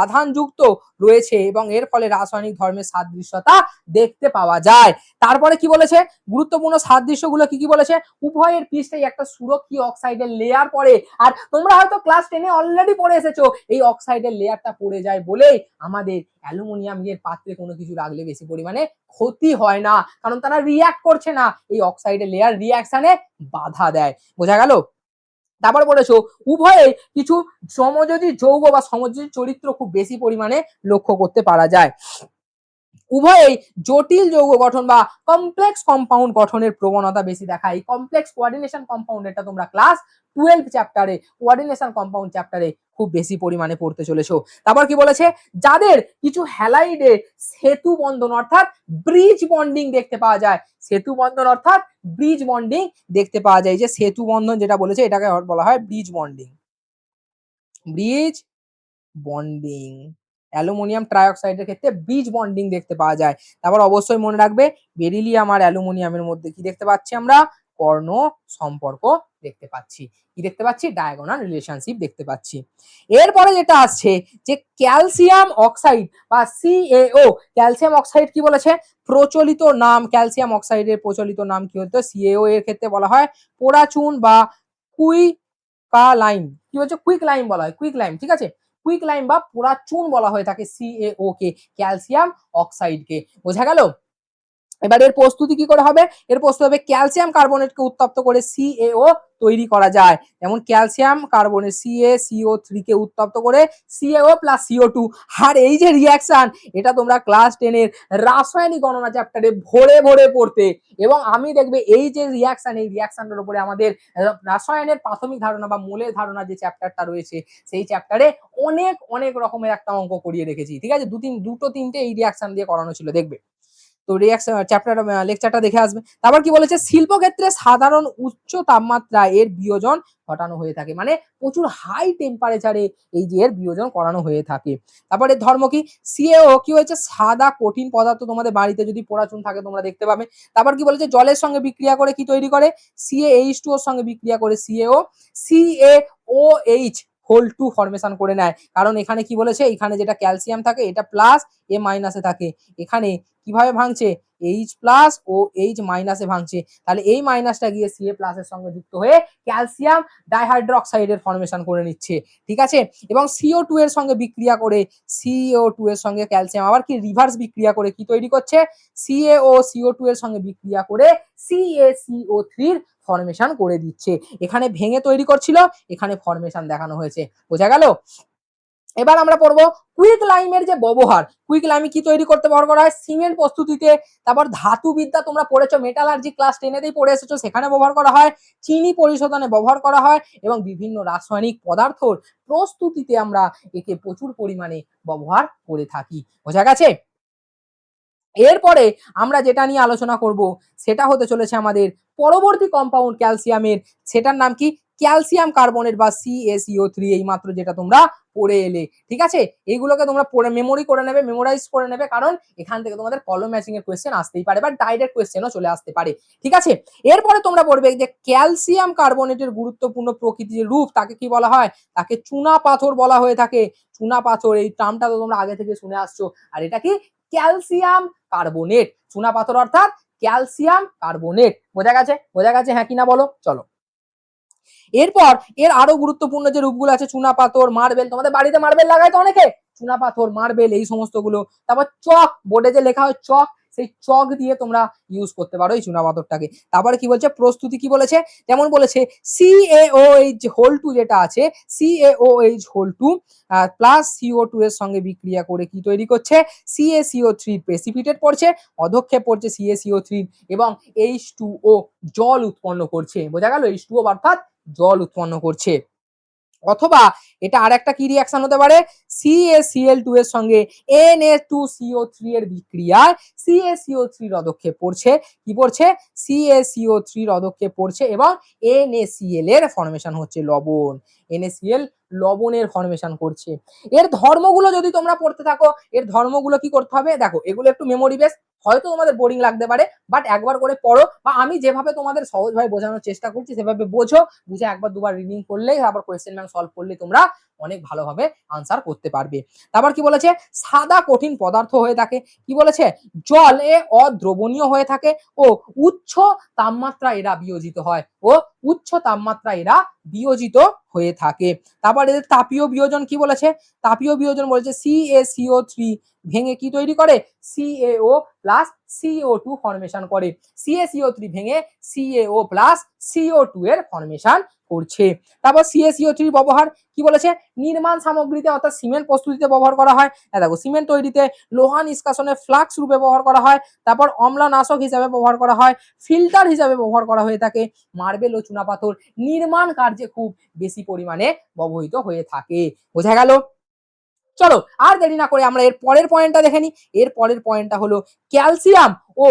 আধানযুক্ত রয়েছে এবং এর ফলে রাসায়নিক ধর্মের সাদৃশ্যতা দেখতে পাওয়া যায়। তারপরে কি বলেছে, গুরুত্বপূর্ণ সাদৃশ্যগুলো কি কি বলেছে, উভয়ের পৃষ্ঠে একটা সুরক্ষী অক্সাইডের লেয়ার পড়ে। আর তোমরা হয়তো ক্লাস 10-এ অলরেডি পড়ে এসেছো, এই অক্সাইডের লেয়ারটা পড়ে যায় বলেই আমাদের অ্যালুমিনিয়াম এর পাত্রে কোনো কিছু রাখলে বেশি পরিমাণে ক্ষতি হয় না, কারণ তারা রিঅ্যাক্ট করছে না, এই অক্সাইডের লেয়ার রিঅ্যাকশনে বাধা দেয়। বোঝা গেল। তারপর বলেছো উভয়ে কিছু সমযোজী যৌগ বা সমযোজী চরিত্র খুব বেশি পরিমাণে লক্ষ্য করতে পারা যায়। উভয়েই জটিল যৌগ গঠন বা কমপ্লেক্স কম্পাউন্ড গঠনের প্রবণতা বেশি দেখায়। কমপ্লেক্স কোঅর্ডিনেশন কম্পাউন্ড এটা তোমরা ক্লাস 12 চ্যাপ্টারে কোঅর্ডিনেশন কম্পাউন্ড চ্যাপ্টারে খুব বেশি পরিমাণে পড়তে চলেছো। তারপর কি বলেছে, যাদের কিছু হ্যালাইডে সেতু বন্ধন অর্থাৎ ব্রিজ বন্ডিং দেখতে পাওয়া যায়, সেতু বন্ধন অর্থাৎ ব্রিজ বন্ডিং দেখতে পাওয়া যায়। যে সেতু বন্ধন যেটা বলেছে এটাকে বলা হয় bridge bonding, bridge bonding. Aluminium ট্রাইঅক্সাইডের ক্ষেত্রে ব্রিজ বন্ডিং দেখতে পাওয়া যায়। তারপর অবশ্যই মনে রাখবে বেরিলিয়াম আর অ্যালুমিনিয়ামের মধ্যে কি দেখতে পাচ্ছি আমরা, কর্ণ সম্পর্ক দেখতে পাচ্ছি। কি দেখতে পাচ্ছি, ডায়াগোনাল রিলেশনশিপ দেখতে পাচ্ছি। এরপরে যেটা আসছে যে ক্যালসিয়াম অক্সাইড বা CaO, ক্যালসিয়াম অক্সাইড কি বলেছে, প্রচলিত নাম ক্যালসিয়াম অক্সাইডের প্রচলিত নাম কি হতো, CaO এর ক্ষেত্রে বলা হয় পোড়াচুন বা কুইকালাইম, কি হচ্ছে কুইক লাইম বলা হয়, কুইক লাইম, ঠিক আছে, কুইক লাইম বা পোড়া চুন বলা হয়ে থাকে CaO কে, ক্যালসিয়াম অক্সাইডকে। বোঝা গেল। এবার এর প্রস্তুতি কি করে হবে, এর প্রস্তুতি হবে ক্যালসিয়াম কার্বনেটকে উত্তপ্ত করে CaO তৈরি করা যায়। যেমন ক্যালসিয়াম কার্বনেট CaCO3 কে উত্তপ্ত করে CaO + CO2। আর এই যে রিঅ্যাকশন, এটা তোমরা ক্লাস 10 এর রাসায়নিক গণনা চ্যাপ্টারে ভরে ভরে পড়তে, এবং আমি দেখবে এই যে রিঅ্যাকশন, এই রিঅ্যাকশনের উপরে আমাদের রাসায়নের প্রাথমিক ধারণা বা মূলের ধারণা যে চ্যাপ্টারটা রয়েছে সেই চ্যাপ্টারে অনেক অনেক রকমের একটা অঙ্ক করিয়ে রেখেছি, ঠিক আছে, দুটো তিনটে এই রিঅ্যাকশন দিয়ে করানো ছিল, দেখবে। তো রিঅ্যাকশন চ্যাপ্টার লেকচারটা দেখে আসবে। তারপর কি বলেছে, শিল্পক্ষেত্রে সাধারণ উচ্চ তাপমাত্রায় এর বিয়োজন ঘটানো হয়ে থাকে, মানে প্রচুর হাই টেম্পারেচারে এই যে এর বিয়োজন করানো হয়ে থাকে। তারপরে ধর্ম কি, CaO কি হয়েছে, সাদা কঠিন পদার্থ, তোমাদের বাড়িতে যদি পোড়াচুন থাকে তোমরা দেখতে পাবে। তারপর কি বলেছে, জলের সঙ্গে বিক্রিয়া করে কি তৈরি করে, CaH2 এর সঙ্গে বিক্রিয়া করে CaO CaOH হোল 2 ফরমেশন করে নেয়। কারণ এখানে কি বলেছে, এখানে যেটা ক্যালসিয়াম থাকে এটা প্লাস A মাইনাসে থাকে, এখানে কিভাবে ভাঙছে, H+ ও H- এ ভাঙছে, তাহলে এই মাইনাসটা গিয়ে Ca+ এর সঙ্গে যুক্ত হয়ে ক্যালসিয়াম ডাইহাইড্রোক্সাইডের ফরমেশন করে নিচ্ছে, ঠিক আছে। এবং CO2 এর সঙ্গে বিক্রিয়া করে, CO2 এর সঙ্গে ক্যালসিয়াম আবার কি রিভার্স বিক্রিয়া করে কি তৈরি করছে, CaO CO2 এর সঙ্গে বিক্রিয়া করে CaCO3 এর ফরমেশন করে দিচ্ছে। এখানে ভেঙে তৈরি করছিল, এখানে ফরমেশন দেখানো হয়েছে। বোঝা গেল। এবার আমরা পড়বো কুইক লাইমের যে ব্যবহার, কুইক লাইমে কি তৈরি করতে ব্যবহার করা হয়, সিমেন্ট প্রস্তুতিতে। তারপর ধাতু বিদ্যা তোমরা পড়েছো, মেটালার্জি ক্লাস 10-তেই পড়ে এসেছো, সেখানে ব্যবহার করা হয়, চিনি পরিশোধনে ব্যবহার করা হয় এবং বিভিন্ন রাসায়নিক পদার্থর প্রস্তুতিতে আমরা একে প্রচুর পরিমাণে ব্যবহার করে থাকি। বোঝা গেছে। এরপরে আমরা যেটা নিয়ে আলোচনা করব সেটা হতে চলেছে আমাদের পরবর্তী কম্পাউন্ড ক্যালসিয়ামের, সেটার নাম কি, ক্যালসিয়াম কার্বনেট বা CaCO3 এই মাত্র যেটা তোমরা পড়ে এলে, ঠিক আছে? এইগুলোকে তোমরা পড়ে মেমোরি করে নেবে, মেমোরাইজ করে নেবে, কারণ এখান থেকে তোমাদের কলম ম্যাচিং এর কোয়েশ্চেন আসতেই পারে বা ডাইরেক্ট কোয়েশ্চেনও চলে আসতে পারে, ঠিক আছে? এরপরে তোমরা পড়বে যে ক্যালসিয়াম কার্বনেটের গুরুত্বপূর্ণ প্রকৃতির রূপ তাকে কি বলা হয়? তাকে চুনা পাথর বলা হয়ে থাকে। চুনা পাথর এই টার্মটা তো তোমরা আগে থেকে শুনে আসছো। আর এটা কি? Calcium carbonate. চুনা পাথর অর্থাৎ ক্যালসিয়াম কার্বনেট। বোঝা গেছে? বোঝা গেছে হ্যাঁ কিনা বলো? চলো। এরপর এর আরো গুরুত্বপূর্ণ যে রূপগুলো আছে, চুনা পাথর, মার্বেল, তোমাদের বাড়িতে মার্বেল লাগায় তো অনেকে, চুনা পাথর, মার্বেল এই সমস্ত গুলো। তারপর চক, বোর্ডে যে লেখা হয় চক, সেই চক দিয়ে তোমরা ইউজ করতে পারো এই চুনা পাথরটাকে। তারপরে কি বলছে প্রস্তুতি কি বলেছে, যেমন বলেছে CaOH হোল 2 যেটা আছে, CaOH হোল 2 প্লাস CO2 এর সঙ্গে বিক্রিয়া করে কি তৈরি করছে? CaCO3 প্রেসিপিটেট পড়ছে, অধক্ষেপ পড়ছে CaCO3 এবং H2O জল উৎপন্ন করছে। বোঝা গেল? H2O অর্থাৎ জল উৎপন্ন করছে। অথবা এটা আরেকটা কি রিঅ্যাকশন হতে পারে? CaCl2 এর সঙ্গে Na2CO3 এর বিক্রিয়ায় CaCO3 অধক্ষেপ পড়ছে। কি পড়ছে? CaCO3 অধক্ষেপ পড়ছে এবং NaCl এর ফর্মেশন হচ্ছে লবণ। NaCl লবণের ফর্মেশন করছে। এর ধর্মগুলো যদি তোমরা পড়তে থাকো, এর ধর্মগুলো কি করতে হবে? দেখো এগুলো একটু মেমোরি বেস, হয়তো তোমাদের বোরিং লাগতে পারে, বাট একবার করে পড়ো, বা আমি যেভাবে তোমাদের সহজভাবে বোঝানোর চেষ্টা করছি সেভাবে বোঝো, বুঝে একবার দুবার রিডিং করলেই, আবার কোয়েশ্চেন ব্যাংক সলভ করলে তোমরা অনেক ভালোভাবে আনসার করতে পারবে। তারপর কি বলেছে? সাদা কঠিন পদার্থ হয়ে থাকে। কি বলেছে? জলে অদ্রবণীয় হয়ে থাকে ও উচ্চ তাপমাত্রা এরা বিয়োজিত হয়, ও উচ্চ তাপমাত্রা এরা বিয়োজিত হয়ে থাকে। তারপর এদের তাপীয় বিয়োজন কি বলেছে? তাপীয় বিয়োজন বলেছে CaCO3 ভেঙে কি তৈরি করে? CaO প্লাস CO2 ফর্মেশন করে। CaCO3 ভেঙে CaO প্লাস CO2 এর ফর্মেশন করছে। তারপর CaCO3 ব্যবহার কি বলেছে? নির্মাণ সামগ্রীতে অর্থাৎ সিমেন্ট প্রস্তুতিতে ব্যবহার করা হয়। দেখো সিমেন্ট তৈরিতে, লোহা নিষ্কাশনে ফ্লাক্স রূপে ব্যবহার করা হয়, তারপর অম্লনাশক হিসাবে ব্যবহার করা হয়, ফিল্টার হিসাবে ব্যবহার করা হয়ে থাকে। মার্বেল ও চুনাপাথর নির্মাণ কার্যে খুব বেশি পরিমাণে ব্যবহৃত হয়ে থাকে। বোঝা গেল? চলো আর দেরি না করে আমরা এর পরের পয়েন্টটা দেখে নিই। এর পরের পয়েন্টটা হলো ক্যালসিয়াম ও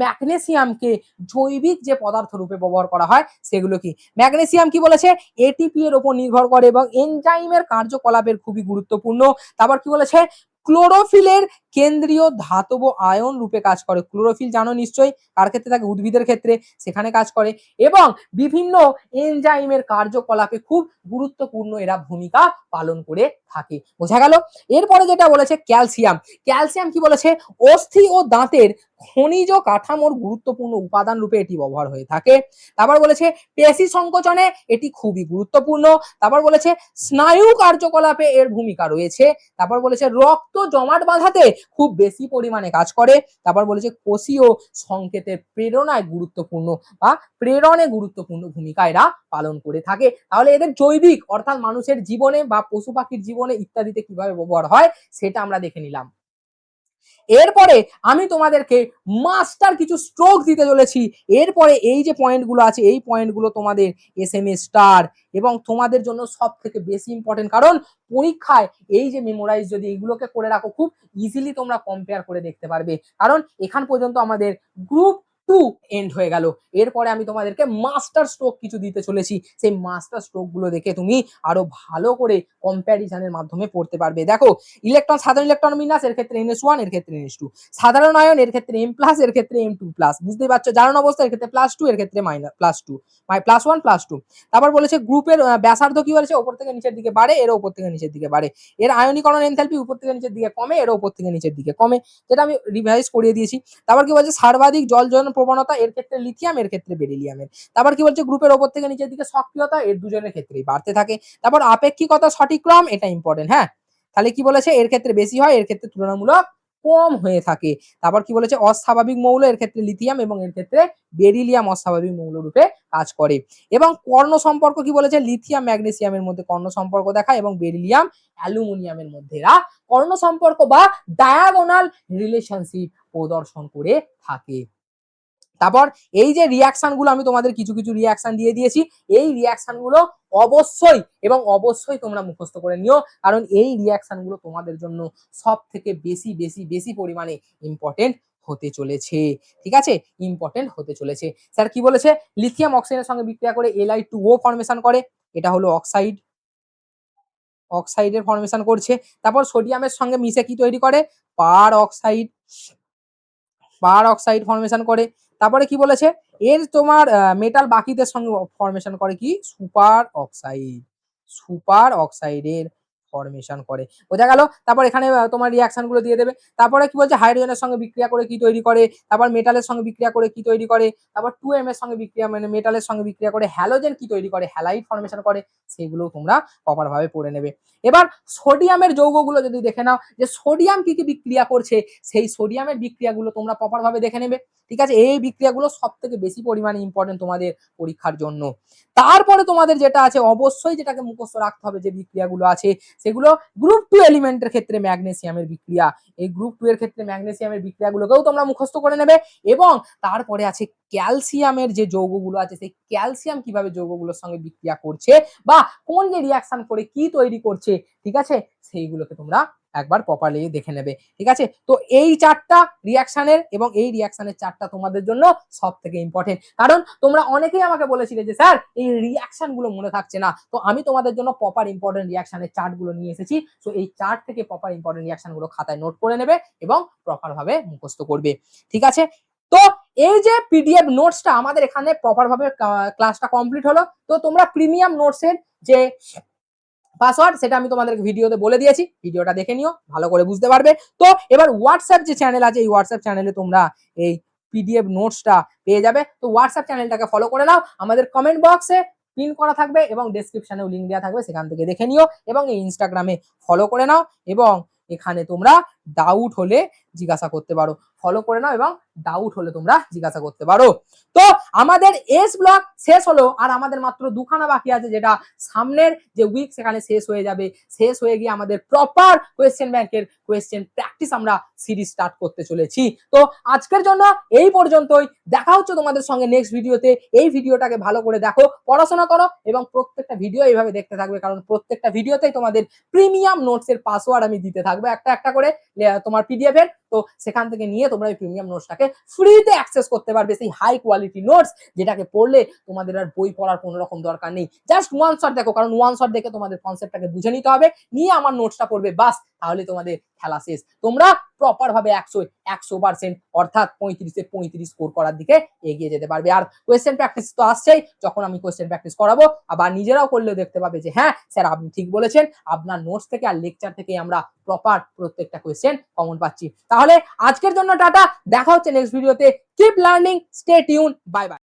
ম্যাগনেসিয়ামকে জৈবিক যে পদার্থ রূপে ব্যবহার করা হয় সেগুলো কি? ম্যাগনেসিয়াম কি বলেছে? এটিপি এর উপর নির্ভর করে এবং এনজাইমের কার্যকলাপের খুবই গুরুত্বপূর্ণ। তারপর কি বলেছে? ক্লোরোফিলের কেন্দ্রীয় ধাতব আয়ন রূপে কাজ করে। ক্লোরোফিল জানো নিশ্চয়ই, কার ক্ষেত্রে থাকে? উদ্ভিদের ক্ষেত্রে, সেখানে কাজ করে এবং বিভিন্ন এনজাইমের কার্যকলাপে খুব গুরুত্বপূর্ণ এরা ভূমিকা পালন করে থাকে। বোঝা গেল? এরপরে যেটা বলেছে ক্যালসিয়াম, ক্যালসিয়াম কি বলেছে? অস্থি ও দাঁতের খনিজ কাঠামোর গুরুত্বপূর্ণ উপাদান রূপে এটি ব্যবহার হয়ে থাকে। তারপর বলেছে পেশি সংকোচনে এটি খুবই গুরুত্বপূর্ণ। তারপর বলেছে স্নায়ু কার্যকলাপে এর ভূমিকা রয়েছে। তারপর বলেছে রক্ত জমাট বাঁধাতে খুব বেশি পরিমাণে কাজ করে। তারপর বলেছে কোষীয় সংকেতের প্রেরণায় গুরুত্বপূর্ণ বা প্রেরণে গুরুত্বপূর্ণ ভূমিকা এরা পালন করে থাকে। তাহলে এদের জৈবিক অর্থাৎ মানুষের জীবনে বা পশু পাখির জীবনে ইত্যাদিতে কিভাবে ব্যবহার হয় সেটা আমরা দেখে নিলাম। এরপরে আমি তোমাদেরকে মাস্টার কিছু স্ট্রোক দিতে চলেছি। এরপরে এই যে পয়েন্টগুলো আছে এই পয়েন্টগুলো তোমাদের এসএমএ স্টার এবং তোমাদের জন্য সব থেকে বেশি ইম্পর্টেন্ট, কারণ পরীক্ষায় এই যে মেমোরাইজ যদি এইগুলোকে করে রাখো খুব ইজিলি তোমরা কম্পেয়ার করে দেখতে পারবে, কারণ এখান পর্যন্ত আমাদের গ্রুপ 2 এন্ড হয়ে গেল। এরপরে আমি তোমাদেরকে মাস্টার স্ট্রোক কিছু দিতে চলেছি, সেই মাস্টার স্ট্রোক গুলো দেখে তুমি আরো ভালো করে কম্প্যারিজনের মাধ্যমে পড়তে পারবে। দেখো ইলেকট্রন, সাধারণ ইলেকট্রন বিন্যাস, এর ক্ষেত্রে NS1, এর ক্ষেত্রে NS2, সাধারণ আয়ন এর ক্ষেত্রে M+, এর ক্ষেত্রে M2+, বুঝতেই পারছো। জারণ অবস্থা এর ক্ষেত্রে +2, এর ক্ষেত্রে -+2, +1 +2। তারপর বলেছে গ্রুপের ব্যাসার্ধ কি বলেছে? উপর থেকে নিচের দিকে বাড়ে, এর উপর থেকে নিচের দিকে বাড়ে। এর আয়নীকরণ এনথালপি উপর থেকে নিচের দিকে কমে, এর উপর থেকে নিচের দিকে কমে, যেটা আমি রিভাইজ করিয়ে দিয়েছি। তারপর কি বলছে? সর্বাধিক জল জন্য প্রবণতা এর ক্ষেত্রে লিথিয়াম, এর ক্ষেত্রে বেরিলিয়ামের। তারপর কি বলছে? গ্রুপের উপর থেকে নিচের দিকে সক্রিয়তা এর দুজনের ক্ষেত্রেই বাড়তে থাকে। তারপর আপেক্ষিকতা সঠিক ক্রম, এটা ইম্পর্টেন্ট। হ্যাঁ, তাহলে কি বলেছে? এর ক্ষেত্রে বেশি হয়, এর ক্ষেত্রে তুলনামূলক কম হয়ে থাকে। তারপর কি বলেছে? অস্বাভাবিক মৌল এর ক্ষেত্রে লিথিয়াম এবং এর ক্ষেত্রে বেরিলিয়াম অস্বাভাবিক মৌল রূপে কাজ করে। এবং কর্ণ সম্পর্ক কি বলেছে? লিথিয়াম ম্যাগনেসিয়ামের মধ্যে কর্ণ সম্পর্ক দেখায় এবং বেরিলিয়াম অ্যালুমিনিয়ামের মধ্যে এরা কর্ণ সম্পর্ক বা ডায়াগোনাল রিলেশনশিপ প্রদর্শন করে থাকে। তারপর এই যে রিঅ্যাকশন গুলো আমি তোমাদের কিছু কিছু রিঅ্যাকশন দিয়ে দিয়েছি, এই রিঅ্যাকশন গুলো অবশ্যই এবং অবশ্যই তোমরা মুখস্থ করে নিও, কারণ এই রিঅ্যাকশন গুলো তোমাদের জন্য সব থেকে বেশি বেশি বেশি পরিমাণে ইম্পর্টেন্ট হতে চলেছে। ঠিক আছে, ইম্পর্টেন্ট হতে চলেছে। স্যার কি বলেছে, লিথিয়াম অক্সাইডের সঙ্গে বিক্রিয়া করে Li2O ফর্মেশন করে, এটা হলো অক্সাইড, অক্সাইডের ফর্মেশন করছে। তারপর সোডিয়ামের সঙ্গে মিশে কি তৈরি করে, পার অক্সাইড, পার অক্সাইড ফর্মেশন করে। তারপরে কি বলেছে, এর তোমার মেটাল বাকিদের সঙ্গে ফর্মেশন করে কি, সুপার অক্সাইড, সুপার অক্সাইডের ফর্মেশন করে, বোঝা গেল। তারপর এখানে তোমার রিঅ্যাকশন গুলো দিয়ে দেবে। তারপরে কি বলছে, হাইড্রোজেনের সঙ্গে বিক্রিয়া করে কি তৈরি করে, তারপর মেটালের সঙ্গে বিক্রিয়া করে কি তৈরি করে, তারপর 2m এর সঙ্গে বিক্রিয়া মানে মেটালের সঙ্গে বিক্রিয়া করে হ্যালোজেন কি তৈরি করে, হ্যালাইড ফর্মেশন করে, সেগুলো তোমরা প্রপার ভাবে পড়ে নেবে। এবার সোডিয়ামের যৌগগুলো যদি দেখে নাও যে সোডিয়াম কি কি বিক্রিয়া করছে, সেই সোডিয়ামের বিক্রিয়াগুলো তোমরা প্রপার ভাবে দেখে নেবে। ঠিক আছে, এই বিক্রিয়াগুলো সব থেকে বেশি পরিমাণে ইম্পর্টেন্ট তোমাদের পরীক্ষার জন্য। তারপরে তোমাদের যেটা আছে অবশ্যই যেটাকে মুখস্থ রাখতে হবে, যে বিক্রিয়াগুলো আছে সেগুলো গ্রুপ 2 এলিমেন্টের ক্ষেত্রে ম্যাগনেসিয়ামের বিক্রিয়া, এই গ্রুপ 2 এর ক্ষেত্রে ম্যাগনেসিয়ামের বিক্রিয়াগুলোকেও তোমরা মুখস্থ করে নেবে। এবং তারপরে আছে ক্যালসিয়ামের যে যৌগগুলো আছে, সেই ক্যালসিয়াম কিভাবে যৌগগুলোর সঙ্গে বিক্রিয়া করছে বা কোন যে রিঅ্যাকশন করে কি তৈরি করছে, ঠিক আছে, সেইগুলোকে তোমরা একবার প্রপারলি দেখে নেবে। ঠিক আছে, তো এই চারটা রিঅ্যাকশনের এবং এই রিঅ্যাকশনের চারটা তোমাদের জন্য সব থেকে ইম্পর্টেন্ট, কারণ তোমরা অনেকেই আমাকে বলেছিলে যে স্যার এই রিঅ্যাকশন গুলো মনে থাকছে না, তো আমি তোমাদের জন্য প্রপার ইম্পর্টেন্ট রিঅ্যাকশনের চার্ট গুলো নিয়ে এসেছি। তো এই চার্ট থেকে প্রপার ইম্পর্টেন্ট রিঅ্যাকশন গুলো খাতায় নোট করে নেবে এবং প্রপার ভাবে মুখস্থ করবে। ঠিক আছে, তো এই যে পিডিএফ নোটসটা আমাদের এখানে প্রপার ভাবে ক্লাসটা কমপ্লিট হলো। তো তোমরা প্রিমিয়াম নোটসের যে পাসওয়ার্ড সেটা আমি তোমাদের ভিডিওতে বলে দিয়েছি, ভিডিওটা দেখে নিও, ভালো করে বুঝতে পারবে। তো এবার হোয়াটসঅ্যাপ যে চ্যানেল আছে, এই হোয়াটসঅ্যাপ চ্যানেলে তোমরা এই পিডিএফ নোটসটা পেয়ে যাবে। তো হোয়াটসঅ্যাপ চ্যানেলটাকে ফলো করে নাও, আমাদের কমেন্ট বক্সে পিন করা থাকবে এবং ডেসক্রিপশনেও লিংক দেওয়া থাকবে, সেখান থেকে দেখে নিও। এবং এই ইনস্টাগ্রামে ফলো করে নাও এবং এখানে তোমরা ডাউট হলে জিজ্ঞাসা করতে পারো, ফলো করে নাও এবং ডাউট হলে তোমরা জিজ্ঞাসা করতে পারো। তো আমাদের এস ব্লক শেষ হলো, আর আমাদের মাত্র দুখানা বাকি আছে, যেটা সামনের যে উইক সেখানে শেষ হয়ে যাবে। শেষ হয়ে গিয়ে আমাদের প্রপার কোয়েশ্চেন ব্যাংকের কোয়েশ্চেন প্র্যাকটিস আমরা সিরিজ স্টার্ট করতে চলেছি। তো আজকের জন্য এই পর্যন্তই, দেখা হচ্ছে তোমাদের সঙ্গে নেক্সট ভিডিওতে। এই ভিডিওটাকে ভালো করে দেখো, পড়াশোনা করো এবং প্রত্যেকটা ভিডিও এইভাবে দেখতে থাকবে, কারণ প্রত্যেকটা ভিডিওতেই তোমাদের প্রিমিয়াম নোটসের পাসওয়ার্ড আমি দিতে থাকবো একটা একটা করে তোমার পিডিএফ এর। তো সেখান থেকে নিয়ে তোমরা এই প্রিমিয়াম নোটসটাকে ফ্রিতে অ্যাক্সেস করতে পারবে, সেই হাই কোয়ালিটি নোটস যেটাকে পড়লে তোমাদের আর বই পড়ার কোনো রকম দরকার নেই। জাস্ট ওয়ান শট দেখো, কারণ ওয়ান শট দেখে তোমাদের কনসেপ্টটাকে বুঝে নিতে হবে, নিয়ে আমার নোটসটা পড়বে, বাস, তাহলে তোমাদের খেলা শেষ। তোমরা প্রপার ভাবে 100% অর্থাৎ 35-35 স্কোর করার দিকে এগিয়ে যেতে পারবে। আর কোয়েশ্চেন প্র্যাকটিস তো আসছেই, যখন আমি কোয়েশ্চেন প্র্যাকটিস করাবো, আবার নিজেরাও করলেও দেখতে পাবে যে হ্যাঁ স্যার আপনি ঠিক বলেছেন, আপনার নোটস থেকে আর লেকচার থেকে আমরা প্রপার প্রত্যেকটা কোয়েশ্চেন কমন পাচ্ছি। তাহলে আজকের জন্য টাটা, দেখা হচ্ছে নেক্সট ভিডিওতে। Keep learning, stay tune, bye bye.